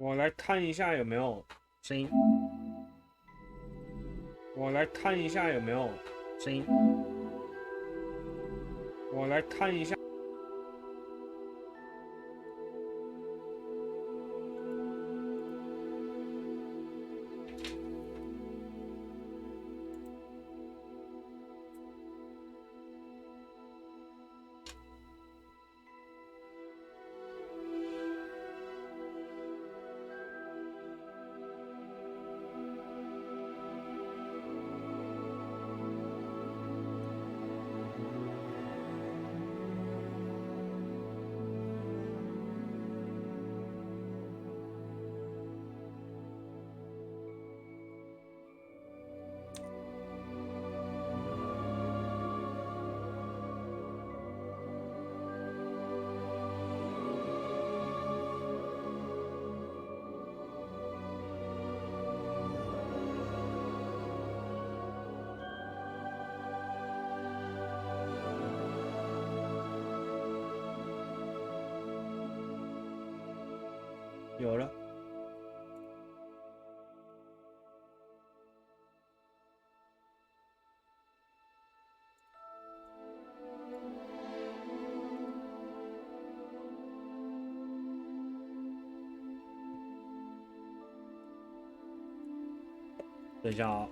我来看一下有没有声音。我来看一下有没有声音。我来看一下。有了。等一下啊。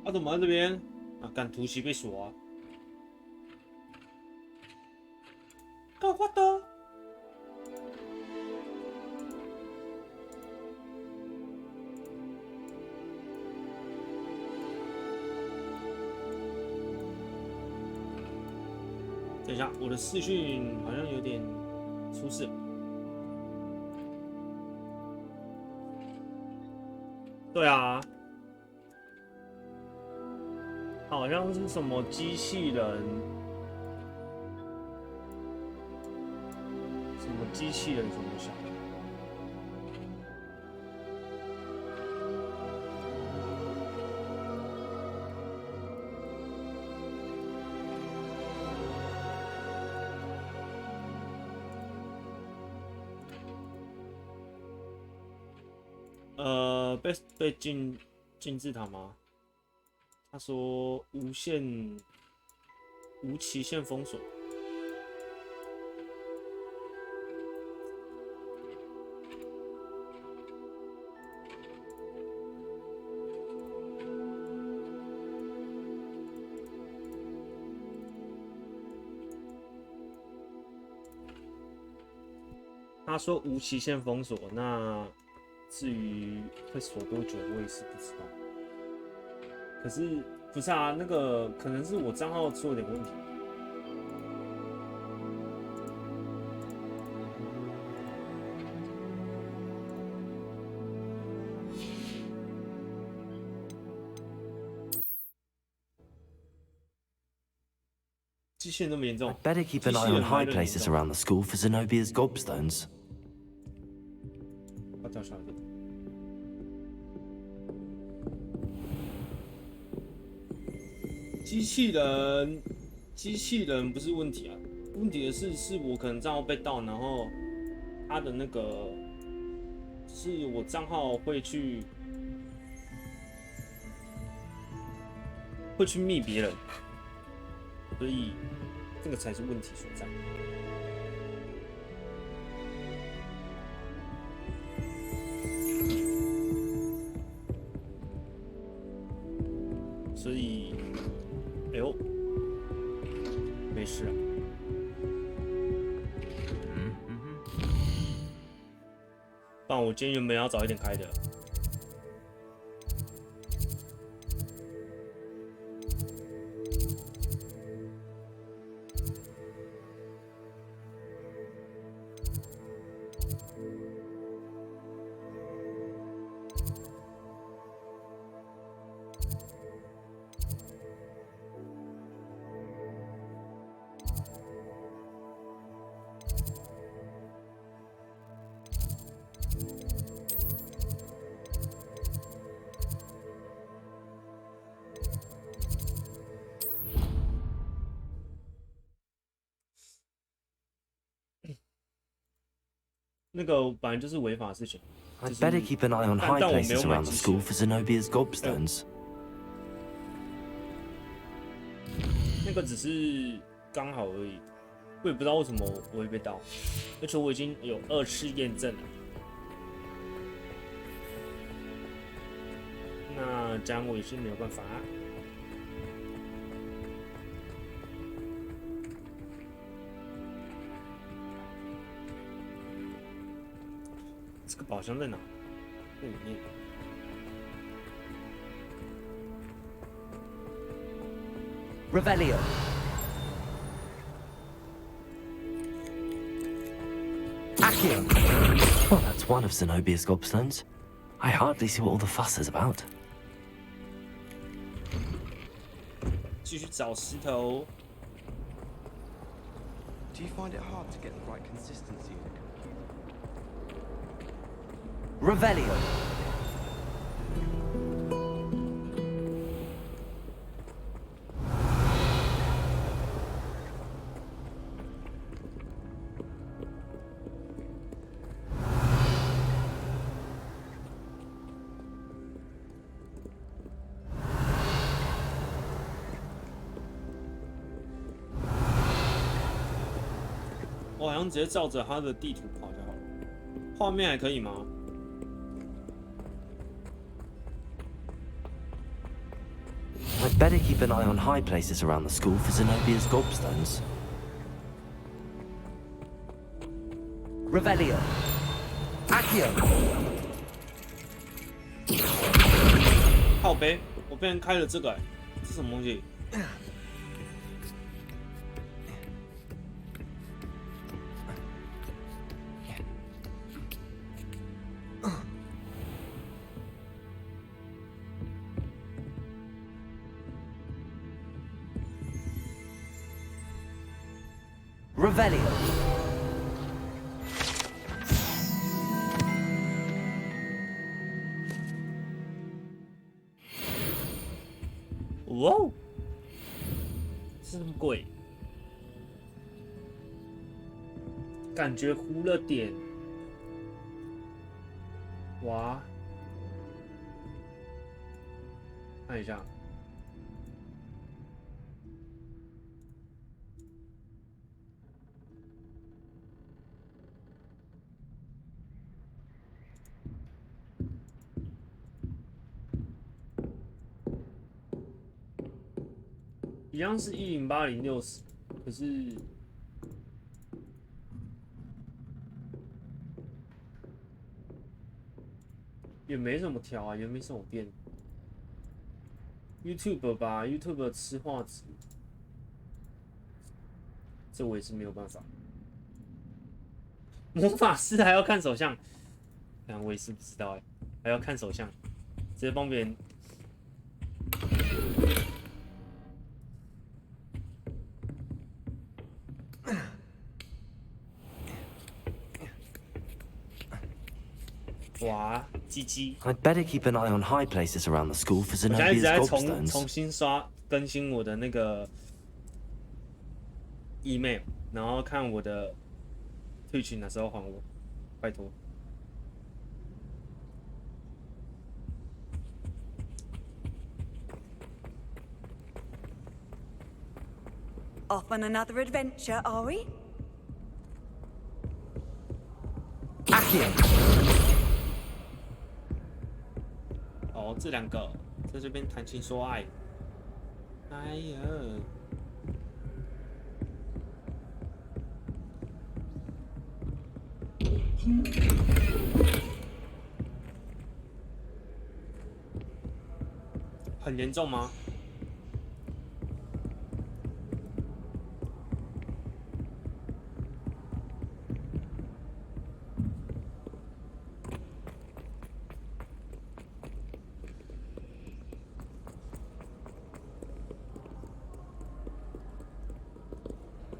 啊，怎么在这边？啊，干突袭被锁啊！干what the？等一下，我的视讯好像有点出事。对啊，好像是什么机器人，什么机器人什么小。被禁制塔吗？他说无期限封锁。他说无期限封锁，那至于会锁多久，我也是不知道。可是不是啊，那个可能是我账号出了点问题。机器人那么严重 Better keep an eye on high places around the school for Zenobia's gobstones. 要叫小一点。机器人不是问题啊，问题的是我可能账号被盗，然后他的那个是我账号会去密别人，所以这个才是问题所在。所以，哎呦，没事啊。不然我今天原本要早一点开的。那个本来就是违法的事情。I'd better keep an eye on high places around the school for Zenobia's gobstones. 那个只是刚好而已，我也不知道为什么我会被盗，而且我已经有2次验证了。那这样我也是没有办法。这个宝箱在哪？在里面。Revelio. Accio. Well, that's one of Zenobia's gobstones. I hardly see what all the fuss is about. 继续找石头。Do you find it hard to get the right consistency in a computer? Revelio.我好像直接照着它的地图跑就好了。画面还可以吗？ I'd better keep an eye on high places around the school for Zenobia's gobstones. Revelio. Accio. 靠背，我被人开了这个、欸，这是什么东西？ Revelio.哇哦，这么贵，感觉糊了点。哇，看一下。一样是108060，可是也没什么调啊，也没什么变。YouTube 吧 ，YouTube 吃画质，这我也是没有办法。魔法师还要看手相，我也是不知道哎，还要看手相，直接帮别人。哇，鸡鸡！ I'd better keep an eye on high places around the school for 我现在一直 Zenobia's 在 gobstones. 重新更新我的那个 email， 然后看我的退群哪时候还我，拜托。Off on another adventure, are we? Accio! 哦，这两个在这边谈情说爱，哎呀，很严重吗？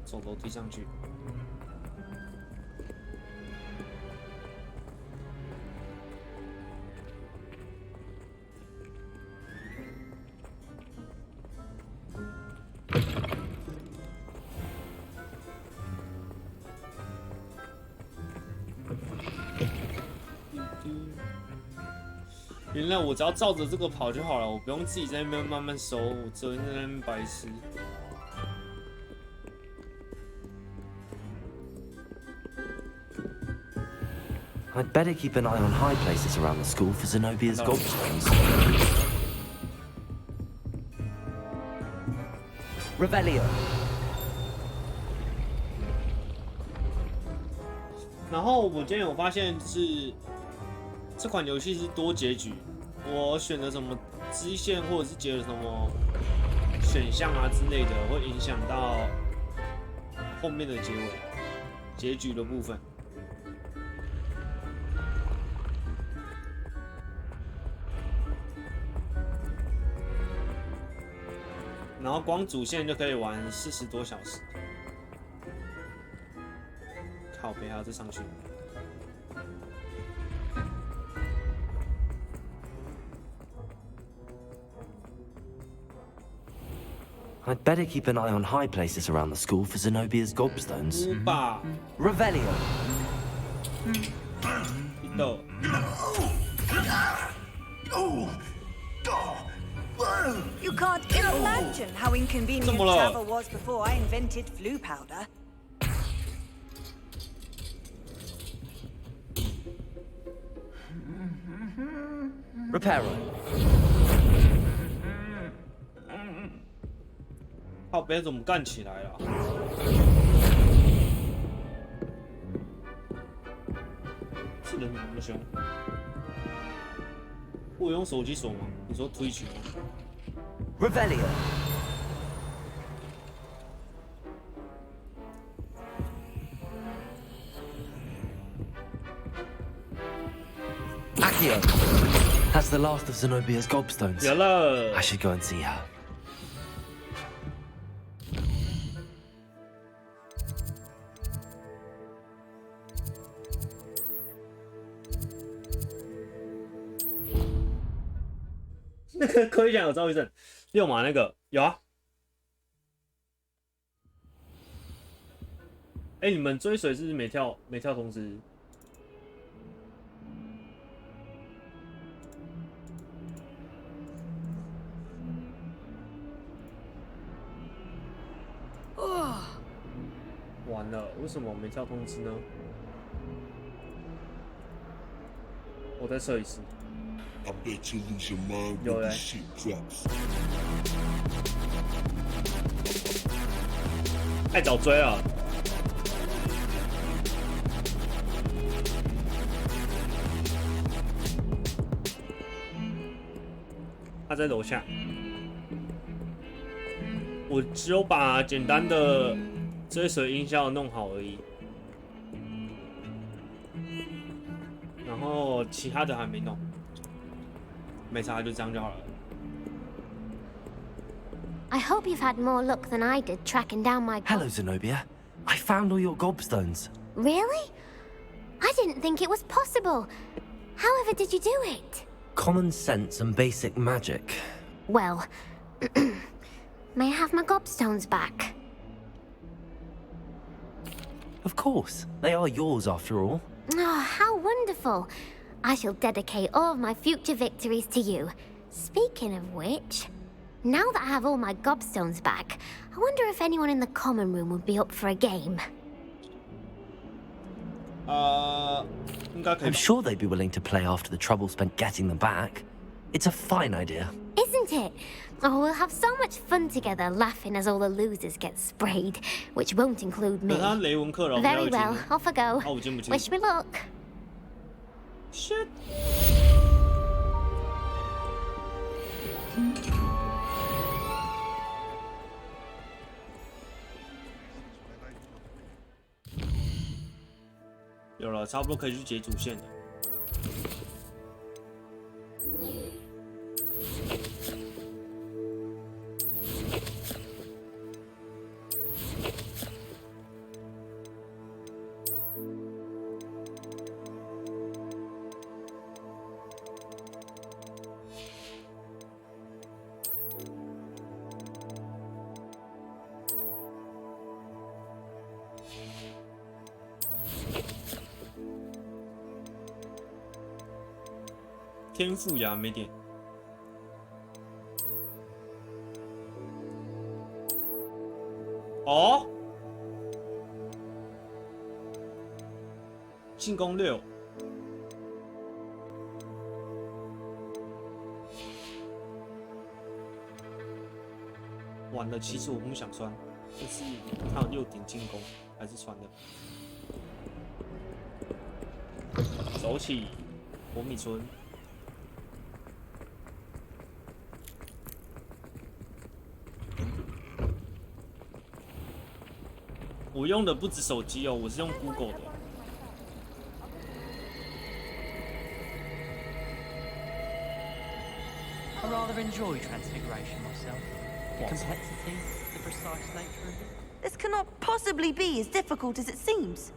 走楼梯上去。原来我只要照着这个跑就好了，我不用自己在那边慢慢收，我只会在那边白痴。I'd better keep an eye on high places around the school for Zenobia's gobstones. Revelio. 然后我今天有发现是这款游戏是多结局，我选的什么支线或者是结了什么选项啊之类的，会影响到后面的结局的部分。然后光主线就可以玩40多小时，靠北还要再上去。I'd better keep an eye on high places around the school for Zenobia's gobstones. 五把 Revelio. 一豆。 You can't imagine how inconvenient 怎么了？ travel was before I invented flu powder. Reparo. 靠北怎么干起来了？是人怎么那么凶？我用手机锁吗？你说推举吗？ Revelio. Accio. That's the last of Zenobia's gobstones. 有了 I，should go and see her. 那个科学家有躁郁症，6码那个有啊。哎，你们追随是没跳通知？完了，为什么我没跳通知呢？我在设计师。I bet you lose your mind when 有 the 嘞， shit drops. 太早追了。他在楼下，我只有把简单的追随音效弄好而已，然后其他的还没弄，没差，就这样就好了。 I hope you've had more luck than I did tracking down my... Hello, Zenobia. I found all your gobstones. Really? I didn't think it was possible. However did you do it? Common sense and basic magic. Well, may I have my gobstones back? Of course. They are yours after all. Oh, how wonderful. I shall dedicate all of my future victories to you. Speaking of which, now that I have all my gobstones back, I wonder if anyone in the common room would be up for a game. 应该可以 I'm 吧。 sure they'd be willing to play after the trouble spent getting them back. It's a fine idea. Isn't it? Oh, we'll have so much fun together laughing as all the losers get sprayed, which won't include me. 等他雷文克了，我们要 Very 有进 well, 入。 off I go. 啊，我进不去。 Wish me luck. Shit。有了，差不多可以去解主线了。天赋呀，没点。哦，进攻6。完了，其实我不想穿，就是他有6点进攻，还是穿的。走起，火米村。 我用的不止手机哦，我是用 Google 的。I rather enjoy Transfiguration myself. The complexity, the precise nature of it. This cannot possibly be as difficult as it seems.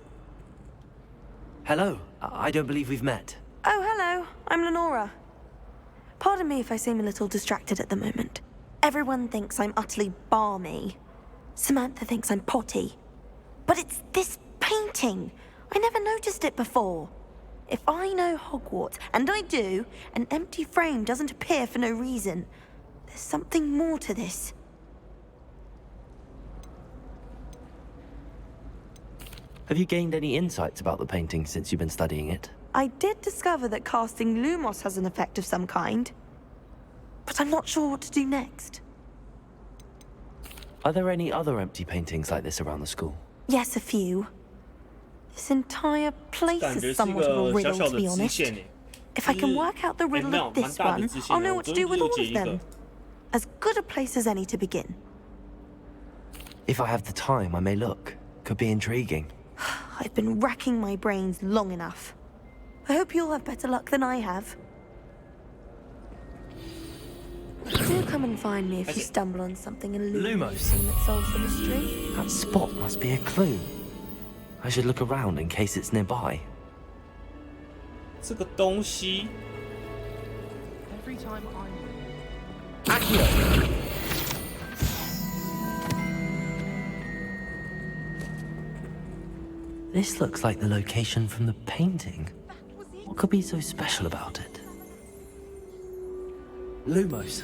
Hello. I don't believe we've met. Oh, hello. I'm Lenora. Pardon me if I seem a little distracted at the moment. Everyone thinks I'm utterly balmy. Samantha thinks I'm potty. But it's this painting. I never noticed it before. If I know Hogwarts, and I do, an empty frame doesn't appear for no reason. There's something more to this. Have you gained any insights about the painting since you've been studying it? I did discover that casting Lumos has an effect of some kind. But I'm not sure what to do next. Are there any other empty paintings like this around the school? Yes, a few. This entire place 感觉 is 是一 somewhat of a 个小 riddle, 小 to 的 be 支 honest. 线诶。 If I can work out the riddle of this 蛮大的 one, 支线 I'll 的， know 我 what to 昨天 do 就 with 解 all 一 of 个 them.。As good a place as any to begin. If I have the time, I may look. Could be intriguing. I've been racking my brains long enough. I hope you'll have better luck than I have. Do come and find me if you stumble on something illuminating that solves the mystery. That spot must be a clue. I should look around in case it's nearby. 这个东西 Every time I This looks like the location from the painting. What could be so special about it? Lumos.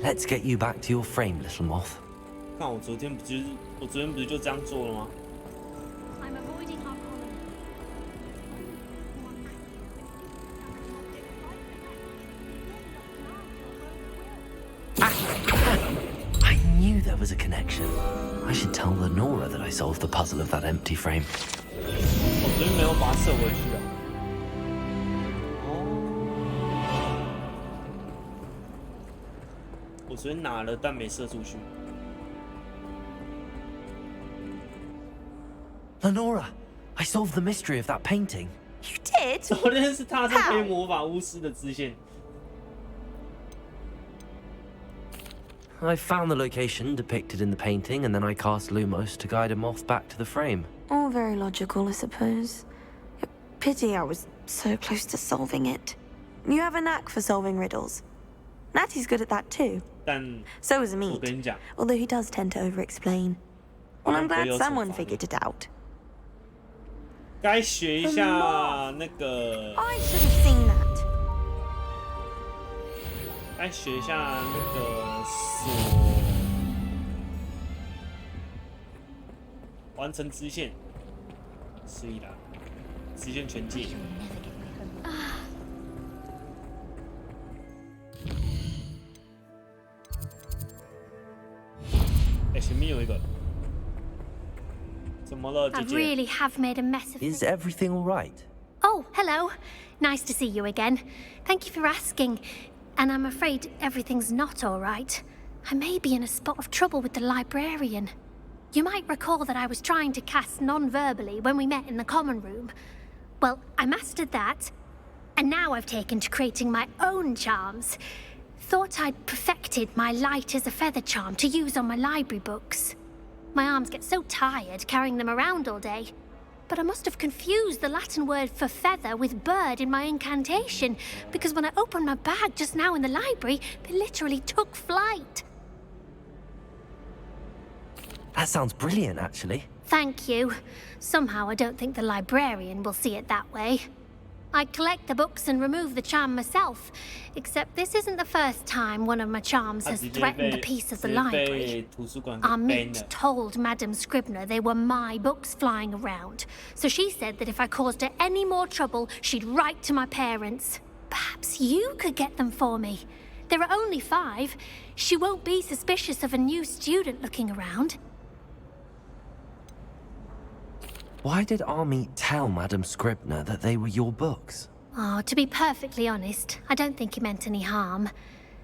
Let's get you back to your frame, little moth. 看我昨天不就这样做了吗？ I'm avoiding our I knew there was a connection. I should tell Lenora that I solved the puzzle of that empty frame. 我昨天没有把它射回去啊。哦，我昨天拿了，但没射出去。 Lenora, I solved the mystery of that painting. You did? 昨天是踏上黑魔法巫师的支线。 I found the location depicted in the painting, and then I cast Lumos to guide him off back to the frame. All very logical, I suppose. Pity I was so close to solving it. You have a knack for solving riddles. Natty's good at that too. 但 So is 我 Mead, 跟你讲， although he does tend to over-explain. Well, I'm glad someone figured it out. 该学一下那个， I should have seen that. 该学一下那个锁，完成支线，所以啦，支线全解。哎，前面有一个，怎么了，姐 I 姐？ really have made a mess of Is things. everything all right? Oh, hello. Nice to see you again. Thank you for asking. And I'm afraid everything's not all right. I may be in a spot of trouble with the librarian. You might recall that I was trying to cast non-verbally when we met in the common room. Well, I mastered that, and now I've taken to creating my own charms. Thought I'd perfected my light as a feather charm to use on my library books. My arms get so tired carrying them around all day. But I must have confused the Latin word for feather with bird in my incantation, because when I opened my bag just now in the library, they literally took flight. That sounds brilliant, actually. Thank you. Somehow I don't think the librarian will see it that way. I collect the books and remove the charm myself, except this isn't the first time one of my charms has threatened a piece of the library. Amit told Madame Scribner they were my books flying around, so she said that if I caused her any more trouble, she'd write to my parents. Perhaps you could get them for me. There are only 5. She won't be suspicious of a new student looking around. Why did Army tell Madame Scribner that they were your books? Oh, to be perfectly honest, I don't think he meant any harm.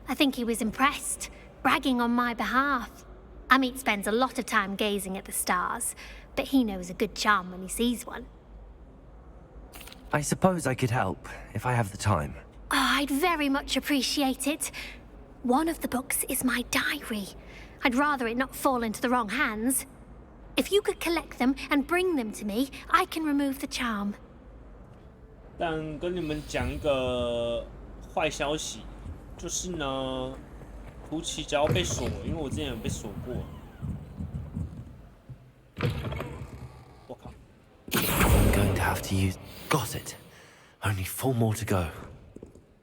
I think he was impressed, bragging on my behalf. Amit spends a lot of time gazing at the stars, but he knows a good charm when he sees one. I suppose I could help, if I have the time. Oh, I'd very much appreciate it. One of the books is my diary. I'd rather it not fall into the wrong hands. If you could collect them and bring them to me, I can remove the charm. 但跟你们讲一个坏消息，就是呢，图奇只要被锁，因为我之前有被锁过。我靠！ I'm going to have to use... Got it. Only 4 more to go.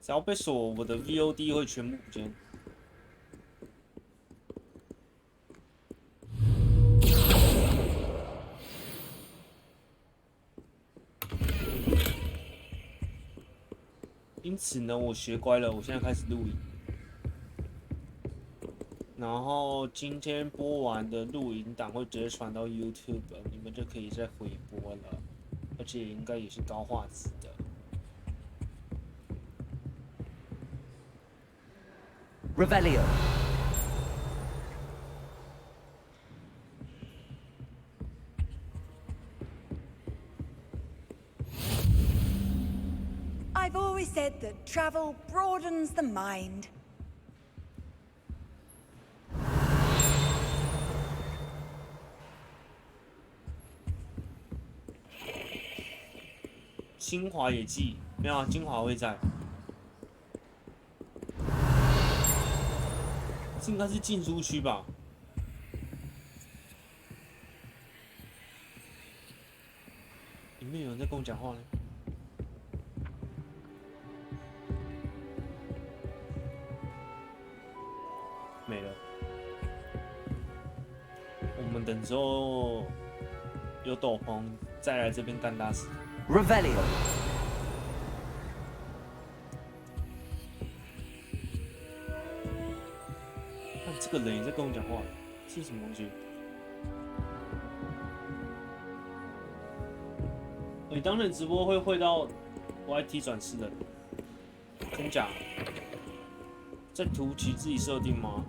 只要被锁，我的 VOD 会全部不见。因此呢，我学乖了，我现在开始录影。然后今天播完的录影档会直接传到 YouTube， 你们就可以再回播了，而且应该也是高画质的。Revelio. I've always said that travel broadens the mind. 清华也记没有啊？精华会在，这应该是进出区吧？里面有人在跟我讲话呢。没了。我们等之后有斗篷再来这边干大事。Revelio. 看这个人也在跟我讲话，这是什么东西？你当人直播会到 YT 转世的，真假？在图奇自己设定吗？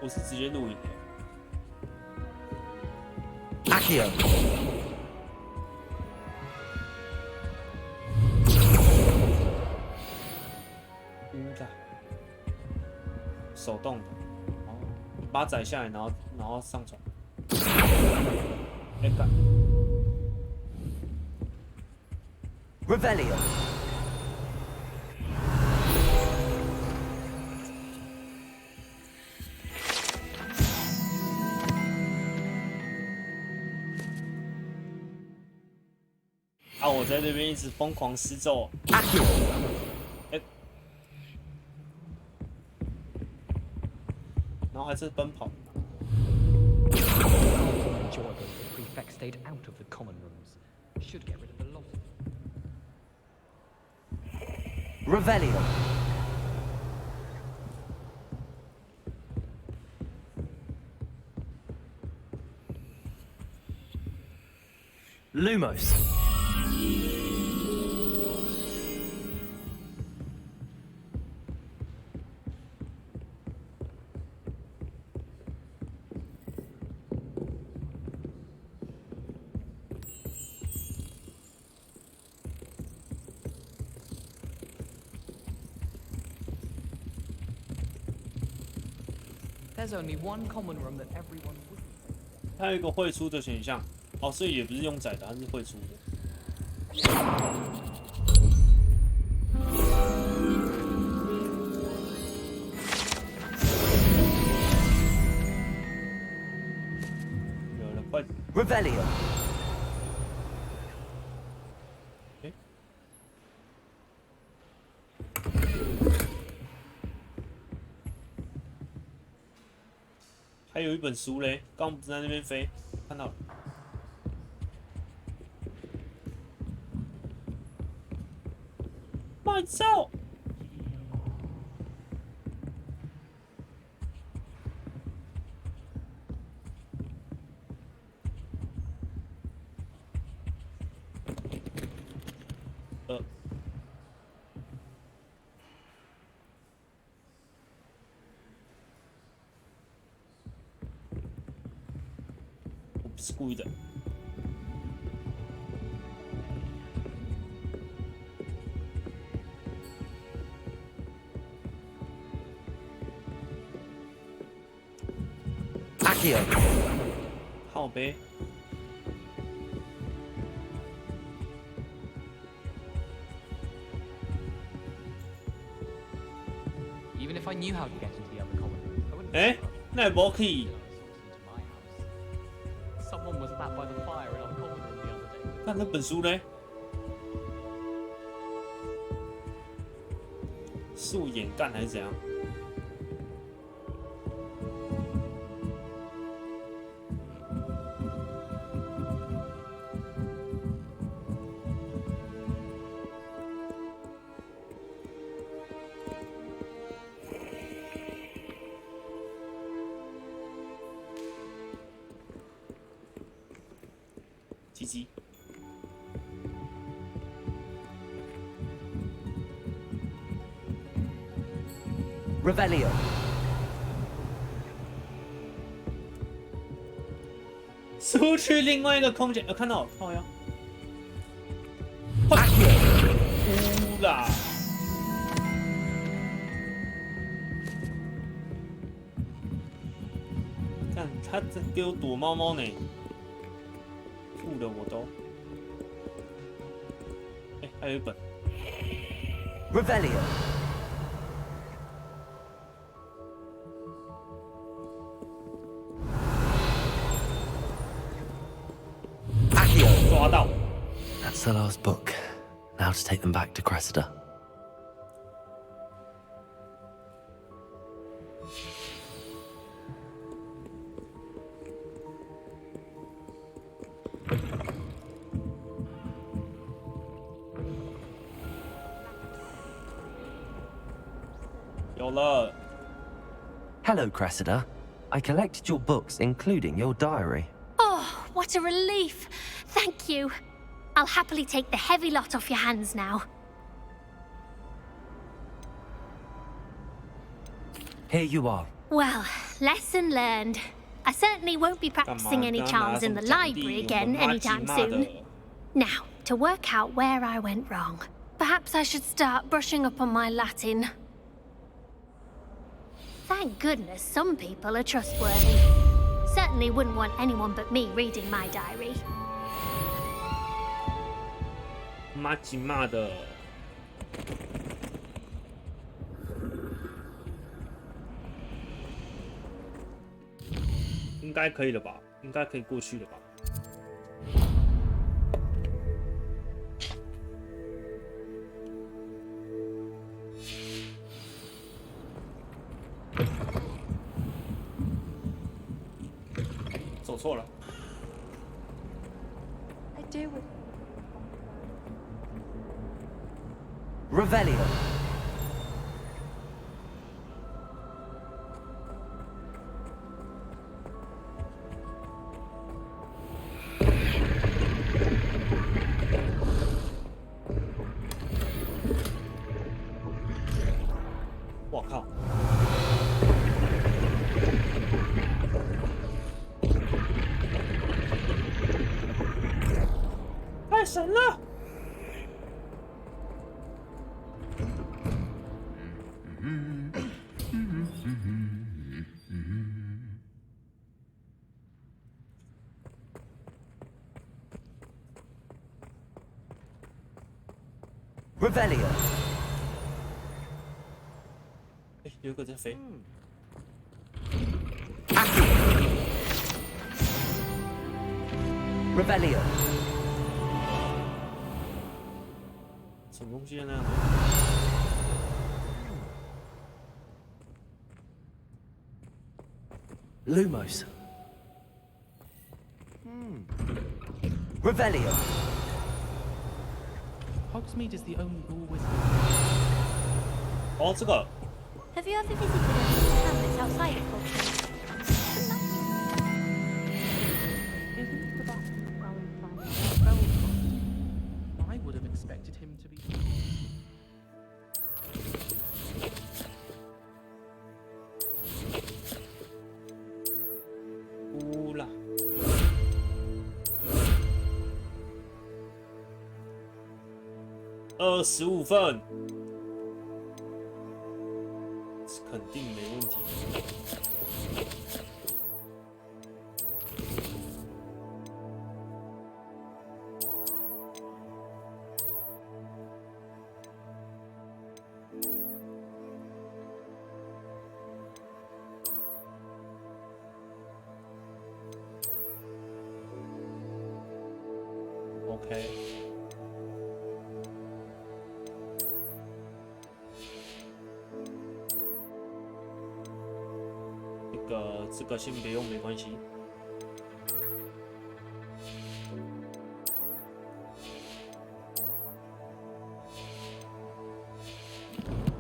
我是直接录影的。Accio. 手动的，然后把它载下来，然后上传。哎干 Revelio. 啊！我在这边一直疯狂施咒。Accio. 哎，然后还是奔跑。Enjoyable if the prefect stayed out of the common rooms. Should get rid of the lot of them. Revelio. Lumos. There's only one common room that everyone would. 它有一个汇出的选项，哦，所以也不是用载的，它是汇出的。有了，快！ Revelio. 哎，还有一本书嘞，刚不是在那边飞，看到了。慢走。我不是故意的。Accio. 靠背。Even if I knew how to get into the other common room, I wouldn't. 哎，那也不可以。 Into my house. Someone was sat by the fire in our common room the other day. 看那本书嘞，素颜干还是怎样？鸡鸡。 Revelio. 出去另外一个空间，看到靠腰， Accio. 乌啦！看他在给我躲猫猫呢，吐的我都。哎，还有一本。 Revelio. Accio. 抓到。 That's the last book. Now to take them back to Cressida. 有了。 Hello, Cressida. I collected your books, including your diary. Oh, what a relief. Thank you. I'll happily take the heavy lot off your hands now. Here you are. Well, lesson learned. I certainly won't be practicing any charms in the library again anytime soon. Now, to work out where I went wrong. Perhaps I should start brushing up on my Latin. Thank goodness some people are trustworthy. Certainly wouldn't want anyone but me reading my diary. 妈吉骂的。应该可以了吧？应该可以过去了吧？走错了。 I do. Revelio. Revelio. 哎，有个在飞。Revelio. 什么东西呢？ Lumos. Revelio. Hogsmeade is the only ball with. 哦，这个。 Have you ever visited any of the hamlets outside of Hogsmeade? Isn't the button growing spell? I would have expected him to be. 乌啦。 25分，肯定没问题。OK。 这个先别用，没关系。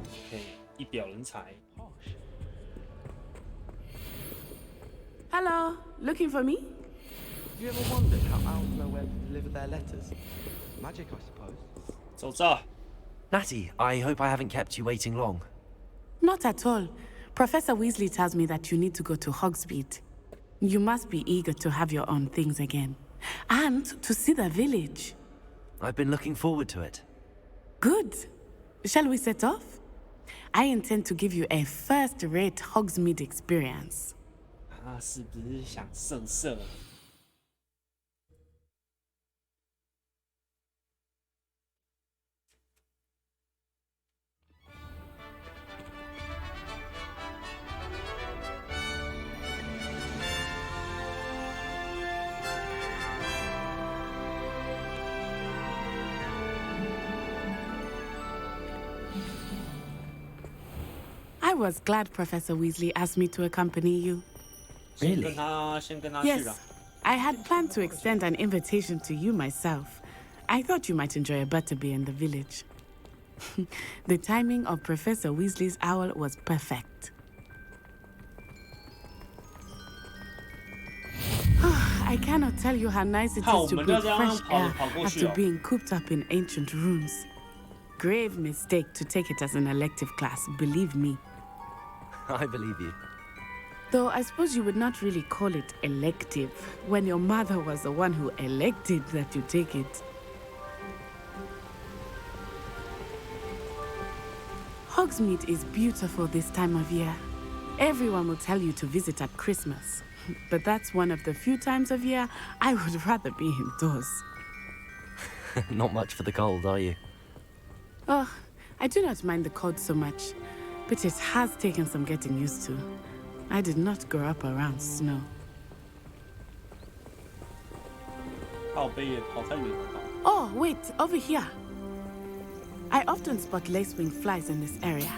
OK， 一表人才。 Hello, looking for me? Have you ever wondered how owls know where to deliver their letters? Magic, I suppose. 走这。 Natty, I hope I haven't kept you waiting long. Not at all. Professor Weasley tells me that you need to go to Hogsmeade. You must be eager to have your own things again. And to see the village. I've been looking forward to it. Good. Shall we set off? I intend to give you a first-rate Hogsmeade experience. 他是不是想色色？ I was glad Professor Weasley asked me to accompany you. Really? 先跟他去了。 Yes, I had planned to extend an invitation to you myself. I thought you might enjoy a butterbeer in the village. The timing of Professor Weasley's owl was perfect. I cannot tell you how nice it is to breathe fresh air after being cooped up in ancient rooms. Grave mistake to take it as an elective class, believe me. I believe you. Though I suppose you would not really call it elective when your mother was the one who elected that you take it. Hogsmeade is beautiful this time of year. Everyone will tell you to visit at Christmas. But that's one of the few times of year I would rather be indoors. Not much for the cold, are you? Oh, I do not mind the cold so much, but it has taken some getting used to. I did not grow up around snow. Oh, wait, over here. I often spot lacewing flies in this area.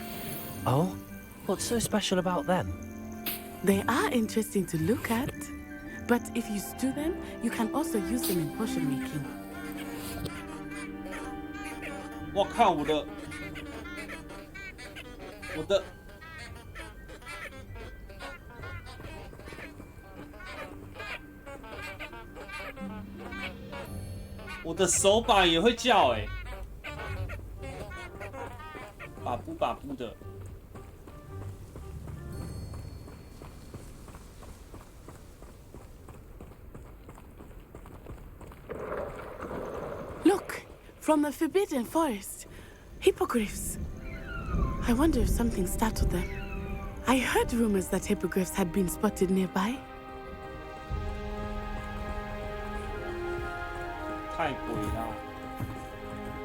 Oh? What's so special about them? They are interesting to look at, but if you stew them, you can also use them in potion making. 我靠，我的手把也会叫哎，把布的。 Look, from the Forbidden Forest, hippogriffs. I wonder if something startled them. I heard rumors that hippogriffs had been spotted nearby. 太鬼了。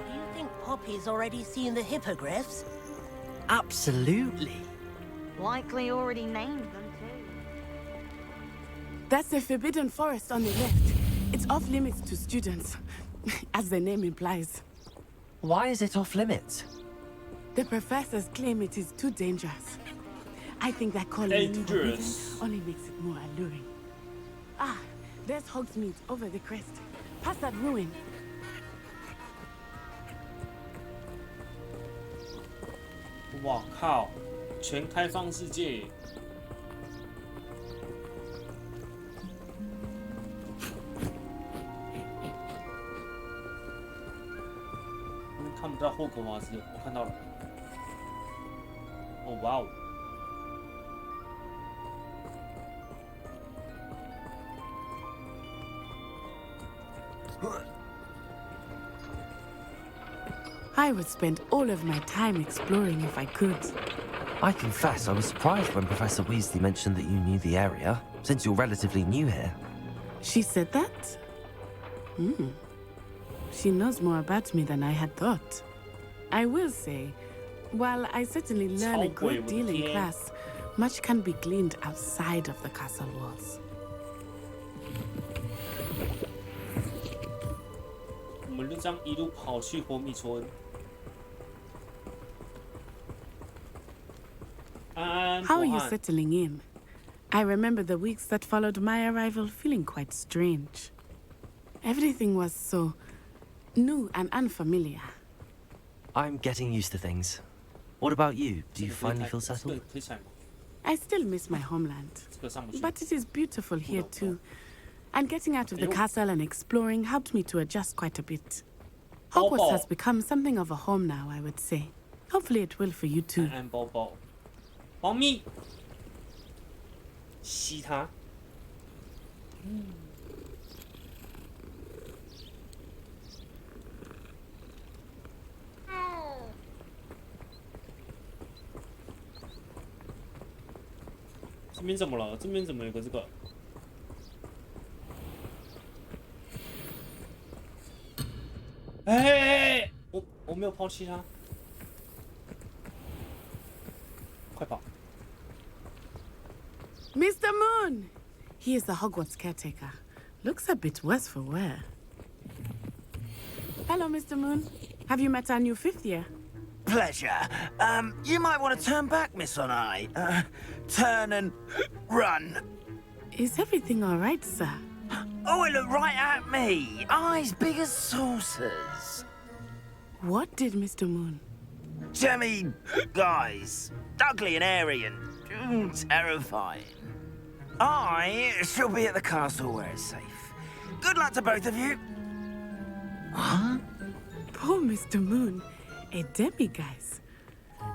Do you think Poppy's already seen the hippogriffs? Absolutely. Likely already named them too. That's the Forbidden Forest on the left. It's off limits to students, as the name implies. Why is it off limits? The professors claim it is too dangerous. I think that calling it forbidden only makes it more alluring. Ah, there's Hogsmeade over the crest. Past that ruin. 哇靠！全开放世界。看不到霍格华兹，我看到了。哦哇哦！ I would spend all of my time exploring if I could. I confess I was surprised when Professor Weasley mentioned that you knew the area, since you're relatively new here. She said that? She knows more about me than I had thought. I will say, while I certainly learn a great deal in class, much can be gleaned outside of the castle walls. 我们就这样一路跑去火米村。 How are you settling in? I remember the weeks that followed my arrival feeling quite strange. Everything was so new and unfamiliar. I'm getting used to things. What about you? Do you finally feel settled? I still miss my homeland, but it is beautiful here too. And getting out of the castle and exploring helped me to adjust quite a bit. Hogwarts has become something of a home now, I would say. Hopefully it will for you too. 猫咪，吸它。这边怎么了？这边怎么有个这个？哎，我没有抛弃它。 快跑！ Mr. Moon! He is the Hogwarts caretaker. Looks a bit worse for wear. Hello, Mr. Moon. Have you met our new fifth year? Pleasure. You might want to turn back, Miss Onai. Turn and run. Is everything all right, sir? Oh, it looked right at me. Eyes big as saucers. What did Mr. Moon? Jemmy guys. Ugly and airy and terrifying. I shall be at the castle where it's safe. Good luck to both of you. Huh? Poor Mr. Moon. A demiguise.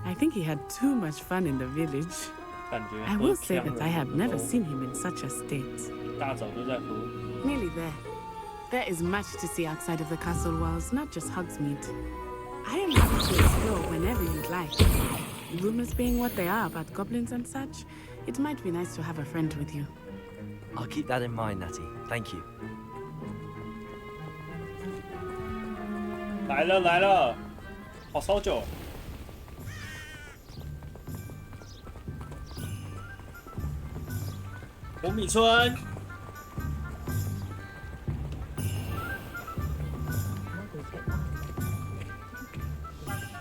I think he had too much fun in the village. I will say that I have never seen him in such a state. Nearly there. There is much to see outside of the castle walls, not just Hogsmeade. I am ready to explore whenever you'd like. Rumors being what they are about goblins and such, it might be nice to have a friend with you. I'll keep that in mind, Natty. Thank you. 来了来了，好烧酒。红米村。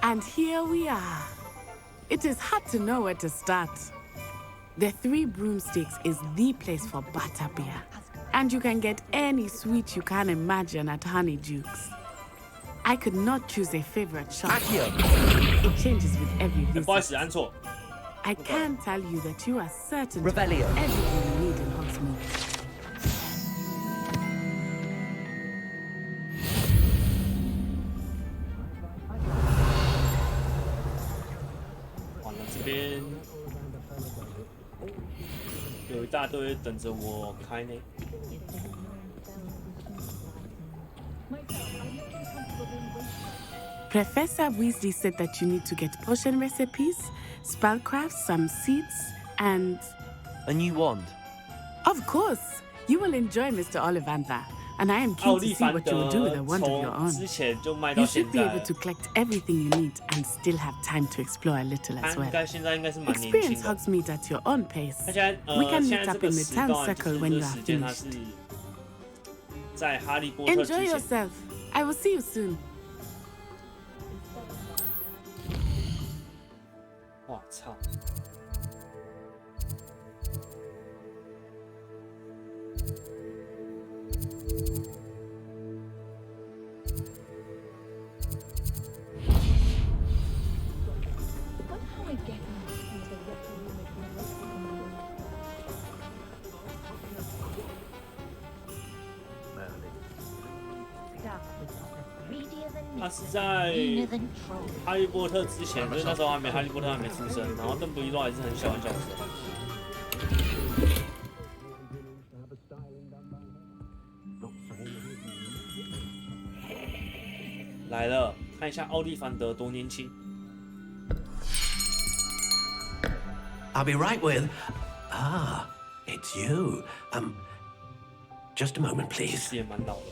And here we are. It is hard to know where to start. The Three Broomsticks is the place for butterbeer. And you can get any sweet you can imagine at Honeydukes. I could not choose a favorite shop. It changes with every visit. I can tell you that you are certain to have everything you need in Hogsmeade. 这边有一大堆等着我开呢。Professor Weasley said that you need to get potion recipes, spellcraft, some seeds, and... A new wand. Of course! You will enjoy Mr. Ollivander, and I am keen to see what you will do with a wand of your own. You should be able to collect everything you need and still have time to explore a little as well. Experience Hogsmeade at your own pace. We can meet up in the town circle when you are finished. Enjoy yourself. I will see you soon. 哇操！ 他是在《哈利波特》之前，就是那时候哈利波特还没出生，然后邓布利多还是很小很小的时候。来了，看一下奥利凡德多年轻。I'll be right with. Ah, it's you. Just a moment, please. 也蛮老的。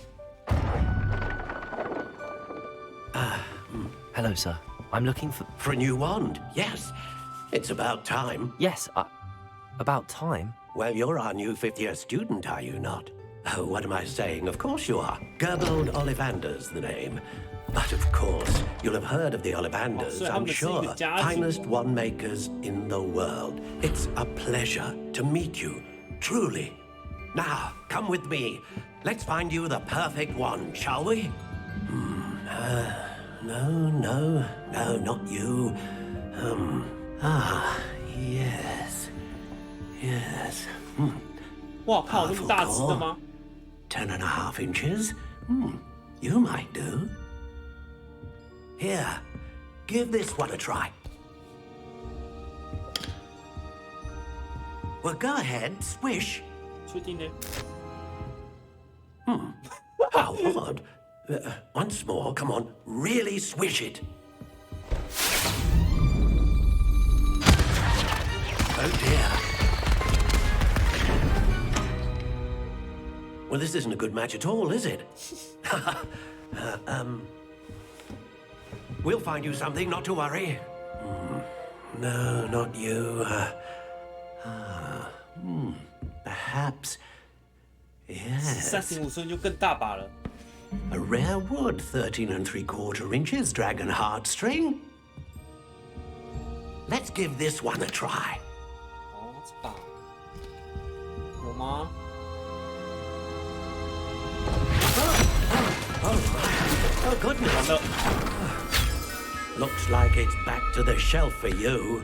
Hello, sir. I'm looking for a new wand. Yes, it's about time. Yes, about time? Well, you're our new fifth-year student, are you not? Oh, what am I saying? Of course you are. Gerbold Ollivander's the name. But of course, you'll have heard of the Ollivanders, I'm sure. Finest wand makers in the world. It's a pleasure to meet you, truly. Now, come with me. Let's find you the perfect wand, shall we? No, not you. Yes. 哇靠，那么大只的吗 10.5 inches. You might do. Here, give this one a try. Well, go ahead, swish. 确定呢？ How odd. Once more, come on, really swish it. Oh dear. Well, this isn't a good match at all, is it? We'll find you something, not to worry. No, not you. Perhaps. Yes. 35寸就更大把了。 A rare wood, 13 3/4 inches, dragon heartstring. Let's give this one a try. 哦，这把有吗？ Oh goodness. 完了。Looks like it's back to the shelf for you.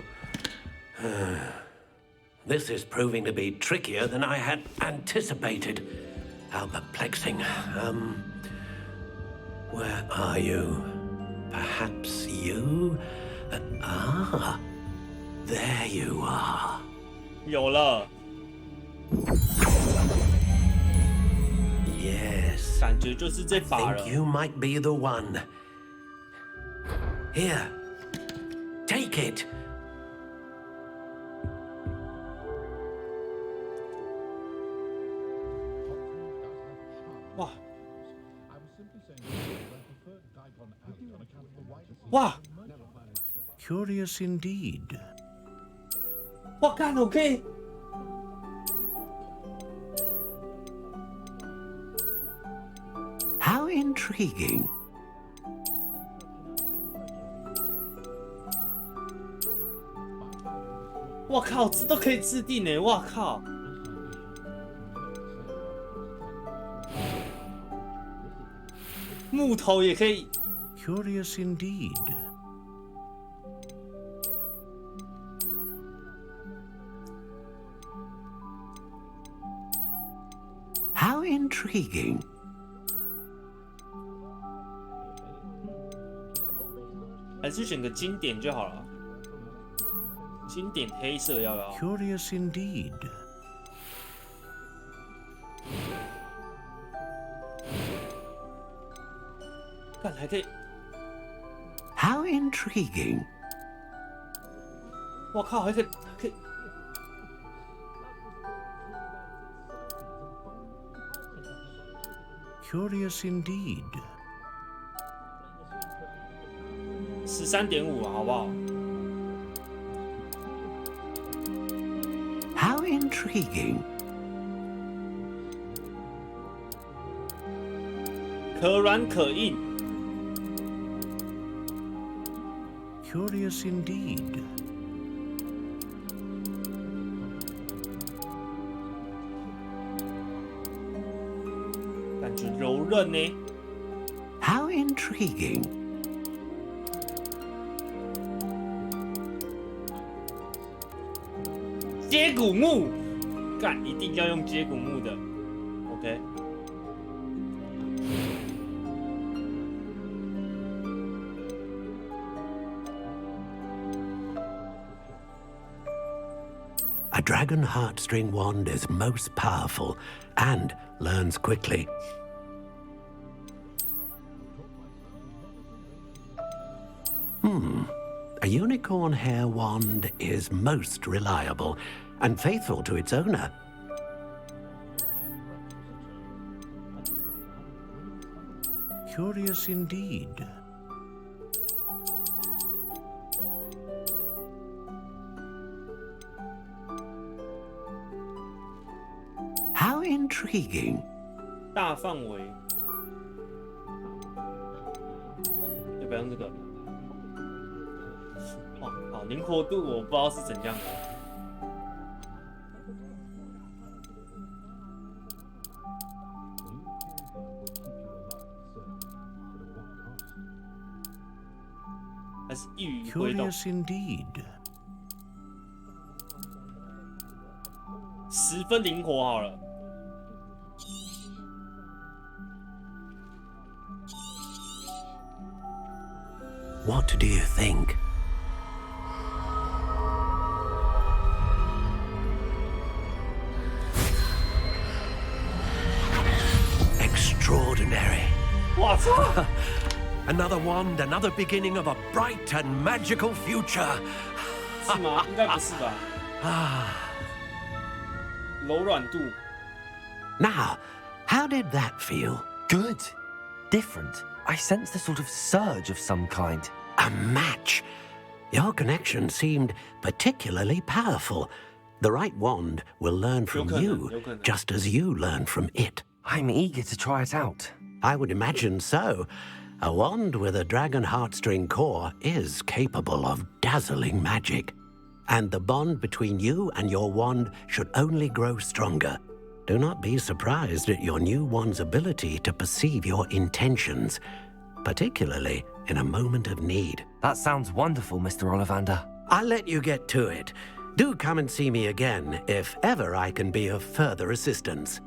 This is proving to be trickier than I had anticipated. How perplexing. Where are you? Perhaps you? There you are. 有了。Yes. 感觉就是这把了。 Think you might be the one. Here. Take it. 哇！哇 Curious indeed. 哇，干，我可以。How intriguing. 我靠，这都可以制定呢！我靠！木头也可以。Curious indeed. How intriguing. 还是选个经典就好了。经典黑色要不要 ？Curious indeed. 干还可以。How intriguing. 我靠，还可以。Curious indeed. 13.5好不好 ？How intriguing. 可软可硬。Curious indeed. 感觉柔韧呢。How intriguing. 接骨木，干一定要用接骨木的。OK。A dragon heartstring wand is most powerful and learns quickly. A unicorn hair wand is most reliable and faithful to its owner. Curious indeed. How intriguing. 大范围。要不要用这个？哦，好，灵活度我不知道是怎样的。还是一语挥动。Curious indeed. 10分灵活好了。What do you think? Extraordinary. What? Another wand, another beginning of a bright and magical future. 是吗？应该不是吧？柔软度。Now, how did that feel? Good. Different. I sense a sort of surge of some kind. A match. Your connection seemed particularly powerful. The right wand will learn from you, just as you learn from it. I'm eager to try it out. I would imagine so. A wand with a dragon heartstring core is capable of dazzling magic. And the bond between you and your wand should only grow stronger. Do not be surprised at your new wand's ability to perceive your intentions. particularly in a moment of need. That sounds wonderful, Mr. Ollivander. I'll let you get to it. Do come and see me again if ever I can be of further assistance.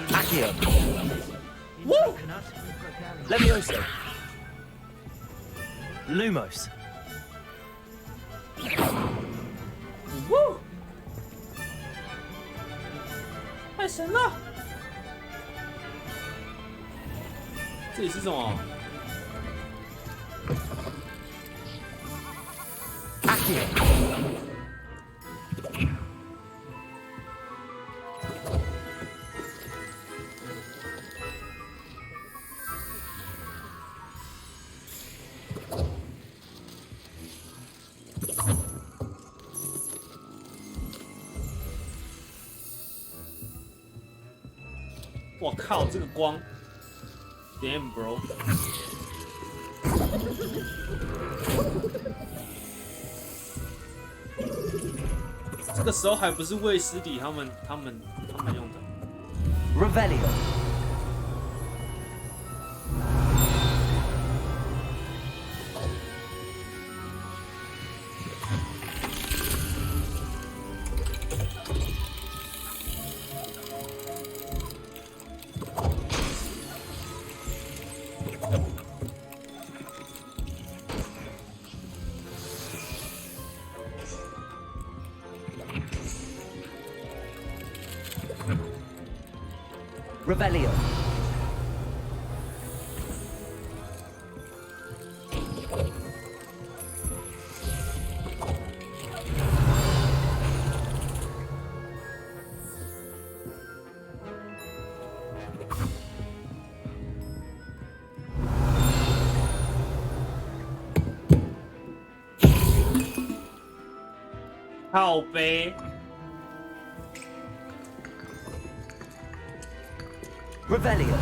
Accio. Woo! Levioso. Lumos. Woo! 太神了！这里是什么？ 我靠，这个光 ，damn bro！ 这个时候还不是卫斯理他们用的。Revelio. Revelio.靠背。 Revelio.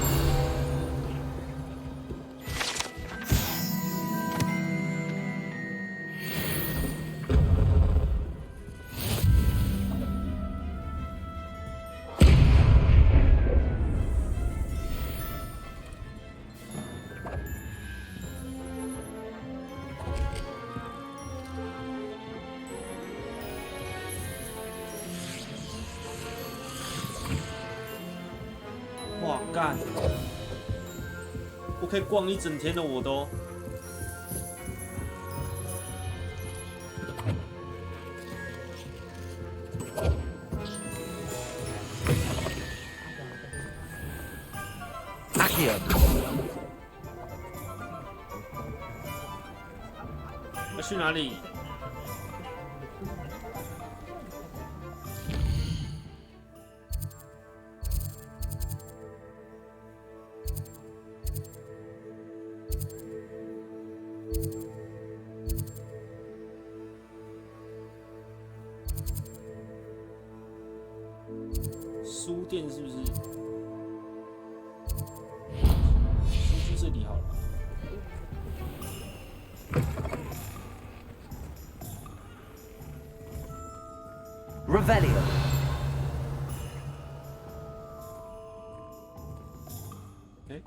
干！我可以逛一整天的，我都。Accio. 要去哪里？ 书店是不是？先去这里好了。Revelio. Okay.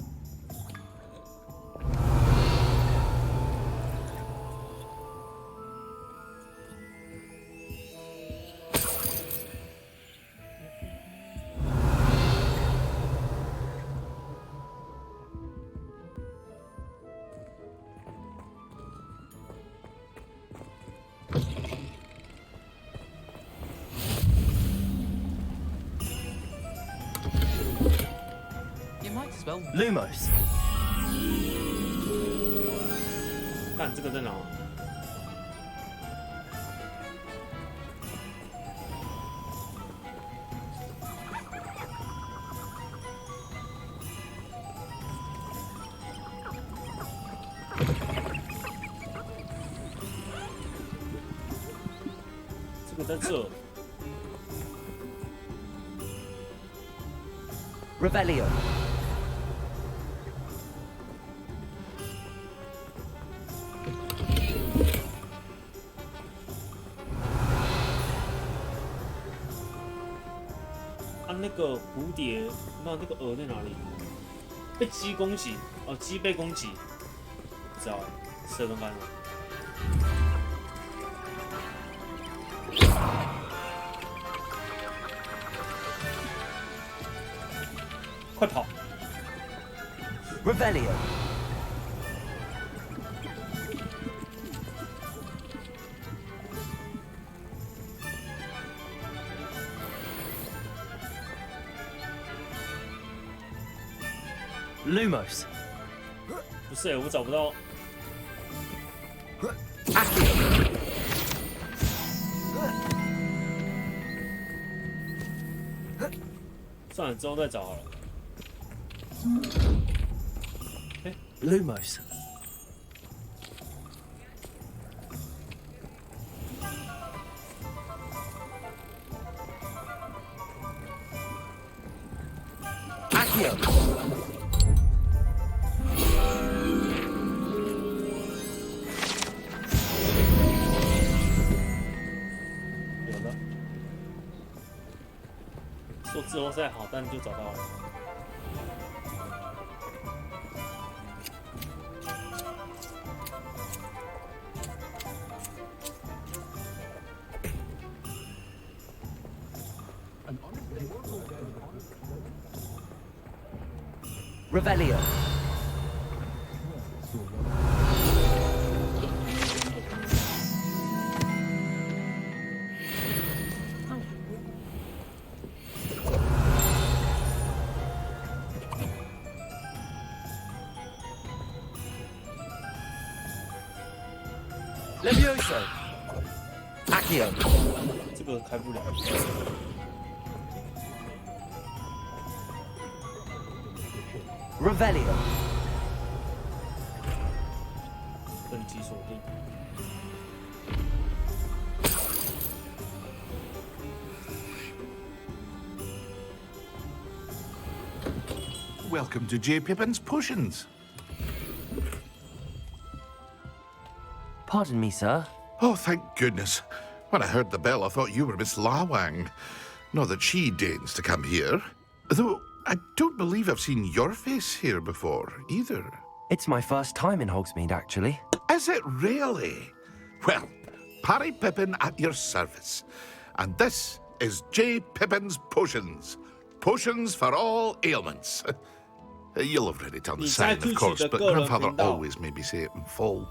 Lumos. 干这个在哪？这个在这。Revelio. 啊，那个蝴蝶，那个蛾在哪里？被鸡攻击，哦，鸡被攻击，不知道，射跟干了。快跑 Revelio. Lumos. 不是、我找不到。算了，之后再找好了。Lumos. Accio. "说自由赛好，但就找到了。Revelio. Levioso. Accio. 这个开不了。Revelio. 等级锁定。Welcome to J. Pippin's Potions. Pardon me, sir. Oh, thank goodness. When I heard the bell, I thought you were Miss Lawang. Not that she deigns to come here. Though I don't believe I've seen your face here before, either. It's my first time in Hogsmeade, actually. Is it really? Well, Parry Pippin at your service. And this is J. Pippin's Potions. Potions for all ailments. You'll have read it on the sign, of course, but Grandfather always made me say it in full.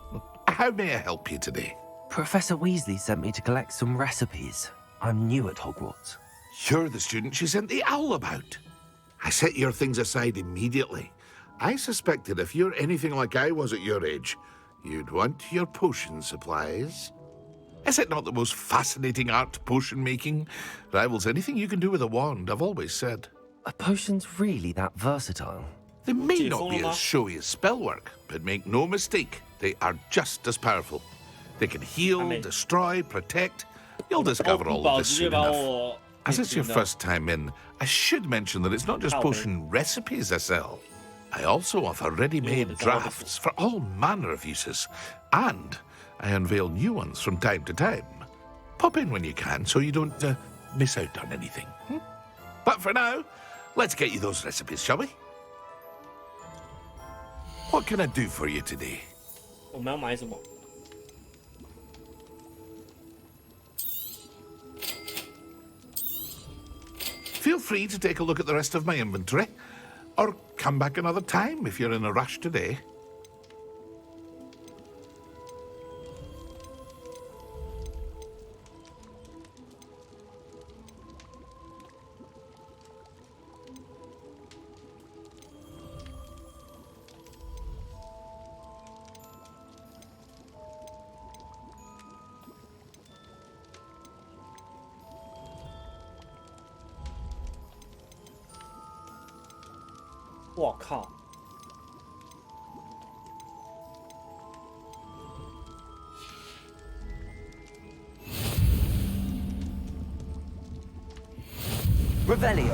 How may I help you today? Professor Weasley sent me to collect some recipes. I'm new at Hogwarts. You're the student she sent the owl about. I set your things aside immediately. I suspected if you're anything like I was at your age, you'd want your potion supplies. Is it not the most fascinating art, potion making? Rivals anything you can do with a wand, I've always said. Are potions really that versatile? They may not be as showy as spellwork, but make no mistake, they are just as powerful. They can heal, destroy, protect. You'll discover all of this soon enough. As it's your first time in, I should mention that it's not just potion recipes I sell. I also offer ready-made drafts for all manner of uses, and I unveil new ones from time to time. Pop in when you can so you don't miss out on anything. But for now, let's get you those recipes, shall we? What can I do for you today? 我们要买什么？ Feel free to take a look at the rest of my inventory, or come back another time if you're in a rush today. "我靠！ Revelio.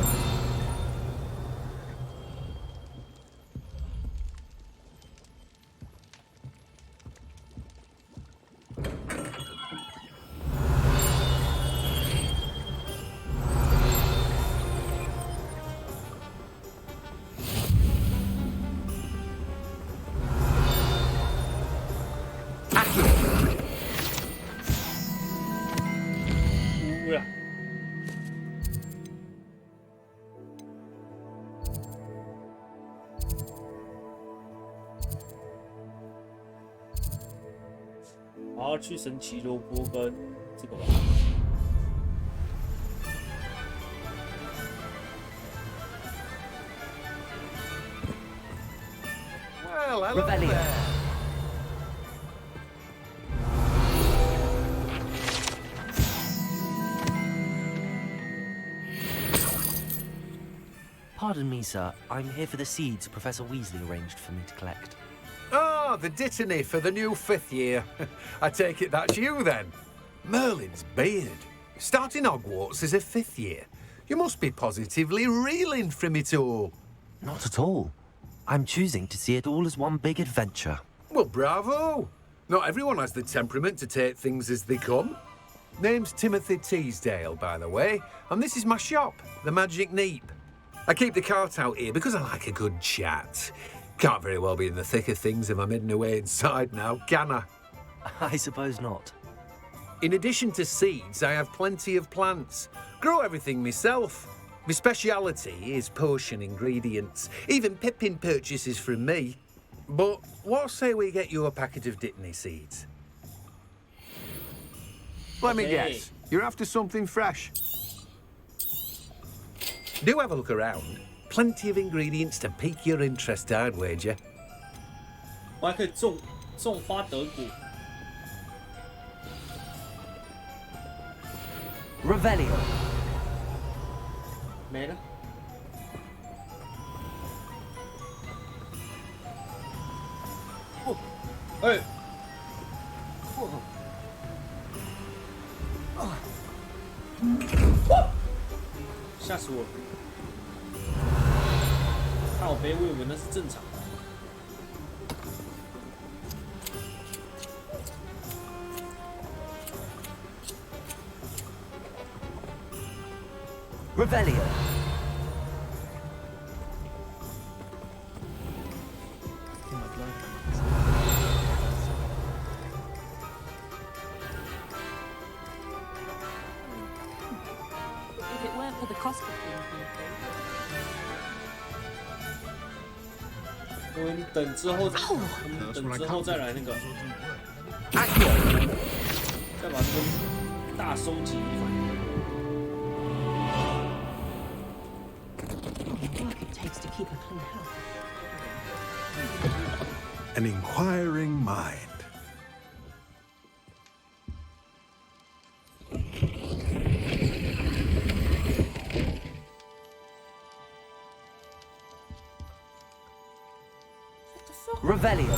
后去神奇萝卜跟这个吧。Well, hello there. Pardon me, sir. I'm here for the seeds Professor Weasley arranged for me to collect. Ah, the dittany for the new 5th year. I take it that's you, then. Merlin's beard. Starting Hogwarts as a 5th year. You must be positively reeling from it all. Not at all. I'm choosing to see it all as one big adventure. Well, bravo. Not everyone has the temperament to take things as they come. Name's Timothy Teasdale, by the way, and this is my shop, the Magic Neep. I keep the cart out here because I like a good chat. Can't very well be in the thick of things if I'm hidden away inside now, can I? I suppose not. In addition to seeds, I have plenty of plants. Grow everything myself. My speciality is potion ingredients. Even Pippin purchases from me. But what say we get you a packet of Dittany seeds? Let me guess. You're after something fresh. Do have a look around. Plenty of ingredients to pique your interest, I'd wager. 我还可以种花德果。Revelio. 没了。哦，哎，哦，吓死我了！靠北，我以为那是正常的。Revelio. If it weren't for the cost of things, 我们等之后，等之后再来那个，再把这个大收集反应。Work it takes to keep a clean house. An inquiring mind. Revelio.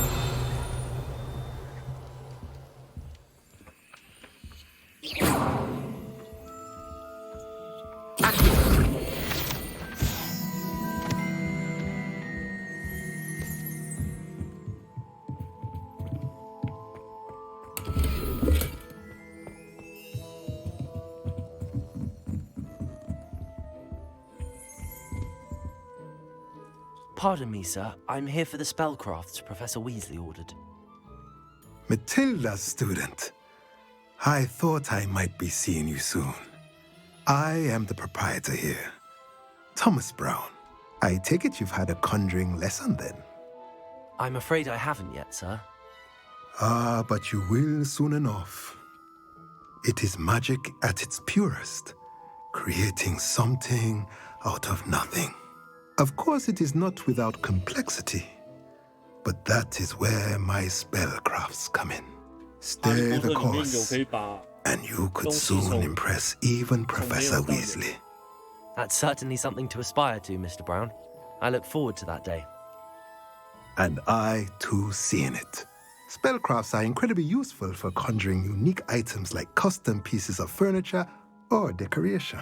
Pardon me, sir. I'm here for the spellcrafts Professor Weasley ordered. Matilda's student. I thought I might be seeing you soon. I am the proprietor here, Thomas Brown. I take it you've had a conjuring lesson then? I'm afraid I haven't yet, sir. Ah, but you will soon enough. It is magic at its purest, creating something out of nothing. Of course, it is not without complexity, but that is where my spellcrafts come in. Stay the course, and you could soon impress even Professor Weasley. That's certainly something to aspire to, Mr. Brown. I look forward to that day. And I, too, see in it. Spellcrafts are incredibly useful for conjuring unique items like custom pieces of furniture or decoration.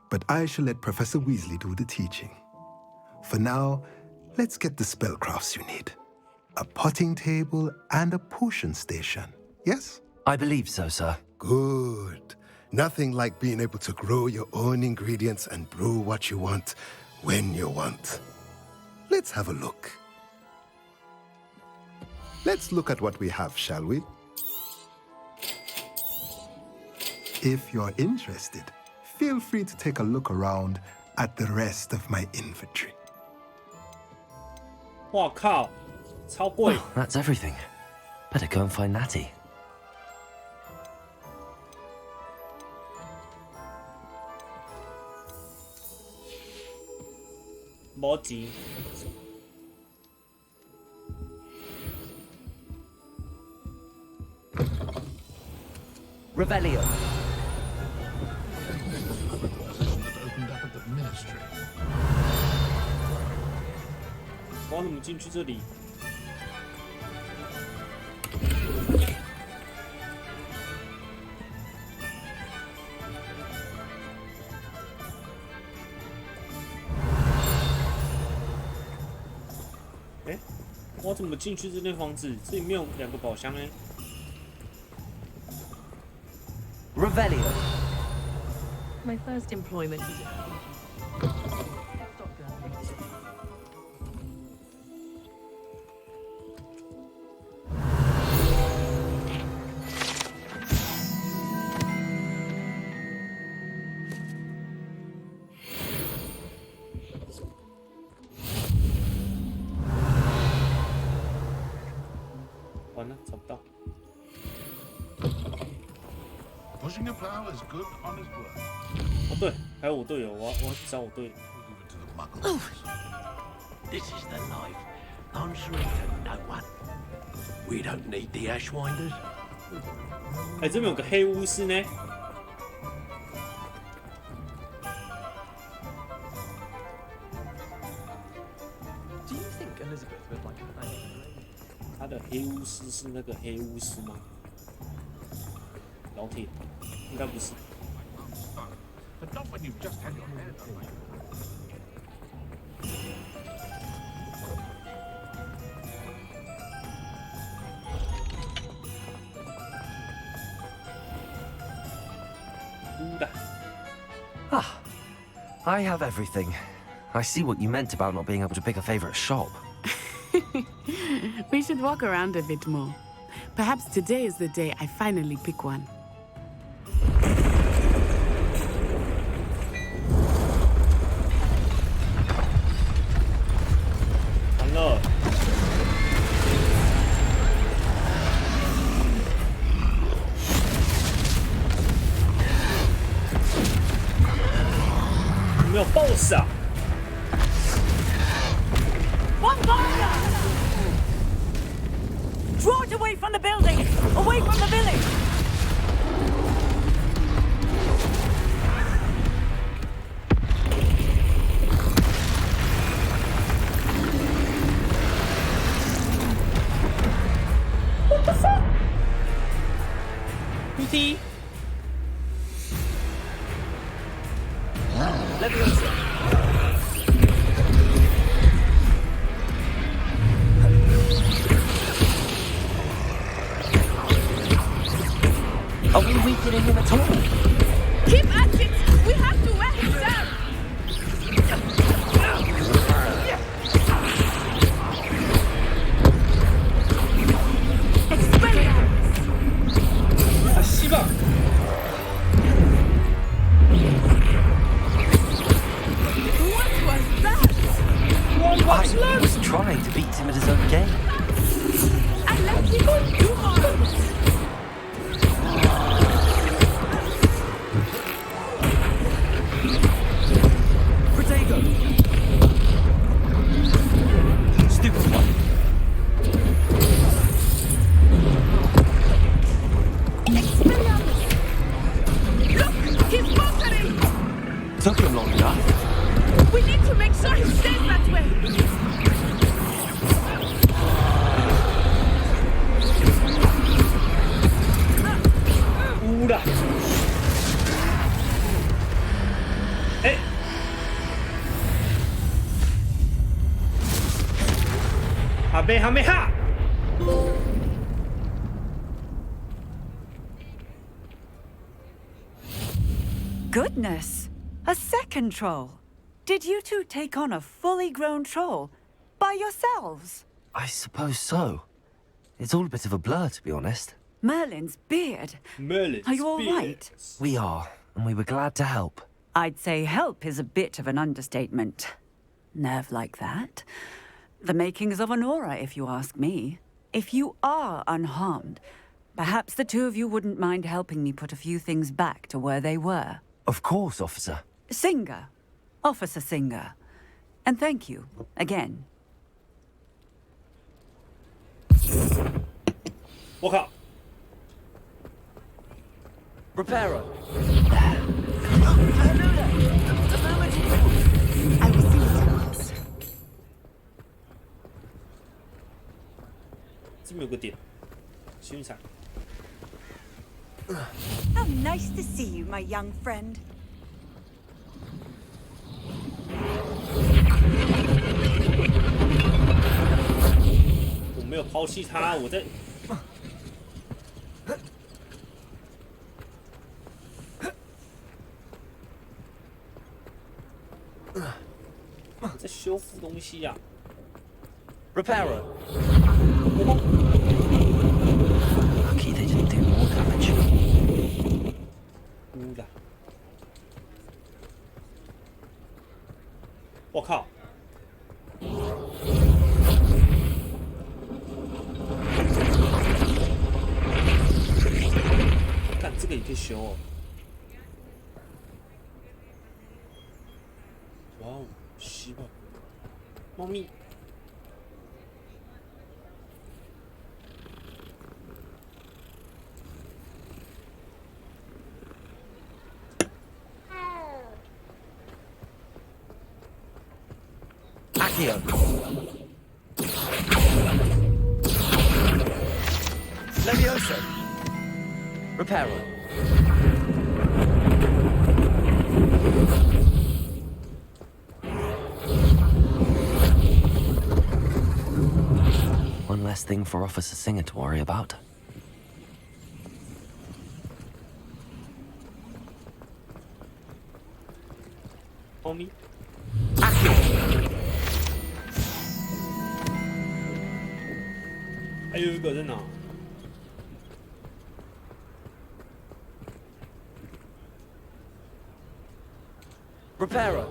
But I shall let Professor Weasley do the teaching. For now, let's get the spellcrafts you need. A potting table and a potion station, yes? I believe so, sir. Good. Nothing like being able to grow your own ingredients and brew what you want when you want. Let's have a look. Let's look at what we have, shall we? If you're interested, feel free to take a look around at the rest of my inventory. 哇靠，超贵！ That's everything. Better go and find Natty. 没钱。Revelio. Opened up at the ministry. 我怎么进去这里？哎，我怎么进去这间房子？这里面有2个宝箱哎。Revelio. My first employment was Pushing a plow is good honest work. 哦对，还有我队友，我要找我队。This is the life, answering to no one. We don't need the Ashwinders. 哎，这边有个黑巫师呢。Do you think Elizabeth would like a night? 他的黑巫师是那个黑巫师吗？老铁，应该不是。But not when you've just had your hair done. 啊 I have everything. I see what you meant about not being able to pick a favorite shop. We should walk around a bit more. Perhaps today is the day I finally pick one. Hello. 没有 BOSS 啊 One fire! Draw it away from the building! Away from the village! What the fuck? PT? Are we weakening him at all? Keep at it! We have to wear him down! 아 씨발! What was that? I was trying to beat him at his own game. I let him do more! Stupid one. Look! He's faltering! Took him long enough. We need to make sure he stays that way! Ura! 哎！哈贝哈没哈！ Goodness! A second troll! Did you two take on a fully grown troll? By yourselves? I suppose so. It's all a bit of a blur, to be honest. Merlin's beard. Are you all right? We are, and we were glad to help. I'd say help is a bit of an understatement. Nerve like that. The makings of an aura, if you ask me. If you are unharmed, perhaps the two of you wouldn't mind helping me put a few things back to where they were. Of course, officer. Singer. Officer Singer. And thank you, again. 我靠 Reparo. I will see what happens. 这边有个点，欣赏。 How nice to see you, my young friend. 我没有抛弃他，我在。我在修复东西呀、Reparo. Lucky they didn't do more damage. 乌啦！我靠！干这个也可以修哦！哇哦，西吧，猫咪。 Accio. Levioso. Reparo. One less thing for Officer Singer to worry about. Homie. 还有一个在哪？ Reparo.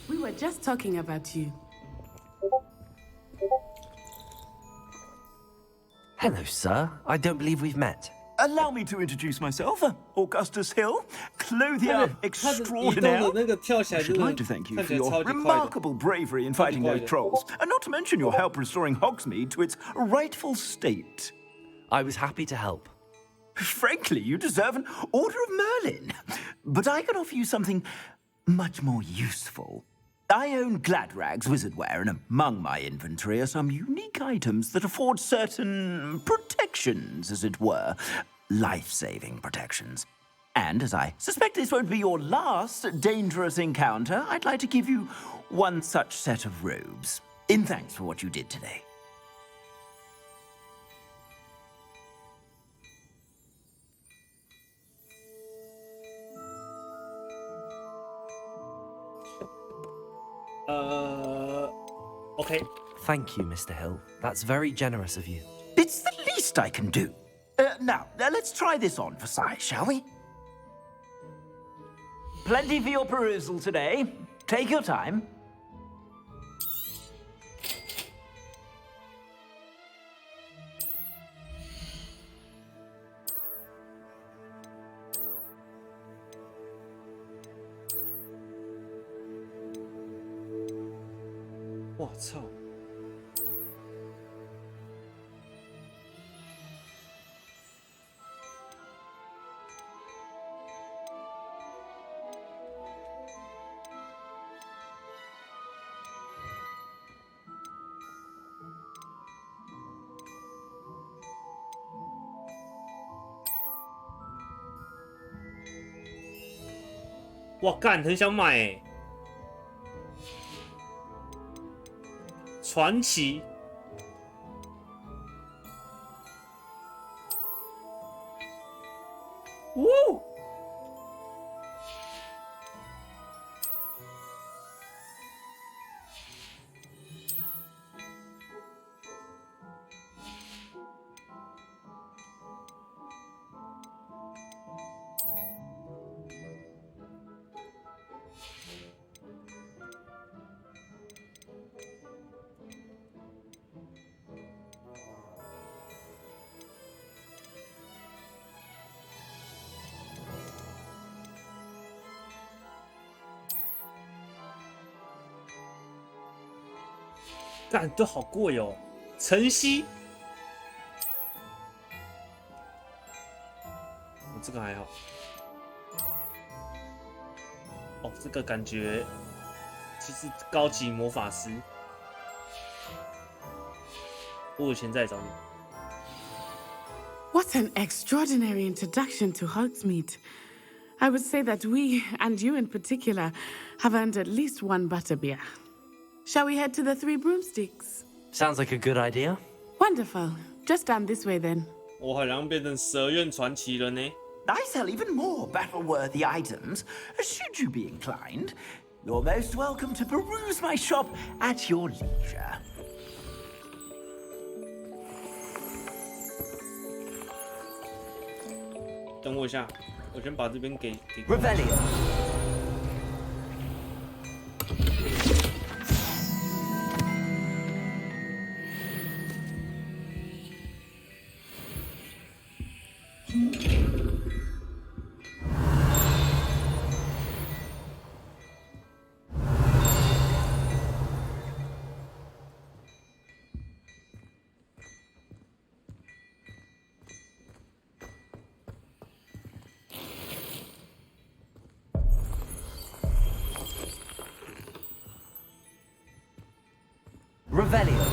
We were just talking about you. Hello, sir. I don't believe we've met. Allow me to introduce myself, Augustus Hill, clothier extraordinaire. I should like to thank you for your remarkable bravery in fighting those trolls, and not to mention your help restoring Hogsmeade to its rightful state. I was happy to help. Frankly, you deserve an Order of Merlin. But I can offer you something much more useful. I own Gladrag's wizardware, and among my inventory are some unique items that afford certain protections, as it were. Life-saving protections. And as I suspect this won't be your last dangerous encounter, I'd like to give you one such set of robes, in thanks for what you did today. Okay. Thank you, Mr. Hill. That's very generous of you. It's the least I can do. Now, let's try this on for size, shall we? Plenty for your perusal today. Take your time. Oh, 我操！ 哇，干，很想买欸。传奇。呜！干都好贵哦。晨曦，这个还好。哦，这个感觉就是高级魔法师。我有钱再找你。What an extraordinary introduction to Hogsmeade. I would say that we, and you in particular, have earned at least one butterbeer. Shall we head to the Three Broomsticks? Sounds like a good idea. Wonderful. Just down this way then. 我好像变成蛇院传奇了呢。I sell even more battle-worthy items, should you be inclined. You're most welcome to peruse my shop at your leisure. 等我一下，我先把这边给。Revelio. Revelio.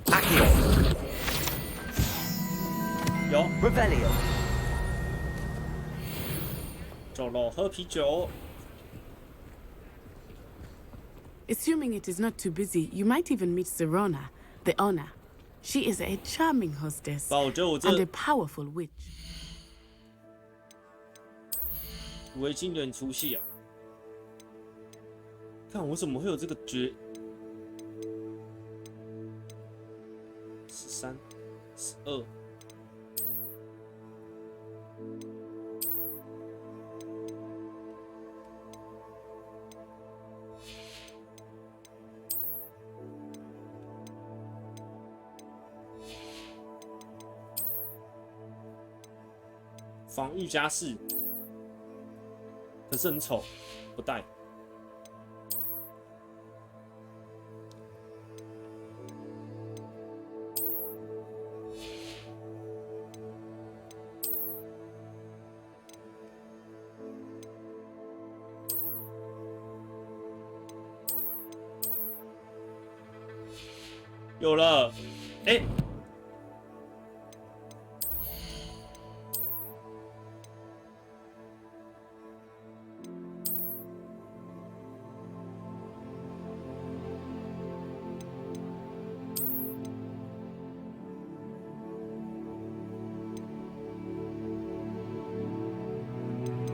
Accio. 有 Revelio. 走喽，喝啤酒。Assuming it is not too busy, you might even meet Serona, the owner. She is a charming hostess and a powerful witch. 维京人出戏啊！看我怎么会有这个绝？13、12。防御加4，可是很丑，不带。有了，哎。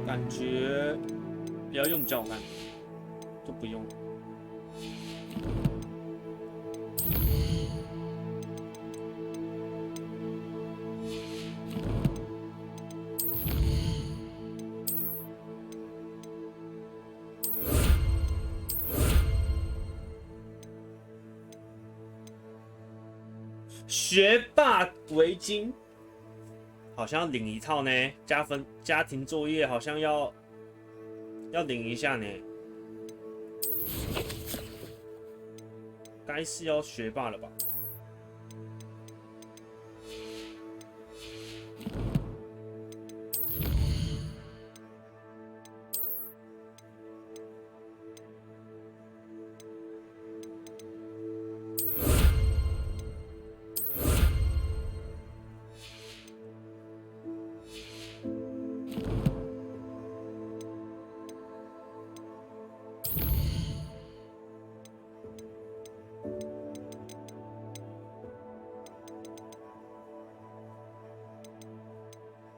感觉不要用比较好看，就不用。学霸围巾。好像要领一套呢，家庭作业好像要领一下呢，该是要学霸了吧？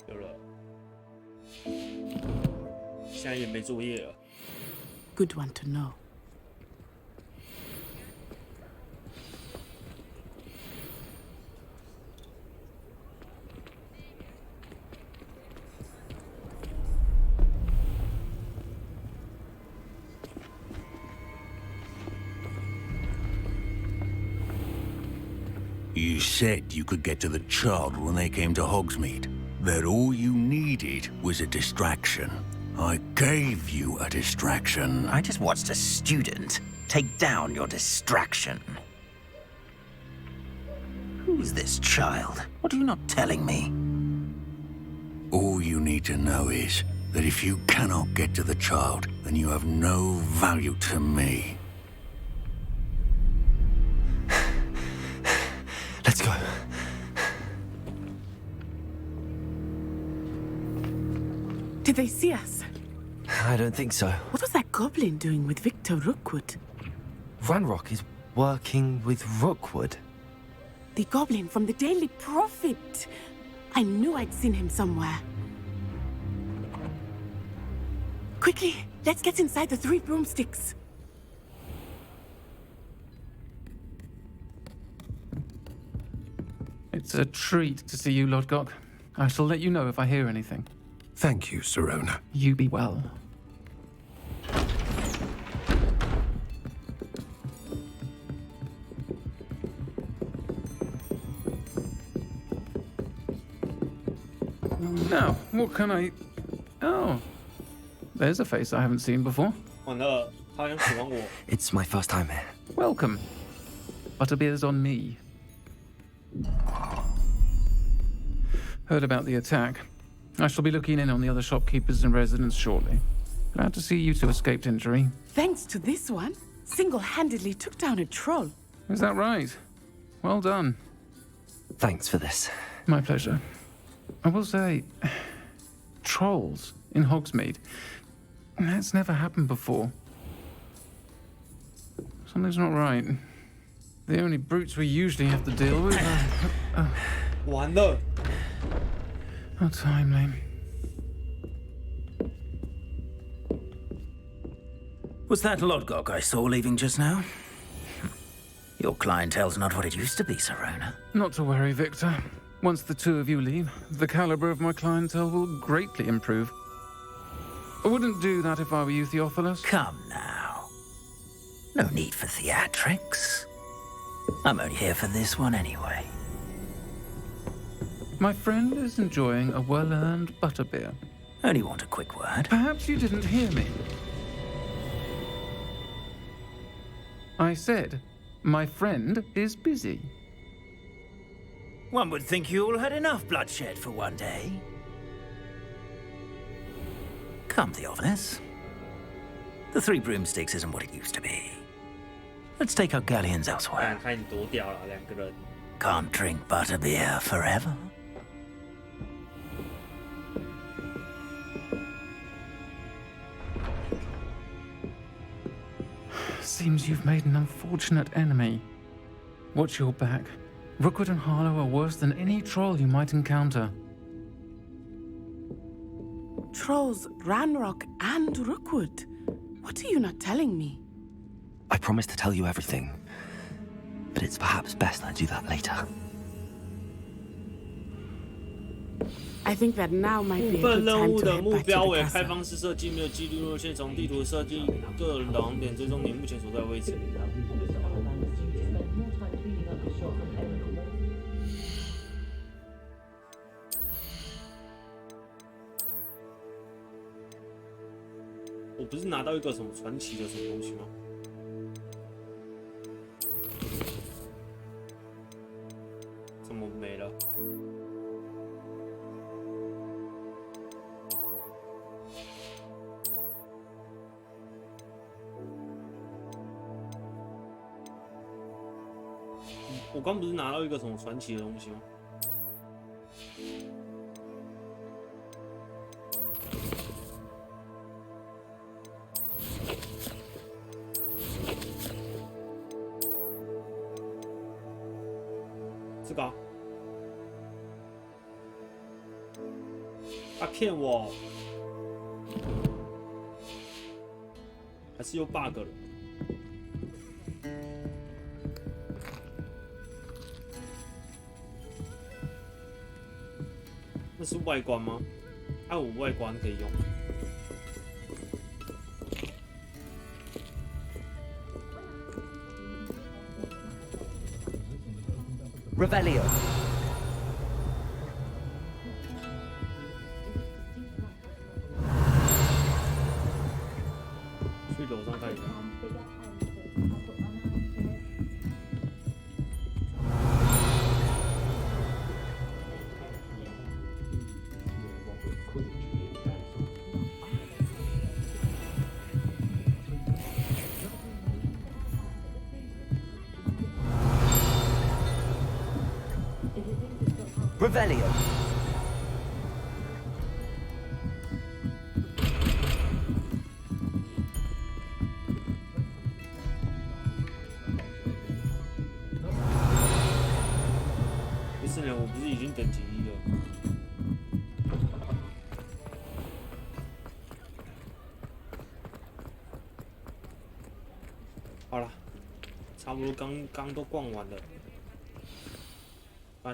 有了，现在也没作业了。Good one to know. You said you could get to the child when they came to Hogsmeade. That all you needed was a distraction. I gave you a distraction. I just watched a student take down your distraction. Who's this child? What are you not telling me? All you need to know is that if you cannot get to the child, then you have no value to me. Let's go. Did they see us? I don't think so. What was that goblin doing with Victor Rookwood? Ranrock is working with Rookwood. The goblin from the Daily Prophet. I knew I'd seen him somewhere. Quickly, let's get inside the 3 broomsticks. It's a treat to see you, Lodgok. I shall let you know if I hear anything. Thank you, Sirona. You be well. Now, what can I... Oh. There's a face I haven't seen before. It's my first time here. Welcome. Butterbeer's on me. Heard about the attack. I shall be looking in on the other shopkeepers and residents shortly. Glad to see you two escaped injury. Thanks to this one, single-handedly took down a troll. Is that right? Well done. Thanks for this. My pleasure. I will say, trolls in Hogsmeade. That's never happened before. Something's not right. The only brutes we usually have to deal with are... How timely. Was that Lodgok I saw leaving just now? Your clientele's not what it used to be, Sirona. Not to worry, Victor. Once the 2 of you leave, the caliber of my clientele will greatly improve. I wouldn't do that if I were you, Theophilus. Come now. No need for theatrics. I'm only here for this one anyway. My friend is enjoying a well-earned butterbeer. Only want a quick word. Perhaps you didn't hear me. I said, my friend is busy. One would think you all had enough bloodshed for one day. Come, Theophilus. The 3 broomsticks isn't what it used to be. Let's take our galleons elsewhere. Can't drink butterbeer forever. Seems you've made an unfortunate enemy. Watch your back. Rookwood and Harlow are worse than any troll you might encounter. Trolls, Ranrock, and Rookwood. What are you not telling me? I promise to tell you everything, but it's perhaps best I do that later. I think that now might be a good time to head back to the castle. 开放式设计没有记录路线，从地图设计个人导航点追踪你目前所在位置。我不是拿到一个什么传奇的什么东西吗？怎么没了？我刚不是拿到一个什么传奇的东西吗？这个、啊，他骗我，还是又 bug 了？那是外观吗？我外观可以用。Revelio. 去楼上看一下。Revelio.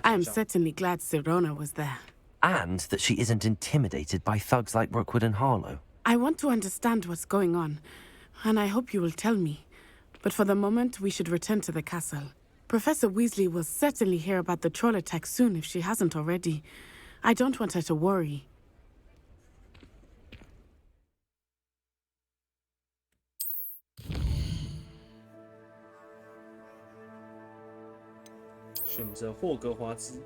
I am certainly glad Sirona was there. And that she isn't intimidated by thugs like Rookwood and Harlow. I want to understand what's going on, and I hope you will tell me. But for the moment, we should return to the castle. Professor Weasley will certainly hear about the troll attack soon if she hasn't already. I don't want her to worry. 选择霍格华兹。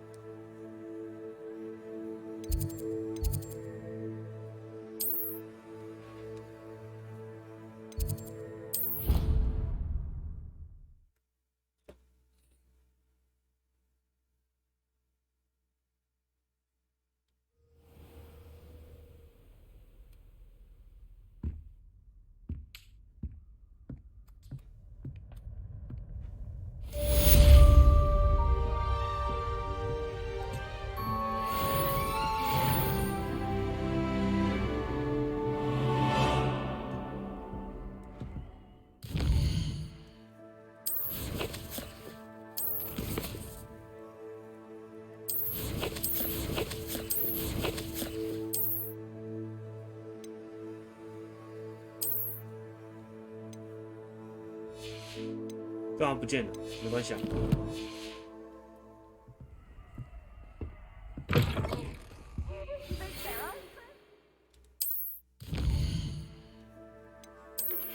干嘛不见了？没关系啊。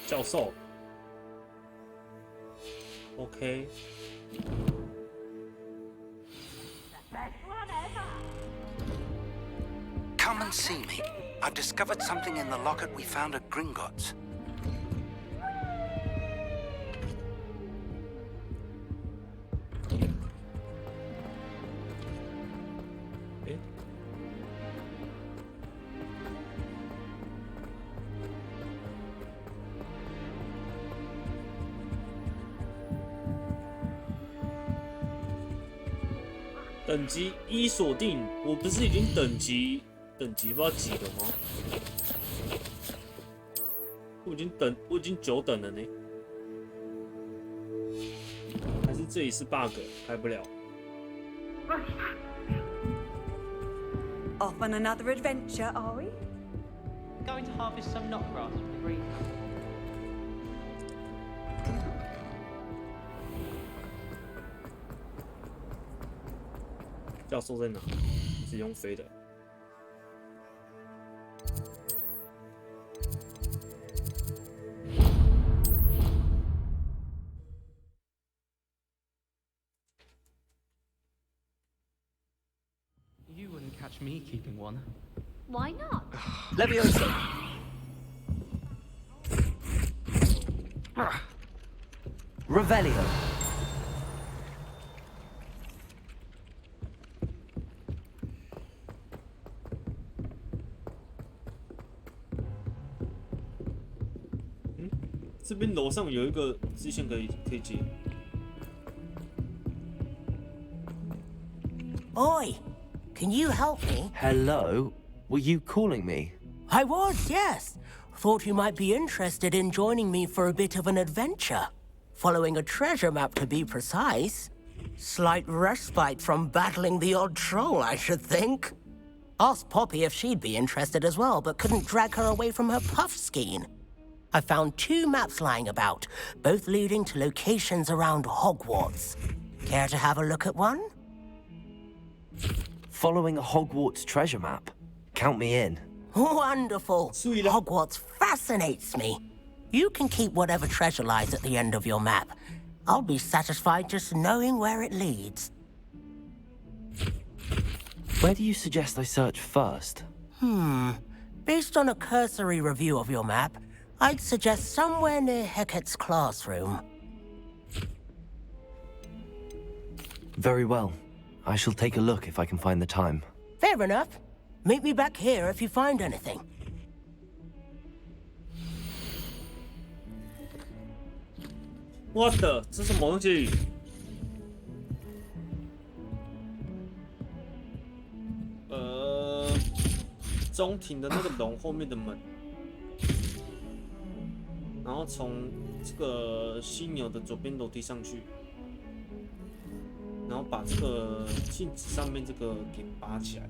教授 ，OK。 Come and see me. I've discovered something in the locket we found at Gringotts.等级1锁定，我不是已经等级不知道几了吗？我已经9等了呢，还是这里是 bug 开不了？ Off on another adventure, are we? Going to harvest some knotgrass for the greenhouse. 教授在哪？是用飞的。You wouldn't catch me keeping one. Why not? Leviosa. Revelio. 这边楼上有一个支线可以接。Oi, can you help me? Hello? Were you calling me? I was, yes. Thought you might be interested in joining me for a bit of an adventure. Following a treasure map, to be precise. Slight respite from battling the odd troll, I should think. Asked Poppy if she'd be interested as well, but couldn't drag her away from her puff skein. I found 2 maps lying about, both leading to locations around Hogwarts. Care to have a look at one? Following a Hogwarts treasure map. Count me in. Wonderful. Hogwarts fascinates me. You can keep whatever treasure lies at the end of your map. I'll be satisfied just knowing where it leads. Where do you suggest I search first? Based on a cursory review of your map, I'd suggest somewhere near Hecat's classroom. Very well. I shall take a look if I can find the time. Fair enough. Meet me back here if you find anything. What the？这是什么东西？中庭的那个龙后面的门，然后从这个犀牛的左边楼梯上去，然后把这个镜子上面这个给拔起来。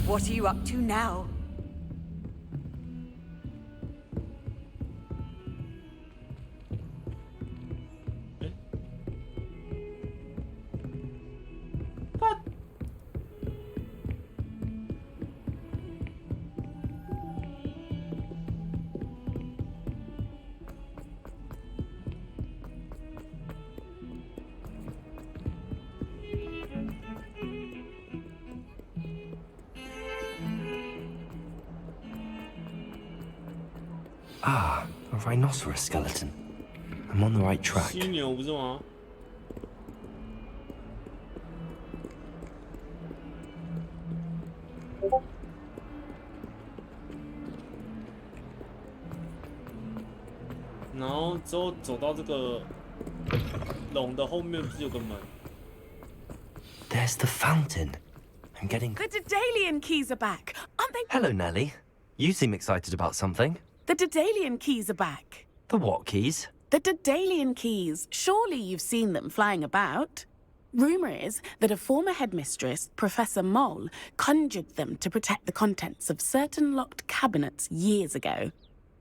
What are you up to now? Ah, a rhinoceros skeleton. I'm on the right track. 犀牛不是吗？然后之后走到这个龙的后面，不是有个门？ There's the fountain. I'm getting... The Daedalian keys are back, aren't they? Hello, Nellie. You seem excited about something. The Daedalian keys are back. The what keys? The Daedalian keys. Surely you've seen them flying about. Rumour is that a former headmistress, Professor Moll, conjured them to protect the contents of certain locked cabinets years ago.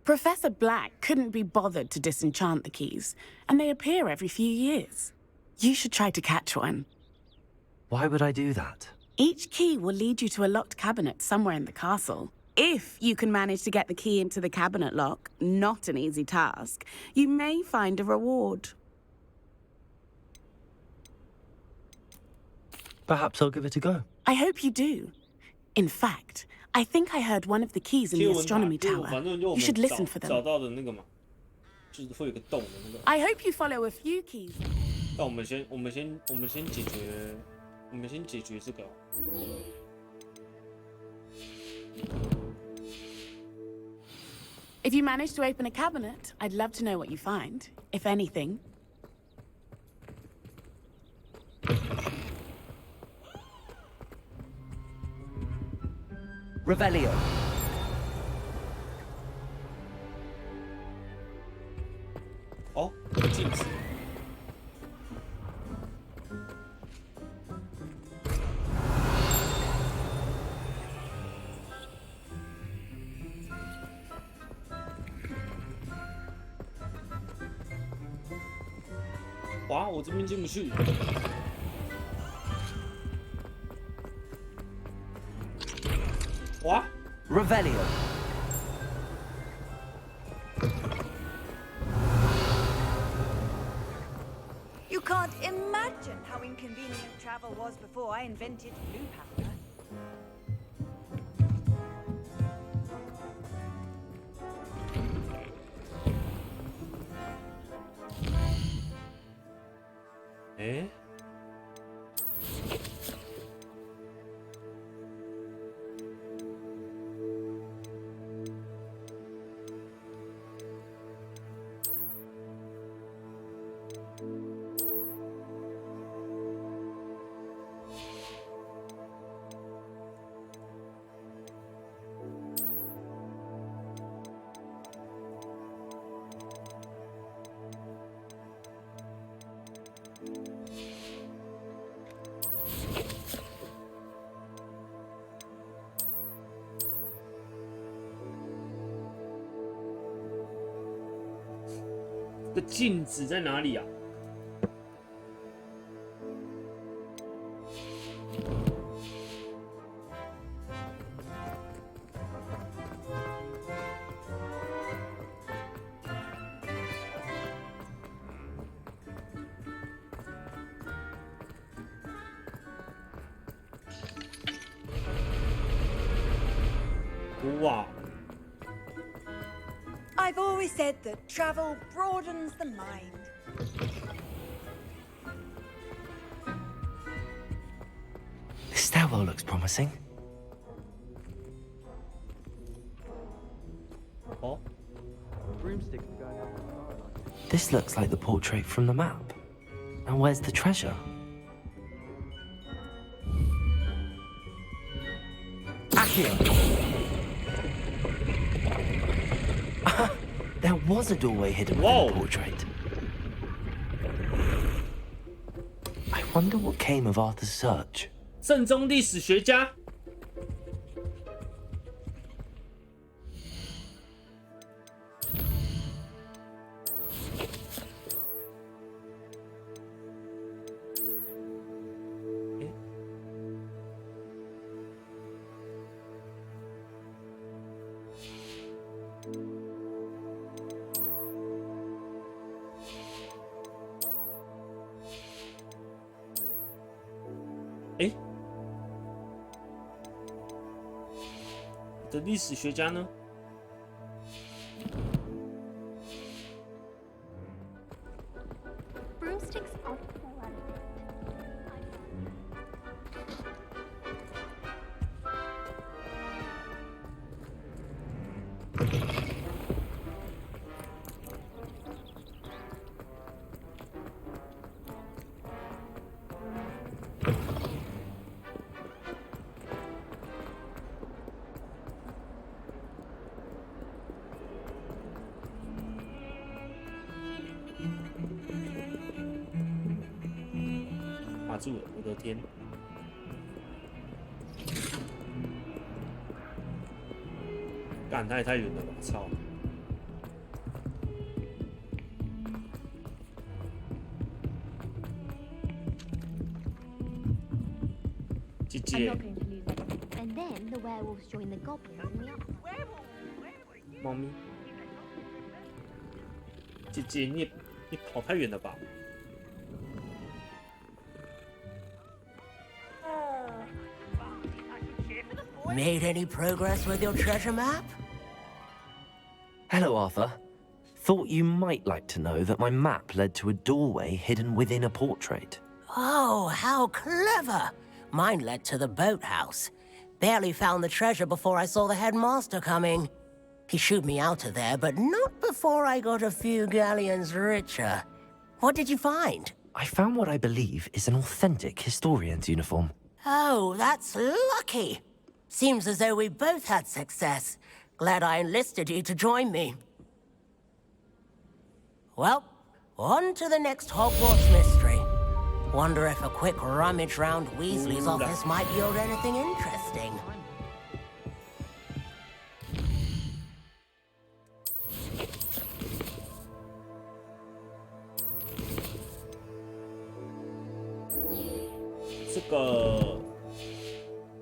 Professor Black couldn't be bothered to disenchant the keys, and they appear every few years. You should try to catch one. Why would I do that? Each key will lead you to a locked cabinet somewhere in the castle. If you can manage to get the key into the cabinet lock, not an easy task, you may find a reward. Perhaps I'll give it a go. I hope you do. In fact, I think I heard one of the keys in the astronomy tower. You should listen for them. I hope you follow a few keys. 但我们先解决这个。If you manage to open a cabinet, I'd love to know what you find, if anything. Revelio. Oh, 镜子。哇，我这边进不去。哇 Revelio. You can't imagine how inconvenient travel was before I invented blue powder. Eh? 这个镜子在哪里啊？哇！ I've always said that travel broadens the mind. This stairwell looks promising. Oh. Broomsticks are going up the skyline. This looks like the portrait from the map. And where's the treasure? There was a doorway hidden within the portrait. I wonder what came of Arthur's search. 正宗历史学家。哎，的历史学家呢？ Broomsticks are卡住了，我的天！干，他也太远了吧！操！姐姐， And then the werewolves join the goblins in the upper. 猫咪，姐姐，你跑太远了吧？ Made any progress with your treasure map? Hello, Arthur. Thought you might like to know that my map led to a doorway hidden within a portrait. Oh, how clever! Mine led to the boathouse. Barely found the treasure before I saw the headmaster coming. He shooed me out of there, but not before I got a few galleons richer. What did you find? I found what I believe is an authentic historian's uniform. Oh, that's lucky. Seems as though we both had success. Glad I enlisted you to join me. Well, on to the next Hogwarts mystery. Wonder if a quick rummage round Weasley's office might yield anything interesting.这个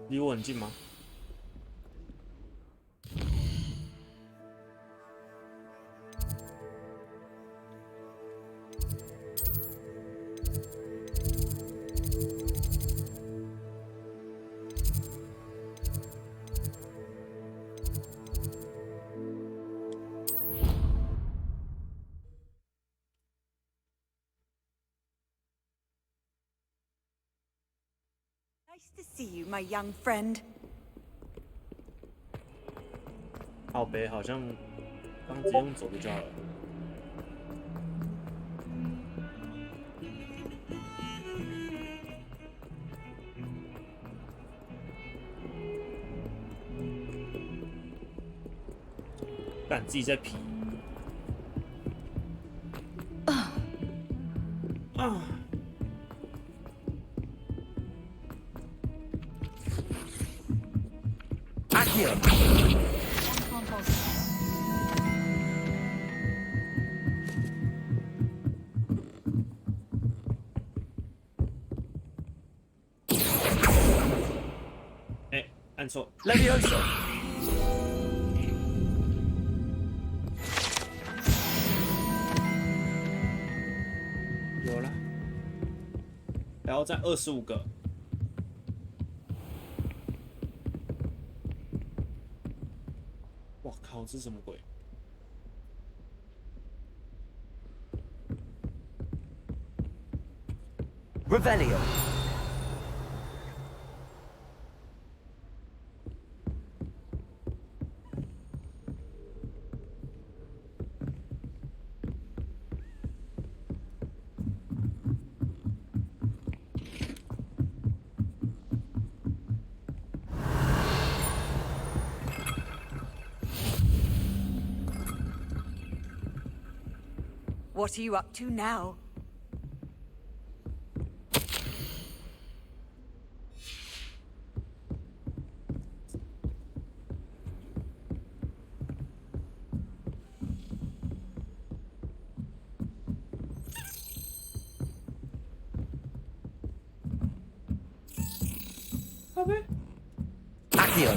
离我很近吗？ Nice to see you, my young friend. 靠北好像刚直接用走的就好了。干自己在皮。啊！ Accio. 按错。Levioso。有了，然后再25个。哇靠，这是什么鬼？ Revelio. What are you up to now? Accio.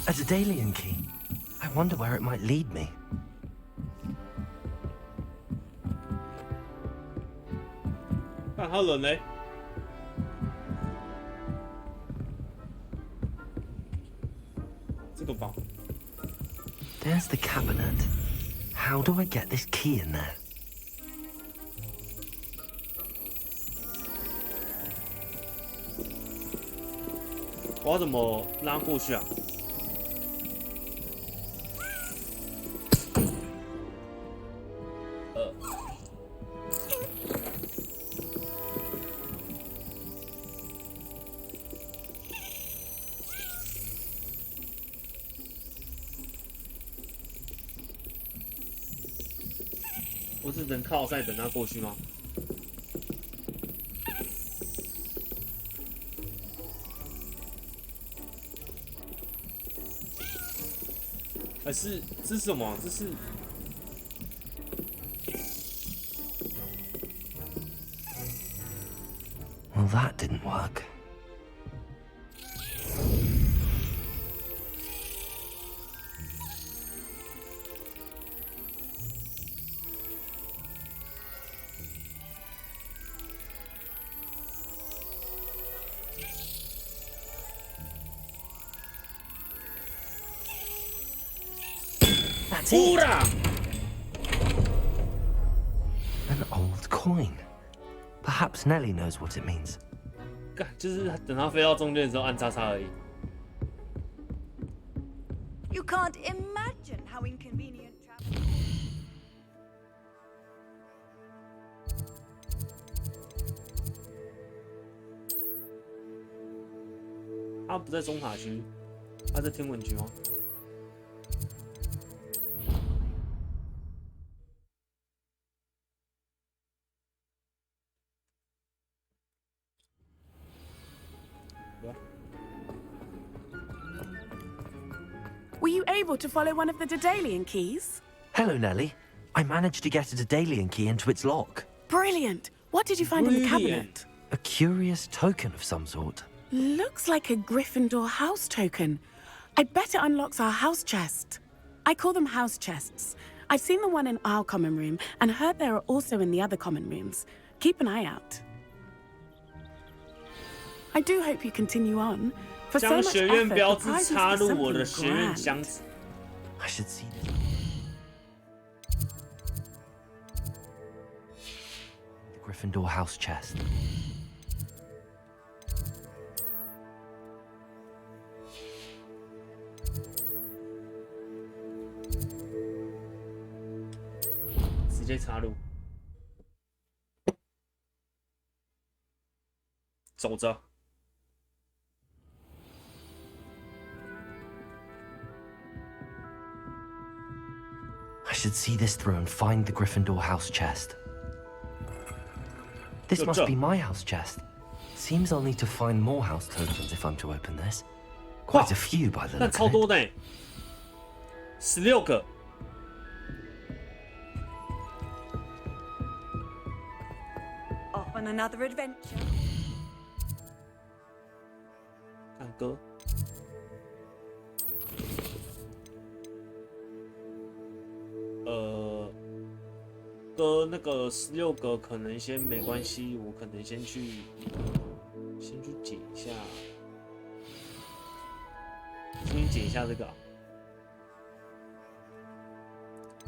A Daedalian key. I wonder where it might lead me. 看好人嘞。这个吧。 There's the cabinet. How do I get this key in there? 我要怎么拉过去啊？我只能靠赛等他过去吗？ 还是这是什么？这是Well, that didn't work. That's it. An old coin. Perhaps Nellie knows what it means. 干，就是等它飞到中间的时候按叉叉而已。 You can't imagine how inconvenient travel. 他不在中塔区，他在天文区吗？ Were you able to follow one of the Daedalian keys? Hello, Nellie. I managed to get a Daedalian key into its lock. Brilliant. What did you find in the cabinet? A curious token of some sort. Looks like a Gryffindor house token. I bet it unlocks our house chest. I call them house chests. I've seen the one in our common room and heard there are also in the other common rooms. Keep an eye out. I do hope you continue on. For so 将 much 学院 effort, 标 the 志 prize 插 is for 入我的 something 学院 grand. 箱子。 I should see this. The Gryffindor house chest.直接插入，走着。 I should see this through and find the Gryffindor house chest. This must be my house chest. Seems I'll need to find more house tokens if I'm to open this. Quite a few by the 那 look 超 of 多 it. 的，16个。 Off on another adventure. 歌。歌那个16个可能先没关系，我可能先去解一下，先解一下这个、啊。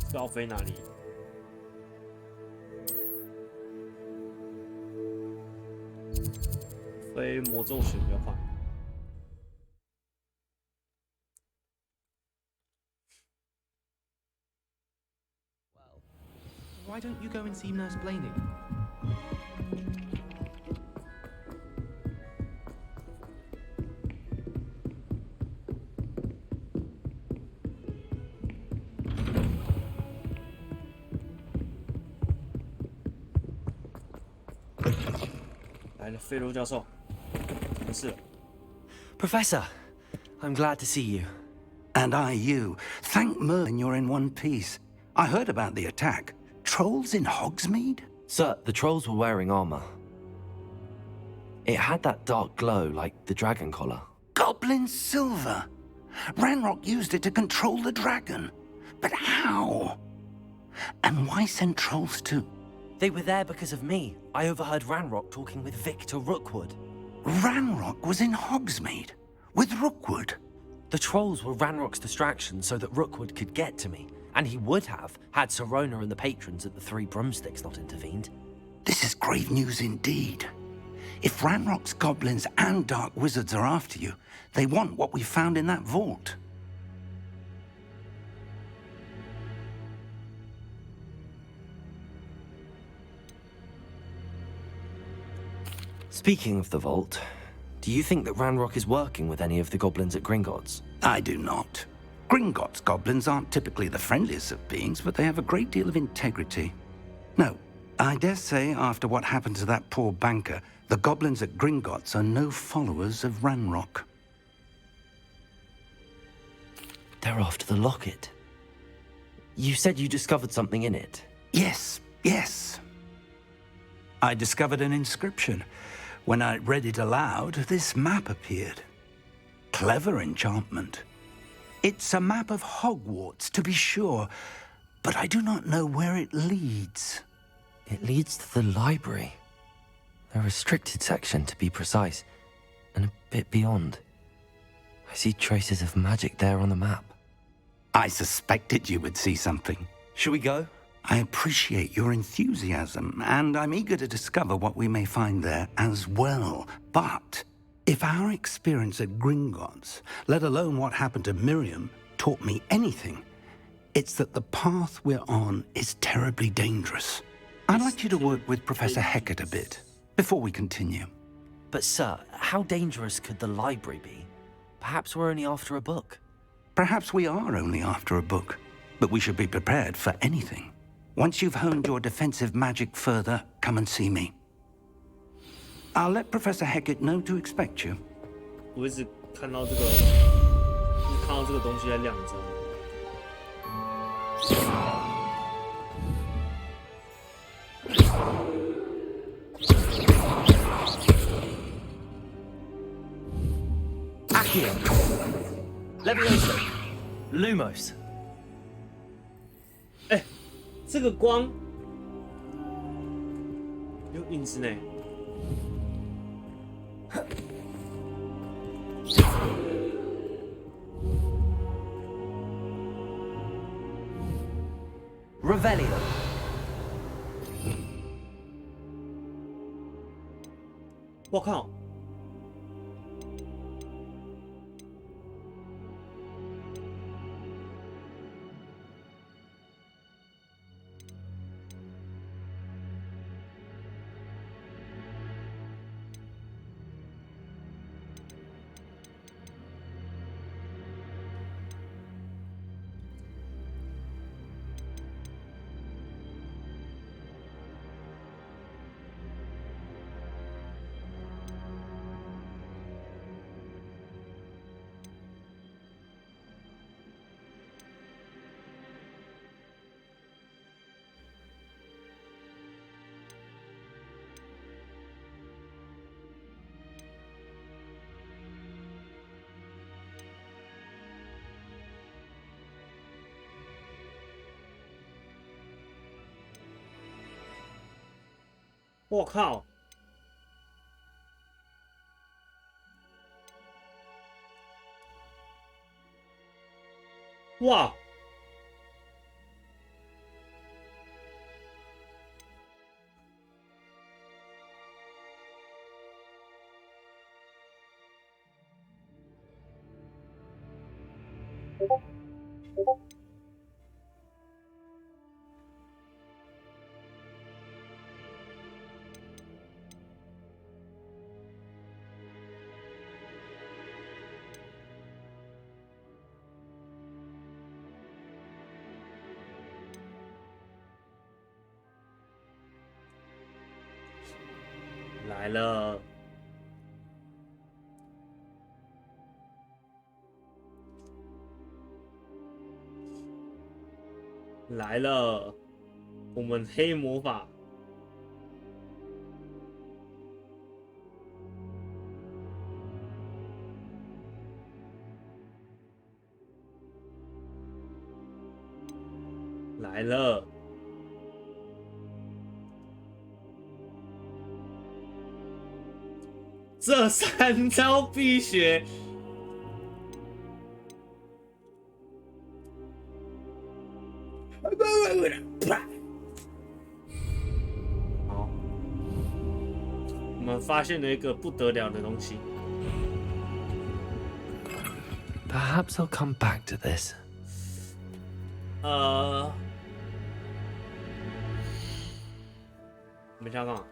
这个要飞哪里？飞魔咒学比较快。Why don't you go and see Nurse Blaney? Professor, I'm glad to see you. And I you. Thank Merlin you're in one piece. I heard about the attack. Trolls in Hogsmeade? Sir, the trolls were wearing armor. It had that dark glow like the dragon collar. Goblin silver. Ranrock used it to control the dragon. But how? And why send trolls too? They were there because of me. I overheard Ranrock talking with Victor Rookwood. Ranrock was in Hogsmeade? With Rookwood? The trolls were Ranrock's distraction so that Rookwood could get to me. And he would have, had Sirona and the patrons at the Three Broomsticks not intervened. This is grave news indeed. If Ranrock's goblins and dark wizards are after you, they want what we found in that vault. Speaking of the vault, do you think that Ranrock is working with any of the goblins at Gringotts? I do not. Gringotts goblins aren't typically the friendliest of beings, but they have a great deal of integrity. No, I dare say after what happened to that poor banker, the goblins at Gringotts are no followers of Ranrock. They're after the locket. You said you discovered something in it. Yes. I discovered an inscription. When I read it aloud, this map appeared. Clever enchantment. It's a map of Hogwarts, to be sure, but I do not know where it leads. It leads to the library. A restricted section, to be precise, and a bit beyond. I see traces of magic there on the map. I suspected you would see something. Shall we go? I appreciate your enthusiasm, and I'm eager to discover what we may find there as well. But if our experience at Gringotts, let alone what happened to Miriam, taught me anything, it's that the path we're on is terribly dangerous. I'd like you to work with Professor Hecat a bit before we continue. But sir, how dangerous could the library be? Perhaps we're only after a book. Perhaps we are only after a book, but we should be prepared for anything. Once you've honed your defensive magic further, come and see me. I'll let Professor Hecat know to expect you. 我一直看到这个东西在亮着。Accio, Levioso, Lumos. 哎，这个光有影子呢。Revelio. 我靠！我靠！哇！来了，来了，我们黑魔法。来了，这3招必学。好，我们发现了一个不得了的东西。Perhaps I'll come back to this. 你们想干嘛？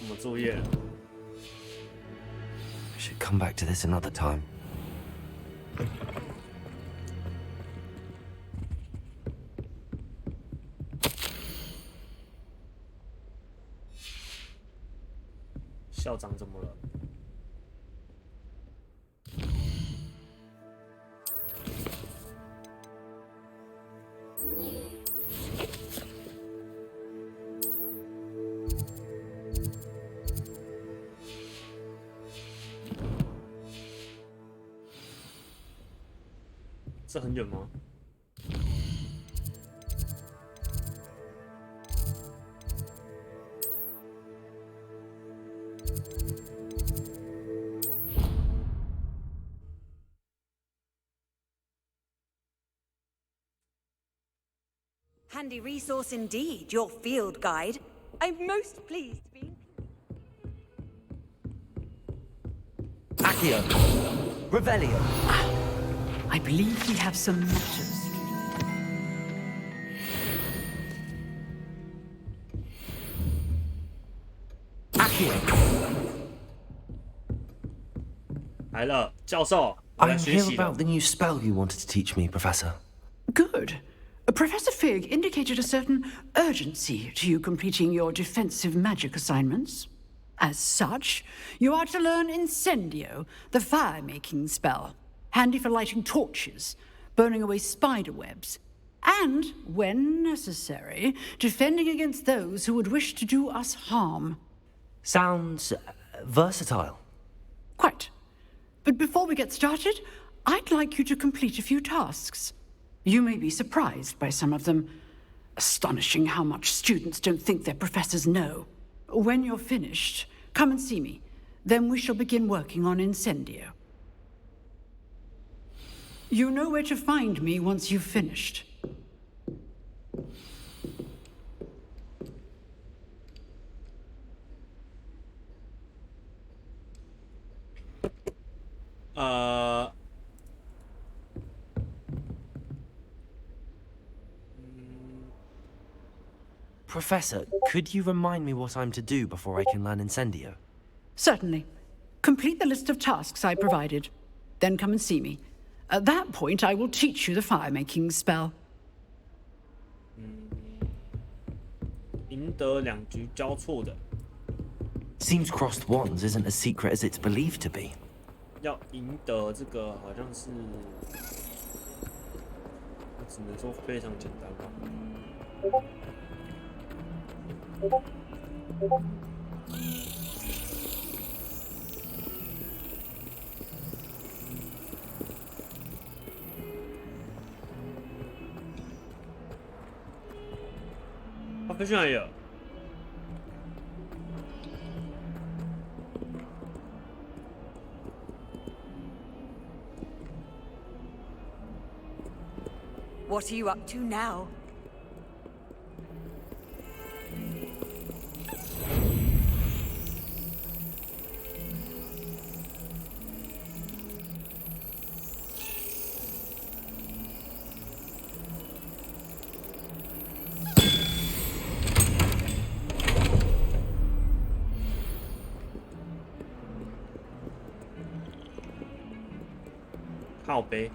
我们作业了。I should come back to this another time. 校长怎么了？这很远吗？Handy resource indeed, your field guide. I'm most pleased to be. Accio. Revelio. I believe we have some matters. Accio. 来了，教授，我 I'm 来学 here 习了。 about the new spell you wanted to teach me, Professor. Good. Professor Fig indicated a certain urgency to you completing your defensive magic assignments. As such, you are to learn Incendio, the fire-making spell, handy for lighting torches, burning away spider webs, and, when necessary, defending against those who would wish to do us harm. Sounds versatile. Quite. But before we get started, I'd like you to complete a few tasks. You may be surprised by some of them. Astonishing how much students don't think their professors know. When you're finished, come and see me. Then we shall begin working on Incendio. You know where to find me once you've finished. Professor, could you remind me what I'm to do before I can learn Incendio? Certainly. Complete the list of tasks I provided. Then come and see me. At that point, I will teach you the fire-making spell. 赢得2局交错的。 Seems crossed wands isn't as secret as it's believed to be. 要赢得这个好像是，我只能说非常简单吧。飞去哪里了？ What are you up to now?靠背。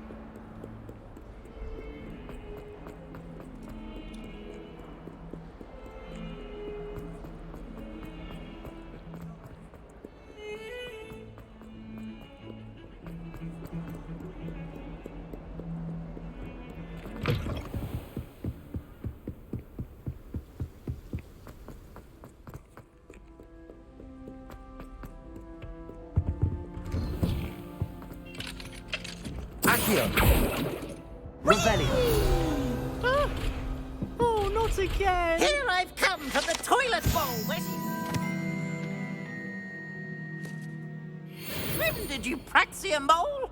Oh, not again! Here I've come from the toilet bowl. When did you praxia mole?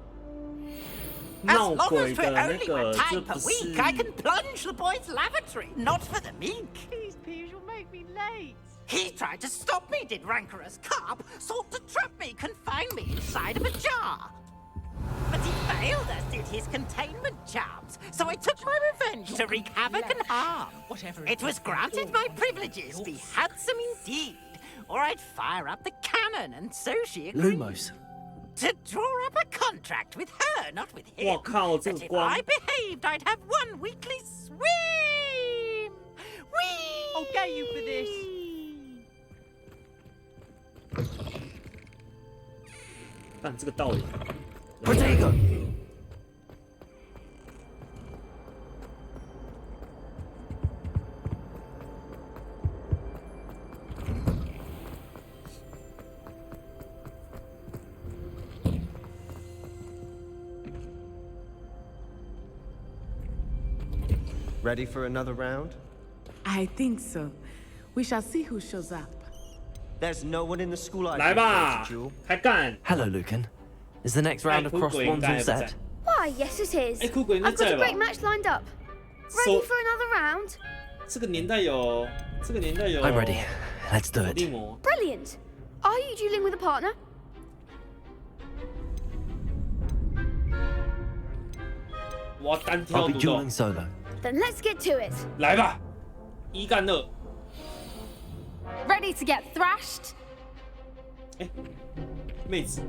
As long as we're only one time per week, I can plunge the boy's lavatory. Not for the meek. Please, Piers, you'll make me late. He tried to stop me, did rancorous carp. Sought to trap me, confine me inside of a jar. But he failed as did his containment charms, so I took my revenge to wreak havoc and harm. Whatever It was granted my privileges, be handsome indeed, or I'd fire up the cannon, and so she agreed. Lumos. To draw up a contract with her, not with him. 我靠，这 That 个 if 光 I behaved, I'd have one weekly swim. Whee! I'll get you for this. 但这个道理。 Protego! Ready for another round? I think so. We shall see who shows up. There's no one in the school I 来吧，开干！ Hello, Lucan. Is the next round of cross wands all set? Why, yes it is. 酷鬼应该 I've 在 got a 吧 great match lined up. Ready for another round? 这个年代有，这个年代有。 I'm ready. Let's do it. Brilliant. Are you dueling with a partner? 我要单挑 I'll be 独斗 dueling。solo. Then let's get to it. 来吧，1干2。 Ready to get thrashed? 妹子，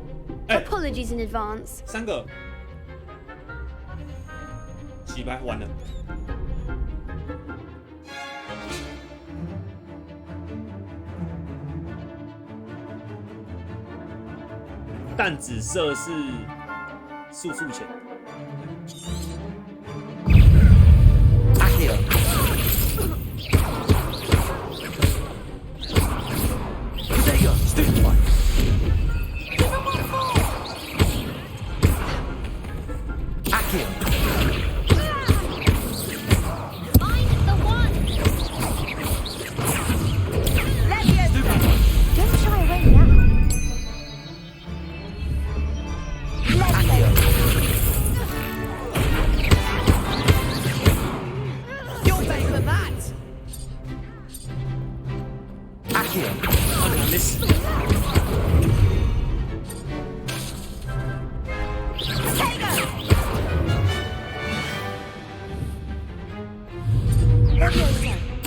Apologies in advance. 3个，洗白完了。淡紫色是速钱。 Accio. Protego! Stupefy. Accio. I'm the one. Don't shy away now. You'll pay for that. Accio.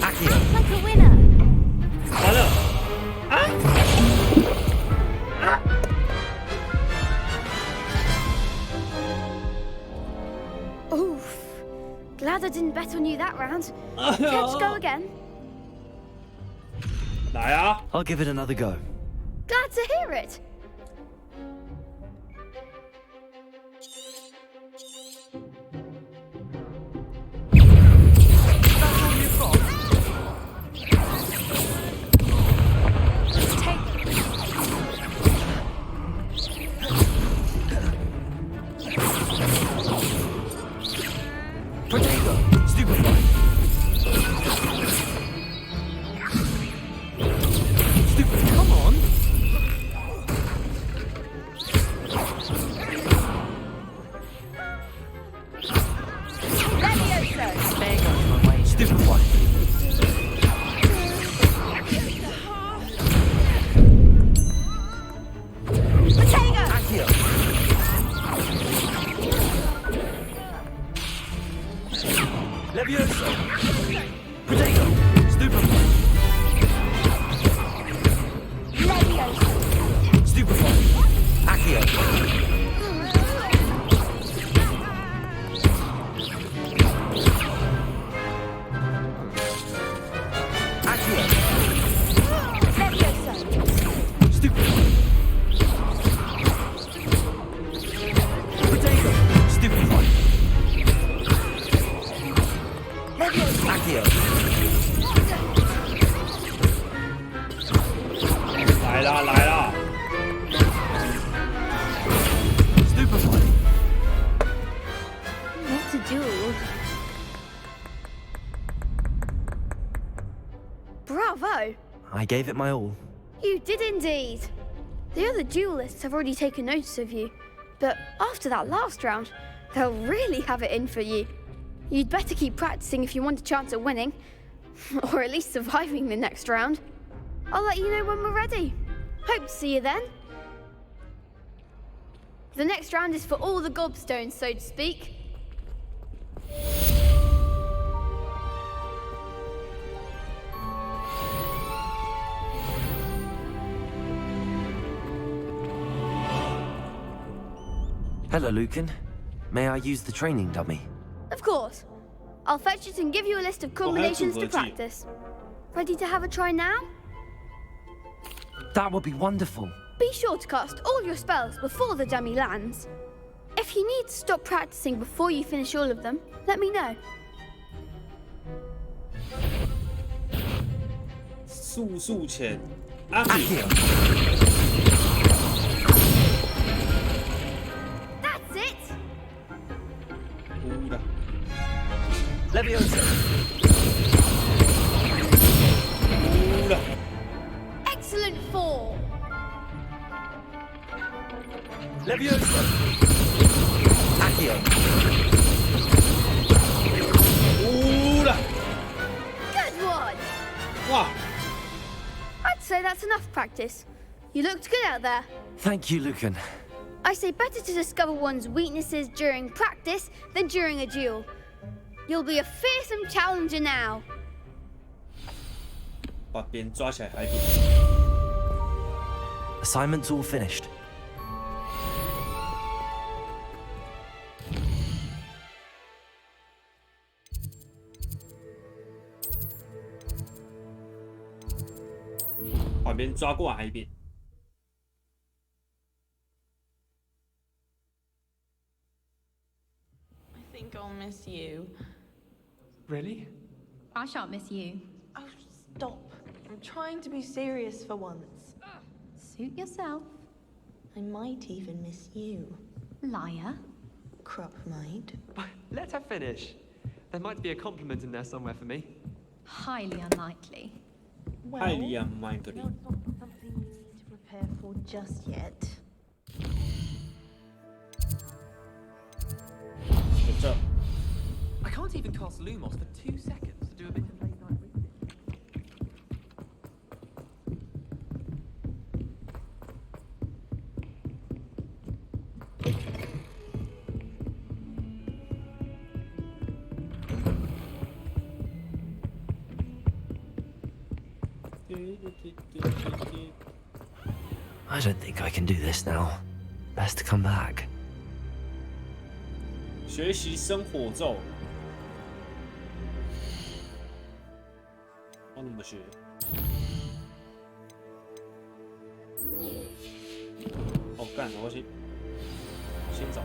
Accio. Like a winner. 完了，啊！ Oof. Glad I didn't bet on you that round. Let's go again. 来啊！ I'll give it another go. Glad to hear it. Protego! Stupefy. Levioso! Potato! Stupefy! Levioso! Stupefy! Accio! Accio! Levioso! Stupefy! Potato! Stupefy! Accio! 来啦来啦！ Stupefy! What a duel. Bravo! I gave it my all. You did indeed. The other duelists have already taken notice of you, but after that last round, they'll really have it in for you. You'd better keep practicing if you want a chance at winning, or at least surviving the next round. I'll let you know when we're ready. Hope to see you then. The next round is for all the gobstones, so to speak. Hello, Lucan. May I use the training dummy? Of course. I'll fetch it and give you a list of combinations to practice. Ready to have a try now? That would be wonderful. Be sure to cast all your spells before the dummy lands. If you need to stop practicing before you finish all of them, let me know. 速速潜，阿啊比， That's it! 乌的， Levioso! 乌的， Excellent fall! Levioso! Accio! 乌的， Good one! 哇！ I'd say that's enough practice. You looked good out there. Thank you, Lucan. I say better to discover one's weaknesses during practice than during a duel. You'll be a fearsome challenger now. 把别人抓起来海扁。 Assignment's all finished. 把别人抓过来海扁。 I think I'll miss you. Really? I shan't miss you. Oh, stop. I'm trying to be serious for once. Suit yourself. I might even miss you. Liar. Crop might. Let her finish. There might be a compliment in there somewhere for me. Highly unlikely. Well, Highly unlikely. no, it's not something we need to prepare for just yet. 就这， I can't even cast Lumos for 2 seconds to do a bit of late night reading. I don't think I can do this now. Best to come back. 学习生火咒。要怎么学？哦，干！我先找。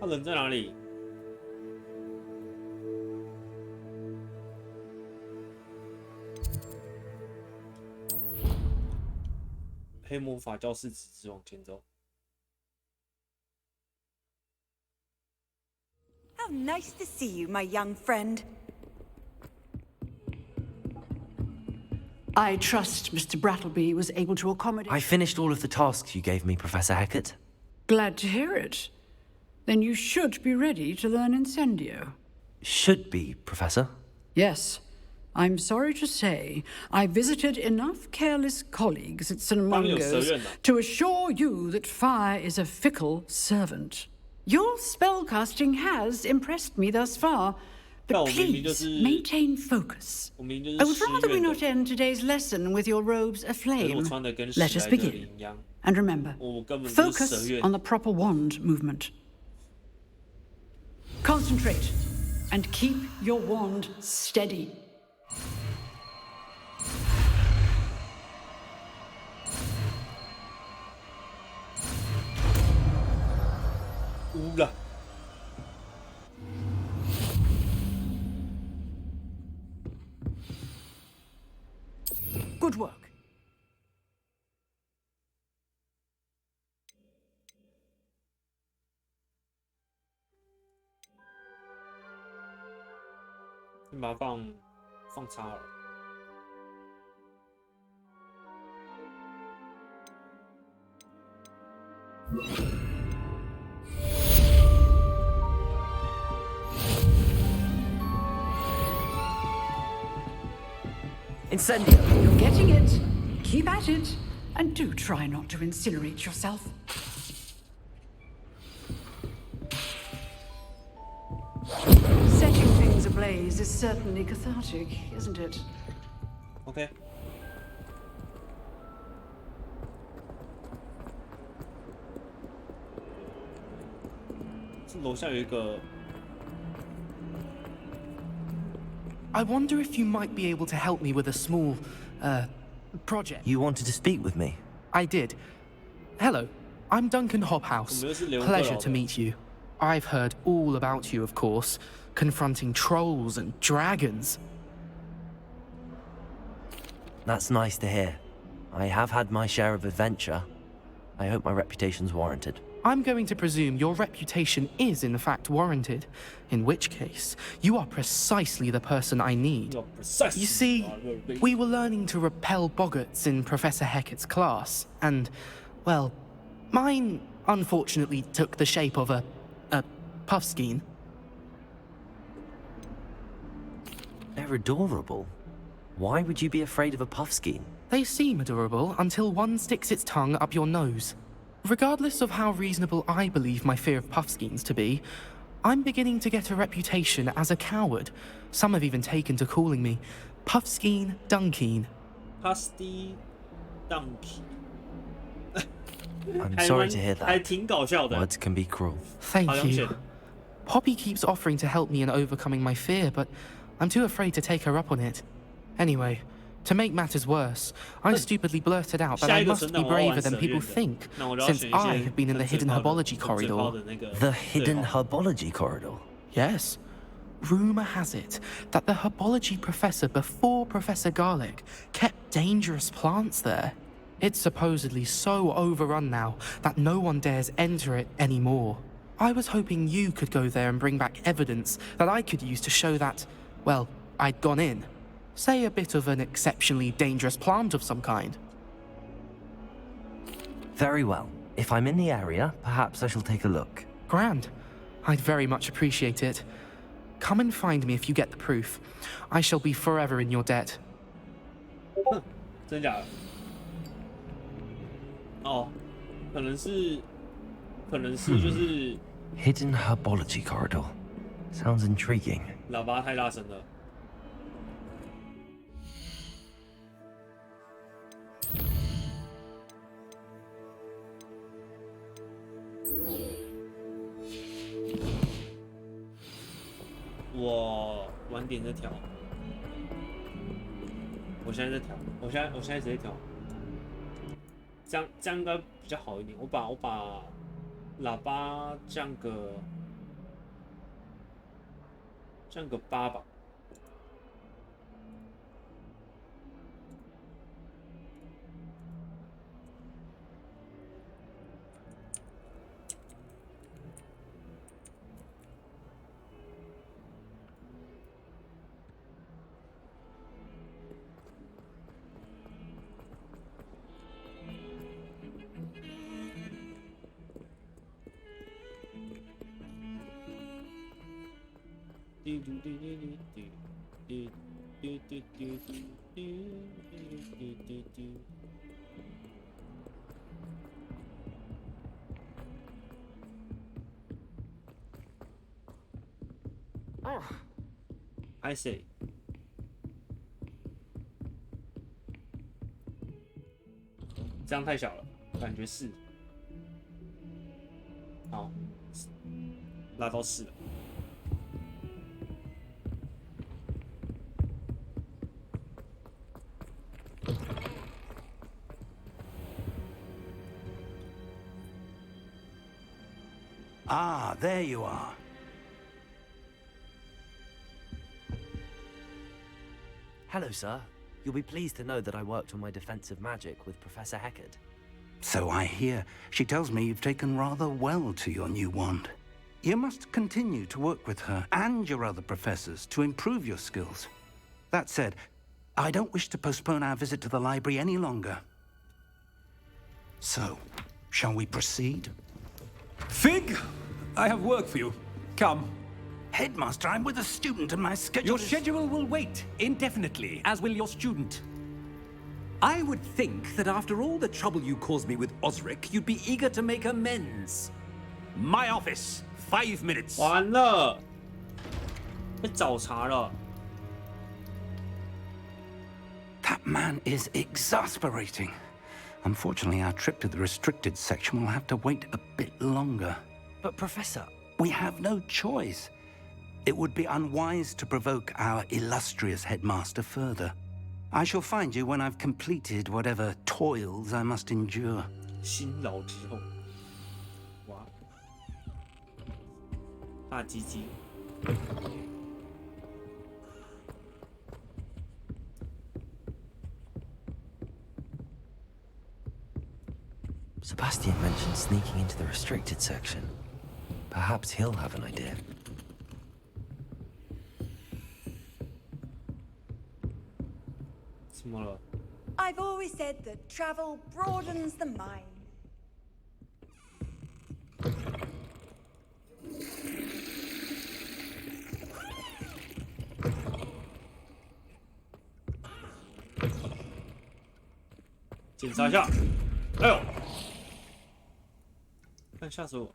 他人在哪里？黑魔法教室直直往前走。 How nice to see you, my young friend. I trust Mr. Brattleby was able to accommodate... I finished all of the tasks you gave me, Professor Hecat. Glad to hear it. Then you should be ready to learn Incendio. Should be, Professor. Yes. I'm sorry to say, I visited enough careless colleagues at St. Mungo's to assure you that fire is a fickle servant. Your spellcasting has impressed me thus far, but please maintain focus. I would rather we not end today's lesson with your robes aflame. Let us begin. And remember, focus on the proper wand movement. Concentrate and keep your wand steady. Good work. Incendio. You're getting it. Keep at it. And do try not to incinerate yourself. Setting things ablaze is certainly cathartic, isn't it? Okay. I wonder if you might be able to help me with a small, project. You wanted to speak with me? I did. Hello, I'm Duncan Hobhouse. Pleasure to meet you. I've heard all about you, of course, confronting trolls and dragons. That's nice to hear. I have had my share of adventure. I hope my reputation's warranted. I'm going to presume your reputation is in fact warranted, in which case, you are precisely the person I need. You see, we were learning to repel boggarts in Professor Hecat's class, and, well, mine unfortunately took the shape of a puffskein. They're adorable. Why would you be afraid of a puffskein? They seem adorable until one sticks its tongue up your nose. Regardless of how reasonable I believe my fear of puffskeins to be, I'm beginning to get a reputation as a coward. Some have even taken to calling me Puffskein Dunkeen. Pusty Dunkey. I'm sorry to hear that. Words can be cruel. Thank you. Poppy keeps offering to help me in overcoming my fear, but I'm too afraid to take her up on it. Anyway, to make matters worse, I stupidly blurted out that I must be braver than people think, since I have been in the hidden herbology corridor. The hidden herbology corridor? Yes. Rumour has it that the herbology professor before Professor Garlic kept dangerous plants there. It's supposedly so overrun now that no one dares enter it anymore. I was hoping you could go there and bring back evidence that I could use to show that, well, I'd gone in. Say a bit of an exceptionally dangerous plant of some kind. Very well. If I'm in the area, perhaps I shall take a look. Grand. I'd very much appreciate it. Come and find me if you get the proof. I shall be forever in your debt. 真假的？哦，可能是就是。Hidden herbology corridor. Sounds intriguing. 喇叭太大声了。我晚点再调，我现在在调，我现在直接调，这样应该比较好一点。我把喇叭降个8吧。I say， 这样太小了，感觉是。好，拉到4了。Ah, there you are. Hello, sir. You'll be pleased to know that I worked on my defensive magic with Professor Heckard. So I hear. She tells me you've taken rather well to your new wand. You must continue to work with her and your other professors to improve your skills. That said, I don't wish to postpone our visit to the library any longer. So, shall we proceed? Fig! I have work for you. Come. Headmaster, I'm with a student and my schedule Your schedule will wait indefinitely, as will your student. I would think that after all the trouble you caused me with Osric, you'd be eager to make amends. My office, 5 minutes. 完了，被找茬了。 That man is exasperating. Unfortunately, our trip to the restricted section will have to wait a bit longer. But, Professor... We have no choice. It would be unwise to provoke our illustrious headmaster further. I shall find you when I've completed whatever toils I must endure. 辛劳之后，哇，大鸡鸡。 Sebastian mentioned sneaking into the restricted section. Perhaps he'll have an idea. I've always said that travel broadens the mind. "检查一下，哎呦，看吓死我！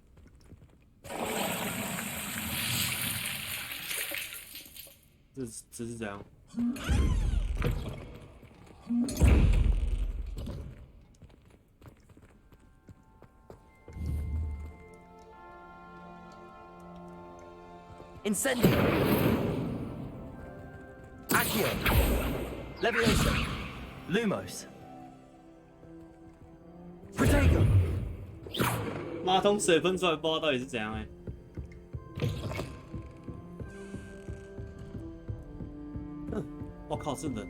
这是怎样？ Incendio. Accio. Levioso. Lumos. Protego. 马桶水喷出来，不知道到底是怎样哎、我靠，是人！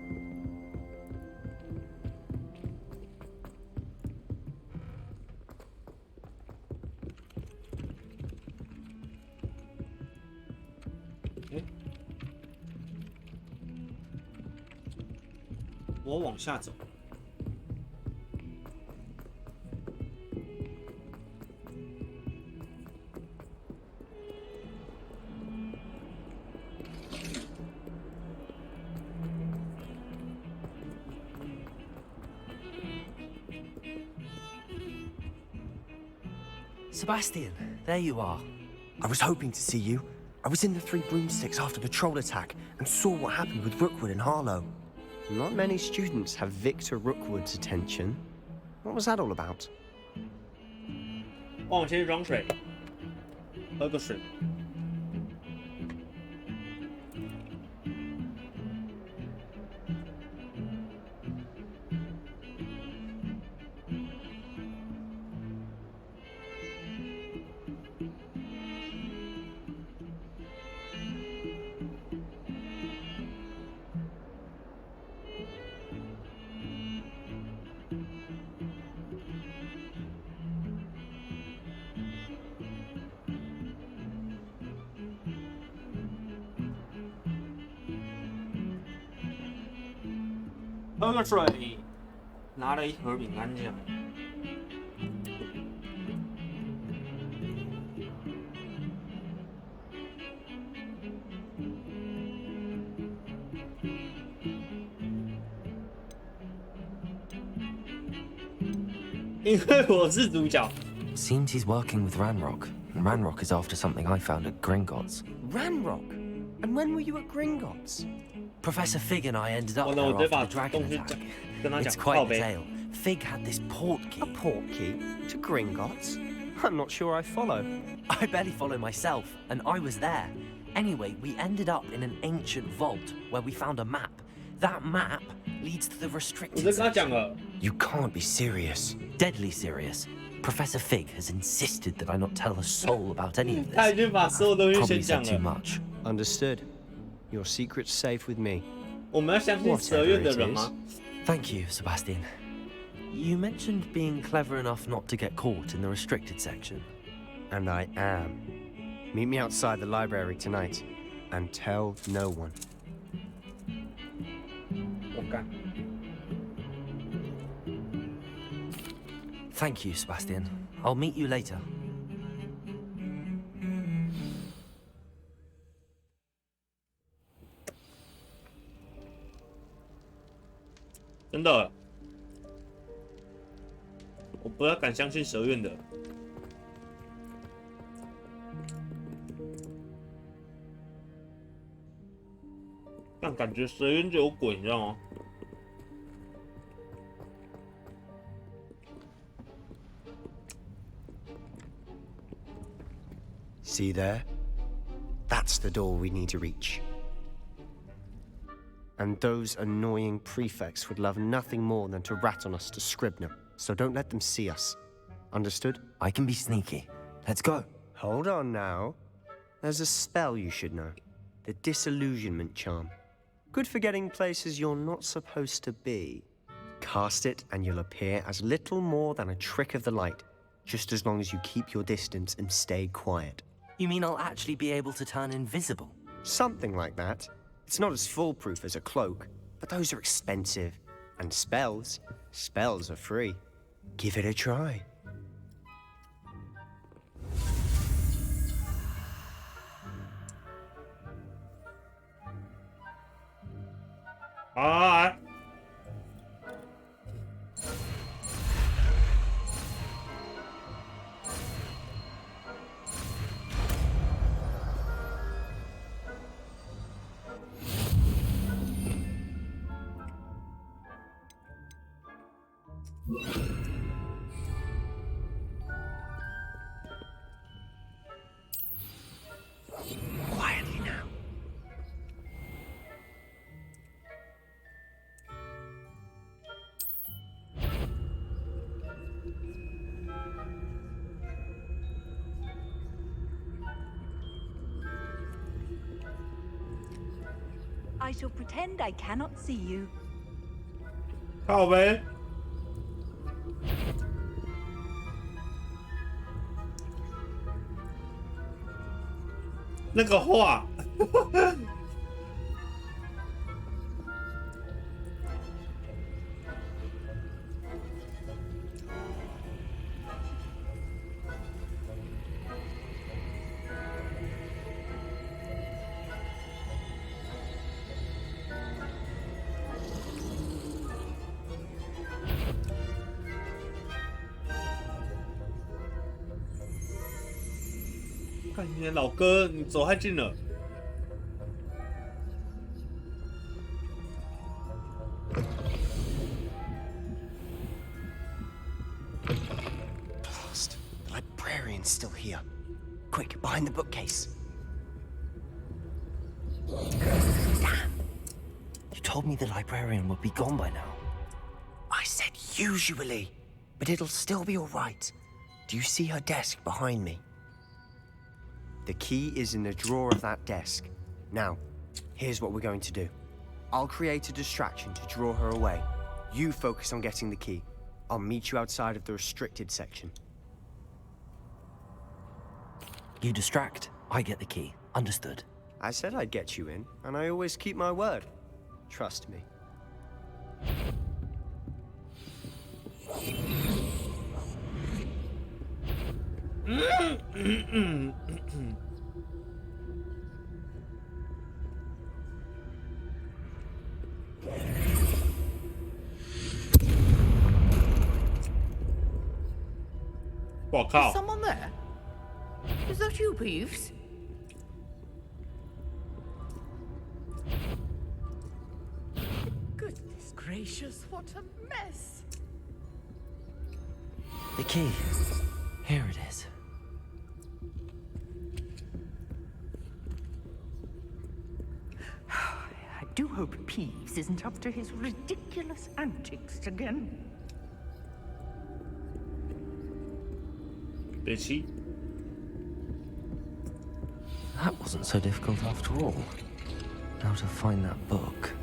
哎，我往下走。 Sebastian, there you are. I was hoping to see you. I was in the Three Broomsticks after the troll attack and saw what happened with Rookwood and Harlow. Not many students have Victor Rookwood's attention. What was that all about? 往前装水，喝个水。 喝个水，拿了一盒饼干酱。因为我是主角。 Seems he's working with Ranrock, and Ranrock is after something I found at Gringotts. Ranrock? And when were you at Gringotts? Professor Fig and I ended up there after the dragon attack. It's quite a tale. Fig had this portkey. A portkey? To Gringotts? I'm not sure I follow. I barely follow myself, and I was there. Anyway, we ended up in an ancient vault where we found a map. That map leads to the restricted section. You can't be serious. Deadly serious. Professor Fig has insisted that I not tell a soul about any of this. Probably said too much. Understood. Your secret's safe with me. Thank you, Sebastian. You mentioned being clever enough not to get caught in the restricted section. And I am. Meet me outside the library tonight, and tell no one. Okay. Thank you, Sebastian. I'll meet you later. 真的，我不太敢相信蛇院的。但感觉蛇院就有鬼，你知道吗？ See there? That's the door we need to reach. And those annoying prefects would love nothing more than to rat on us to Scribner, so don't let them see us. Understood? I can be sneaky. Let's go. Hold on now. There's a spell you should know. The Disillusionment Charm. Good for getting places you're not supposed to be. Cast it and you'll appear as little more than a trick of the light, just as long as you keep your distance and stay quiet. You mean I'll actually be able to turn invisible? Something like that. It's not as foolproof as a cloak, but those are expensive. And spells are free. Give it a try. Alright. Quietly now. I shall pretend I cannot see you. 靠呗。那个画。看你的老哥，你走太近了。Blast. The librarian's still here. Quick, behind the bookcase. Damn. You told me the librarian would be gone by now. I said usually, but it'll still be all right. Do you see her desk behind me? The key is in the drawer of that desk. Now, here's what we're going to do. I'll create a distraction to draw her away. You focus on getting the key. I'll meet you outside of the restricted section. You distract, I get the key. Understood. I said I'd get you in, and I always keep my word. Trust me. 我靠 Is someone there? Is that you, Peeves? Goodness gracious, what a mess! The key. Here it is. I do hope Peeves isn't up to his ridiculous antics again. Bitchy. That wasn't so difficult after all. Now to find that book.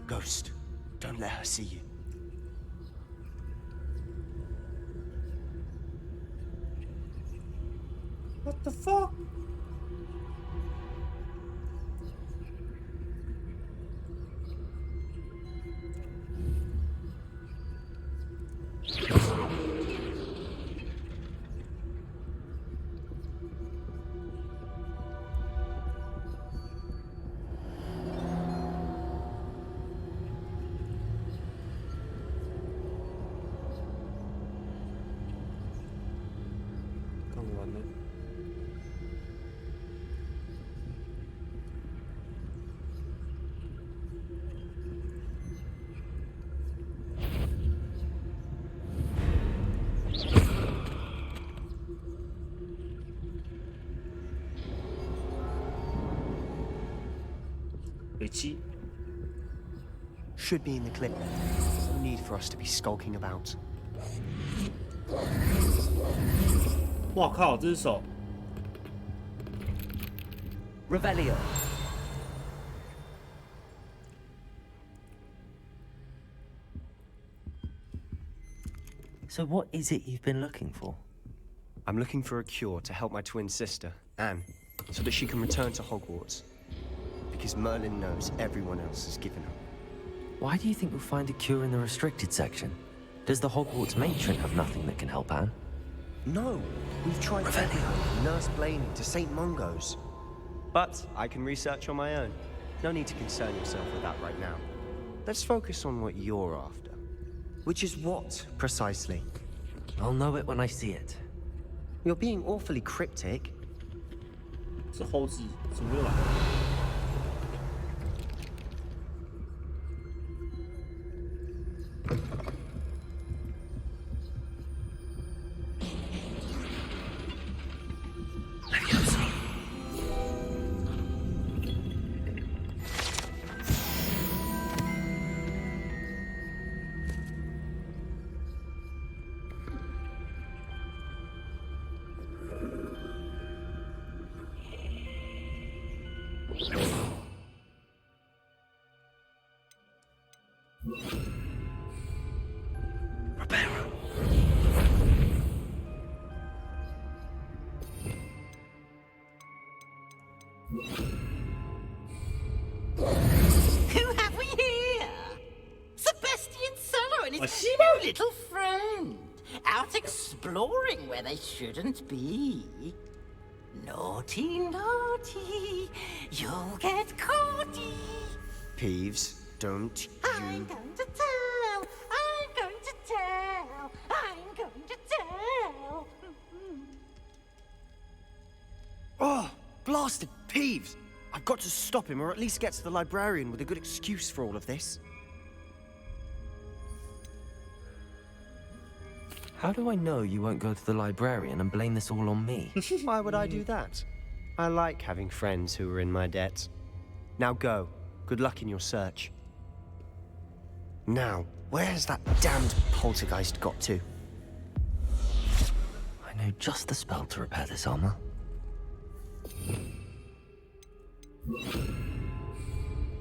Ghost, don't let her see you. What the fuck? Bitchy. Should be in the clip. No need for us to be skulking about. 哇靠，这是手。Revelio. So what is it you've been looking for? I'm looking for a cure to help my twin sister, Anne, so that she can return to Hogwarts. Because Merlin knows everyone else has given up. Why do you think you'll find a cure in the restricted section? Does the Hogwarts matron have nothing that can help Anne? No, we've tried everything, from Nurse Blaney to St. Mungo's. But I can research on my own. No need to concern yourself with that right now. Let's focus on what you're after. Which is what, precisely? I'll know it when I see it. You're being awfully cryptic. 这猴子怎么又来？ Who have we here? Sebastian Cello and his cute little friend. Out exploring where they shouldn't be. Naughty, naughty. You'll get caughty. Peeves, don't I'm going to tell. I'm going to tell. I'm going to tell. Oh, blasted Peeves! I've got to stop him, or at least get to the librarian with a good excuse for all of this. How do I know you won't go to the librarian and blame this all on me? Why would I do that? I like having friends who are in my debt. Now go. Good luck in your search. Now, where's that damned poltergeist got to? I know just the spell to repair this armor.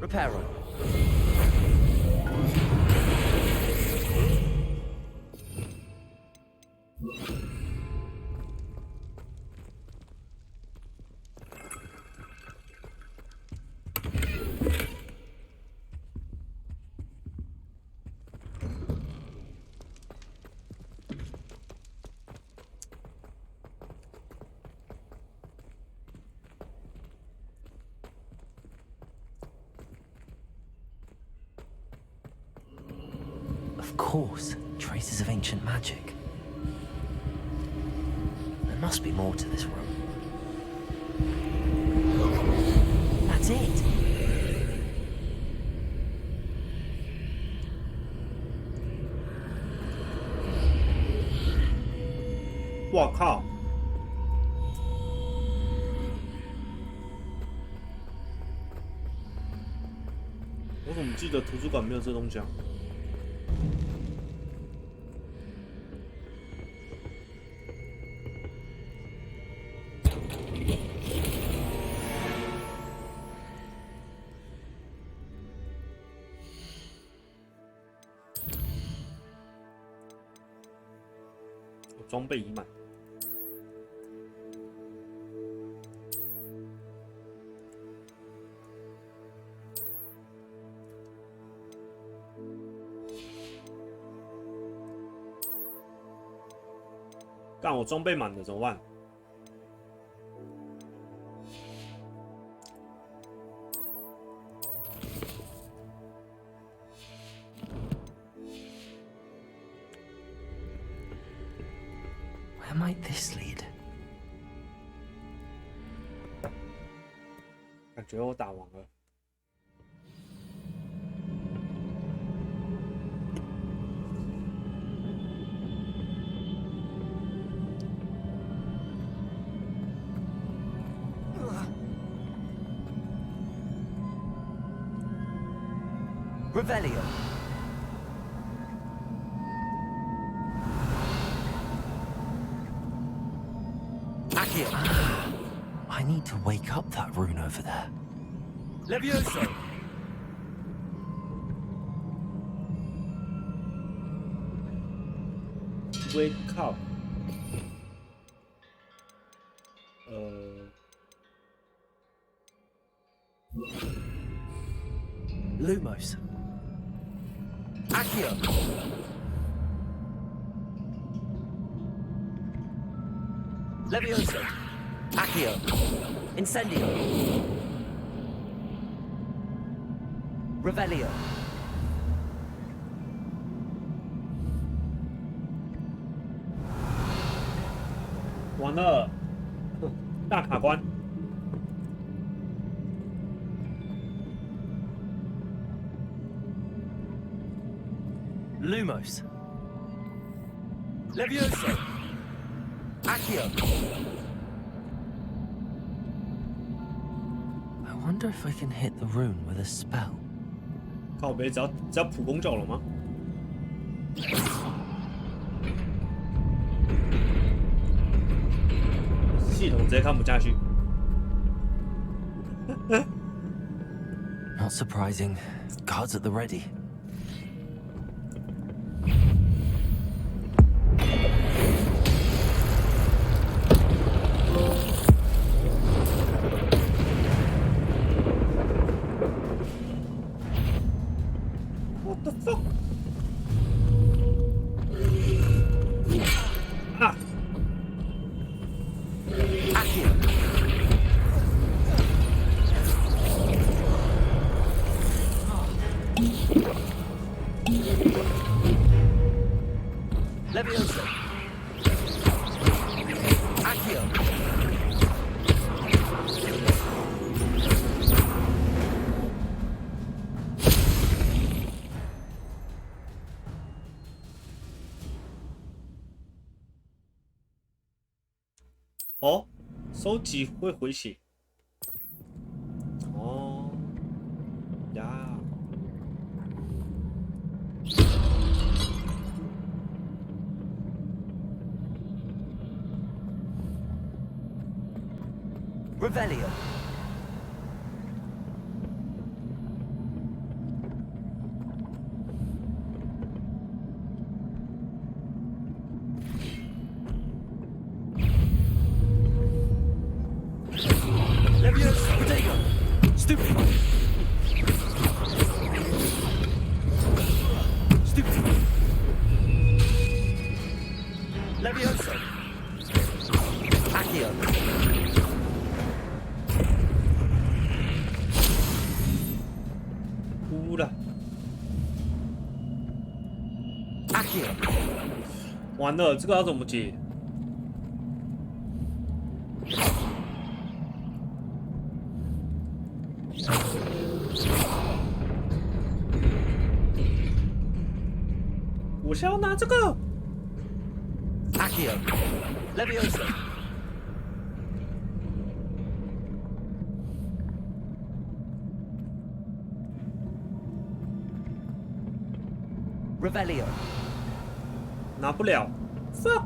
Reparo. Of course, traces of ancient magic. There must be more to this room. That's it!我靠！我怎么记得图书馆没有这东西啊？我装备已满。干，我装备满了怎么办？Where might this lead? 感觉我打完了。Revelio. Accio. I need to wake up that rune over there. Levioso. Wake up. Lumos. Accio. Levioso. Accio. Incendio. Revelio. 完了，大卡关。Lumos. Levioso. Accio. I wonder if I can hit the rune with a spell. 靠北，只要普攻就好了吗？系统直接看不下去。Not surprising. Guards at the ready. What the fuck? Ah. Levioso. Accio. Oh, 收集会回血。哦，呀。Revelio. Levioso. Protego. Stupid. Stupid. Levioso. Accio. 完了，这个要怎么解？我是要拿这个。Accio, Leviosa. Revelio. 拿不了。fuck。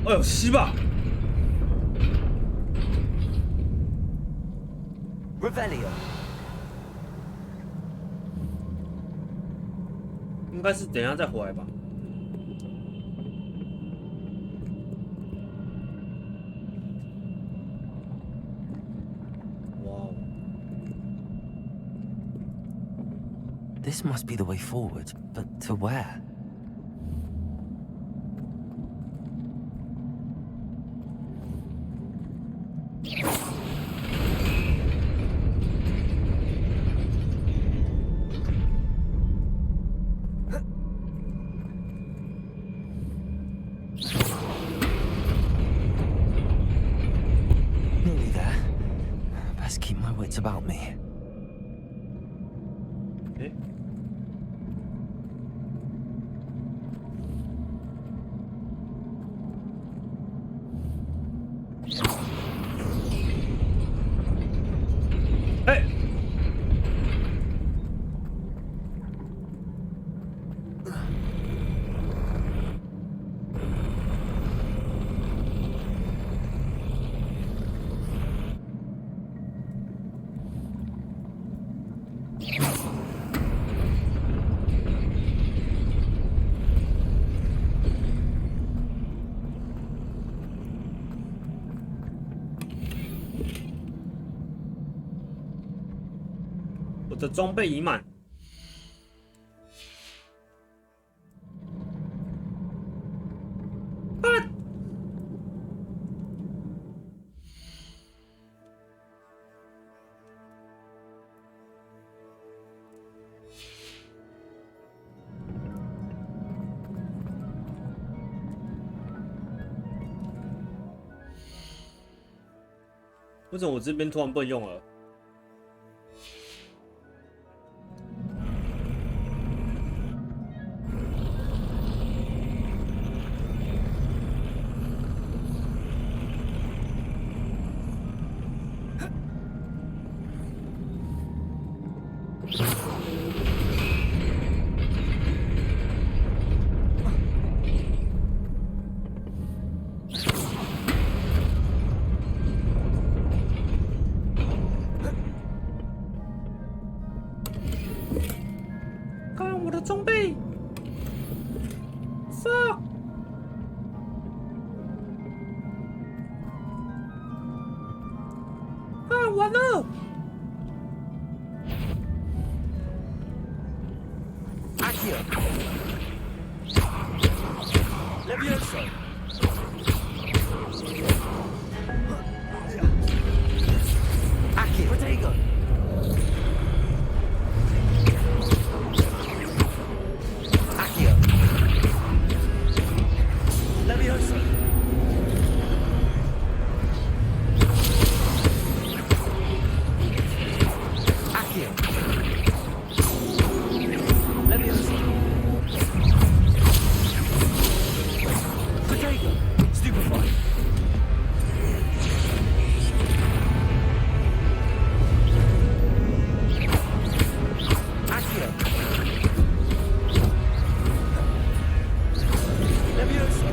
哎呦，吸吧 Revelio. 应该是等一下再回来吧。哇哦 This must be the way forward, but to where? Nearly there. Best keep my wits about me. 诶 哎，我的装备已满。啊！为什么我这边突然不能用了？看我的装备 ，fuck！ 啊，完了！ Accio. Leviosa. Accio. Protego. Accio. Leviosa. Accio. Leviosa. Protego. Stupefy. Accio. Leviosa.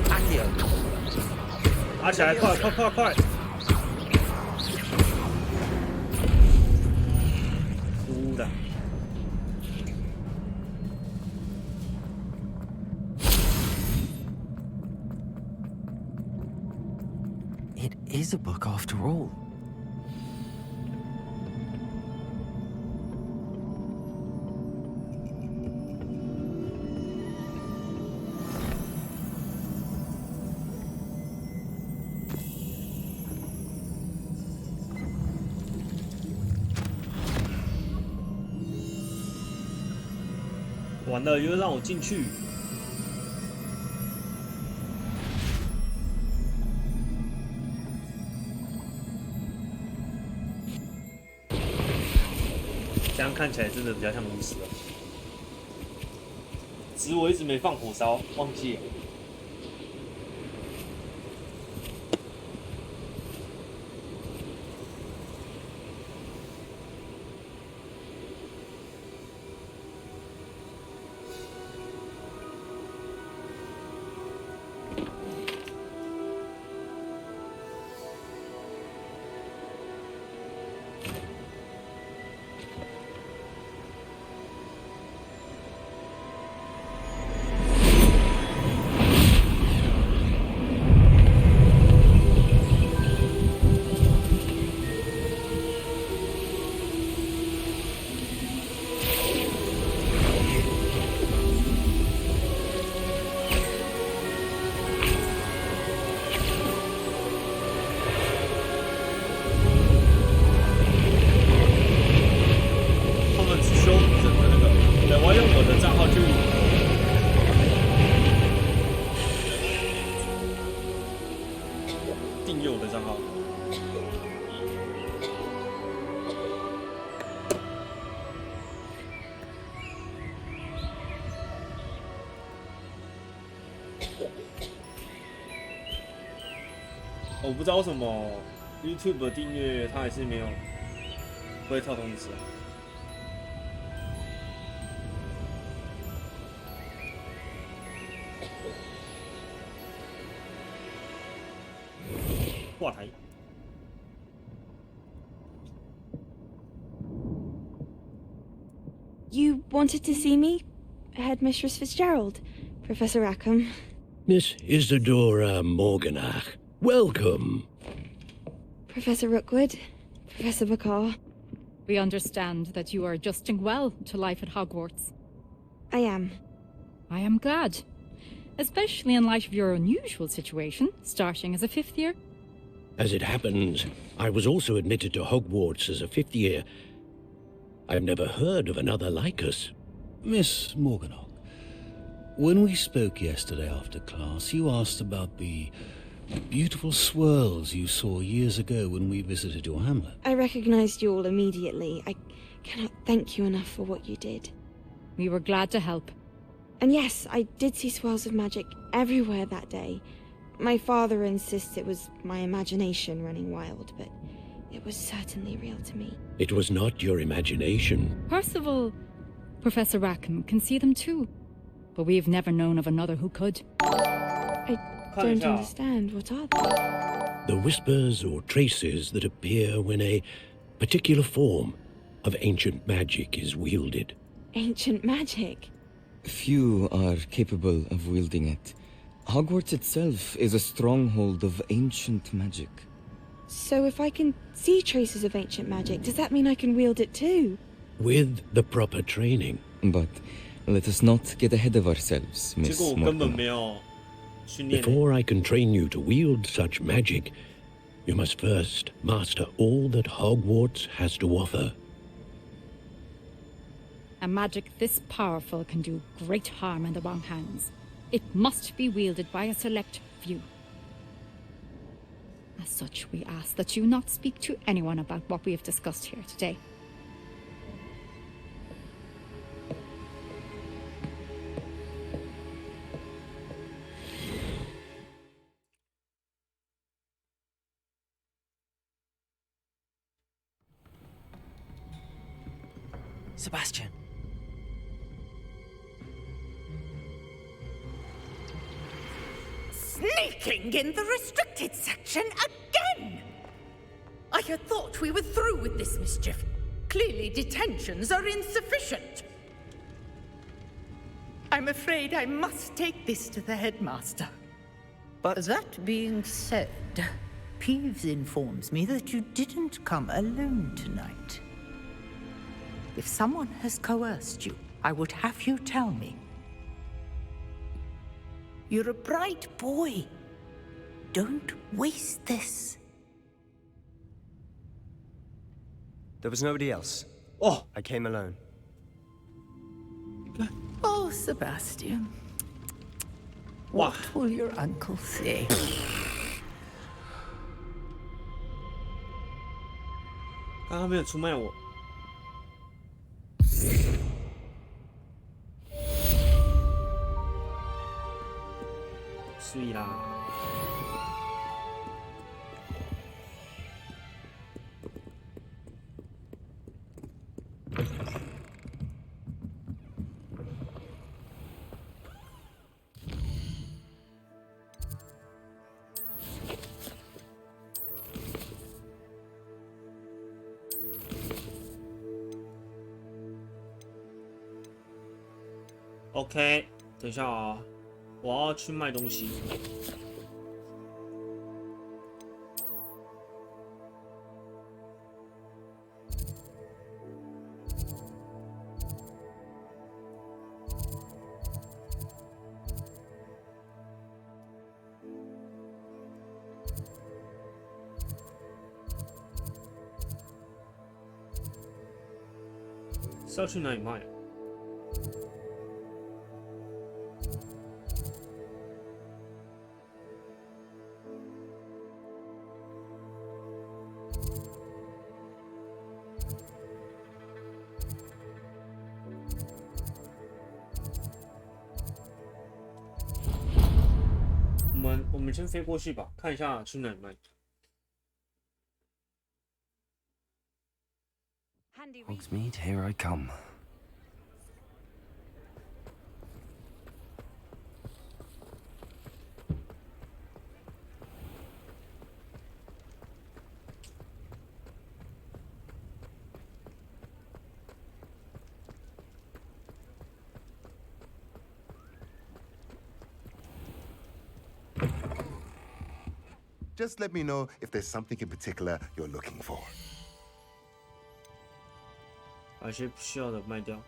Accio. 打起来，快快快快！ is a book after all.完了，又让我进去。这样看起来真的比较像巫师了。只是我一直没放火烧，忘记了。我不知道为什么 YouTube 的订阅它还是没有不会跳通知啊。挂台。You wanted to see me? Headmistress Fitzgerald, Professor Rackham. Miss Isadora Morganach, welcome. Professor Rookwood, Professor Bakar. We understand that you are adjusting well to life at Hogwarts. I am. I am glad. Especially in light of your unusual situation, starting as a 5th year. As it happens, I was also admitted to Hogwarts as a 5th year. I've never heard of another like us. Miss Morganach, when we spoke yesterday after class, you asked about the beautiful swirls you saw years ago when we visited your hamlet. I recognized you all immediately. I cannot thank you enough for what you did. We were glad to help. And yes, I did see swirls of magic everywhere that day. My father insists it was my imagination running wild, but it was certainly real to me. It was not your imagination. Percival, Professor Rackham can see them too, but we've never known of another who could. I don't understand. What are they? The whispers or traces that appear when a particular form of ancient magic is wielded. Ancient magic? Few are capable of wielding it. Hogwarts itself is a stronghold of ancient magic. So if I can see traces of ancient magic, does that mean I can wield it too? With the proper training. But let us not get ahead of ourselves, Miss Morgan. Before I can train you to wield such magic, you must first master all that Hogwarts has to offer. A magic this powerful can do great harm in the wrong hands. It must be wielded by a select few. As such, we ask that you not speak to anyone about what we have discussed here today. Sebastian. Sneaking in the restricted section again! I had thought we were through with this mischief. Clearly detentions are insufficient. I'm afraid I must take this to the headmaster. But that being said, Peeves informs me that you didn't come alone tonight. If someone has coerced you, I would have you tell me. You're a bright boy. Don't waste this. There was nobody else. Oh, I came alone. Oh, Sebastian. What will your uncle say? 刚刚没有出卖我。睡啦。OK， 等一下啊，我要去卖东西。是要去哪里卖啊？我们先飞过去吧，看一下去哪里卖。Hogsmeade, here I come. Just let me know if there's something in particular you're looking for. 把一些不需要的卖掉。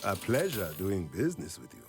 A pleasure doing business with you.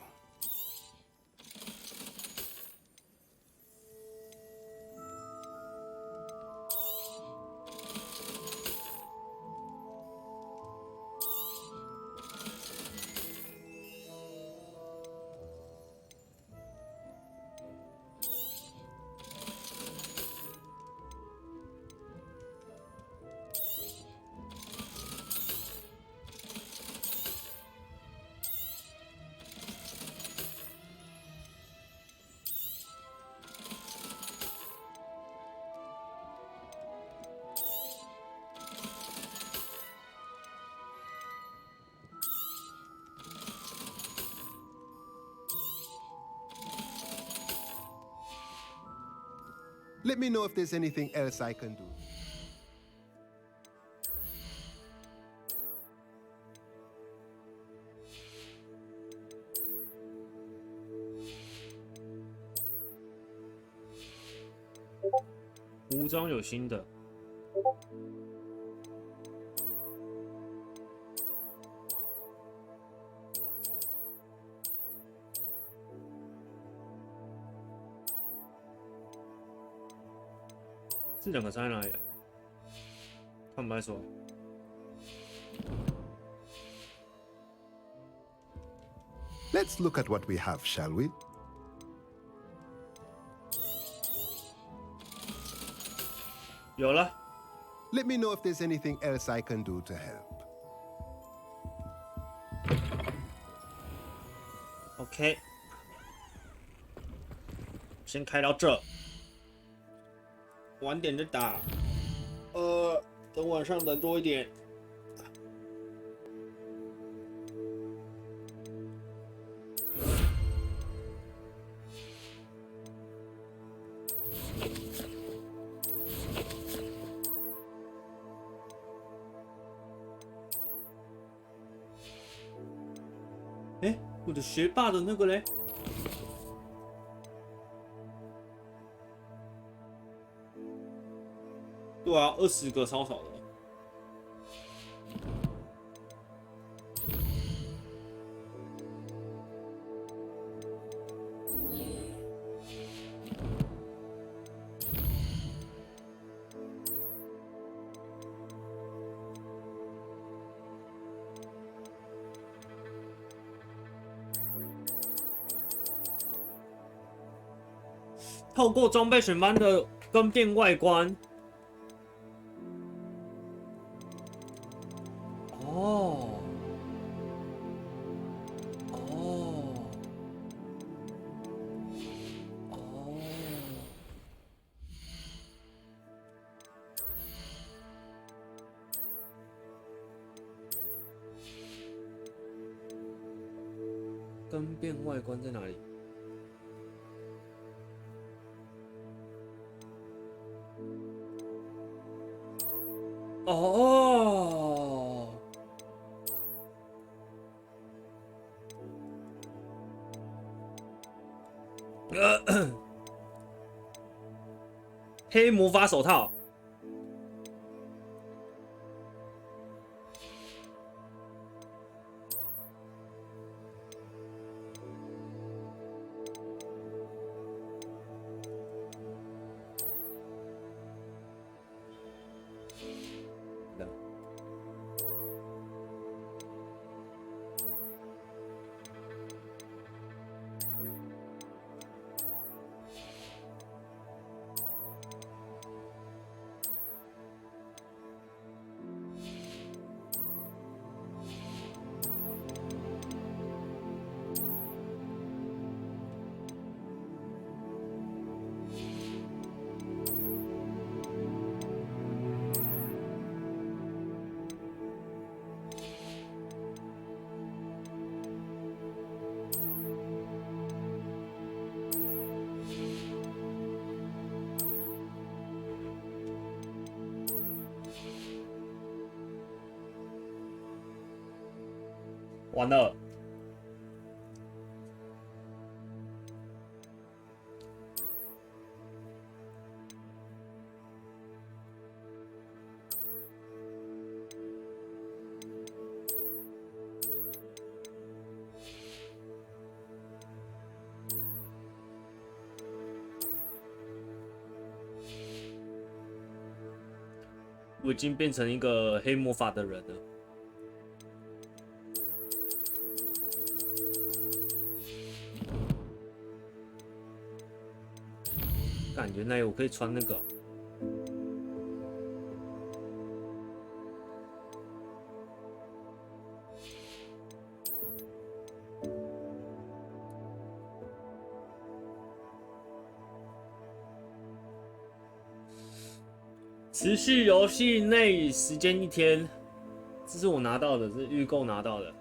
Let me know if there's anything else I can do. "服装有新的。这两个在哪里啊？坦白说， Let's look at what we have, shall we? 有了。Let me know if there's anything else I can do to help. OK， 先开到这，晚点再打。等晚上人多一点。哎，我的学霸的那个嘞？对啊，20个超少的。透过装备选班的更变外观。哦，哦，哦。更变外观在哪里？哦，黑魔法手套。完了，我已经变成一个黑魔法的人了。干，原来我可以穿那个。持续游戏内时间1天，这是我拿到的，这是预购拿到的。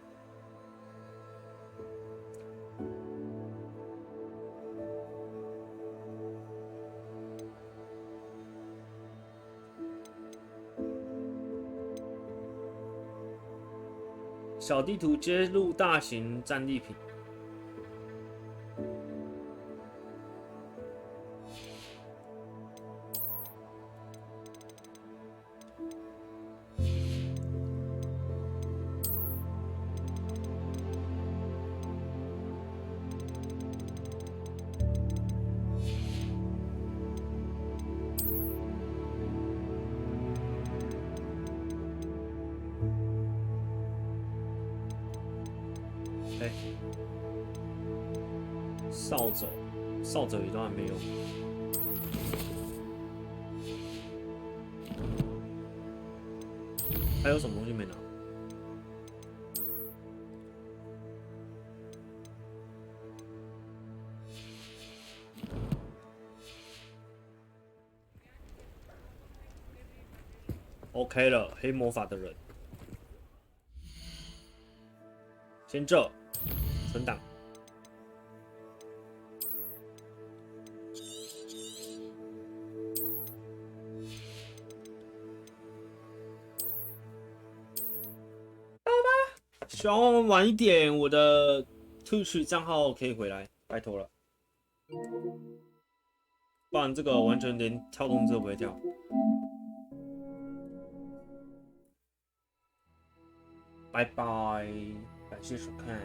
小地图接入大型战利品。扫帚也都还没有。还有什么东西没拿？OK 了，黑魔法的人，先这存档。希望晚一点我的 Twitch 账号可以回来，拜托了，不然这个完全连跳通知都不会跳。拜拜，感谢收看。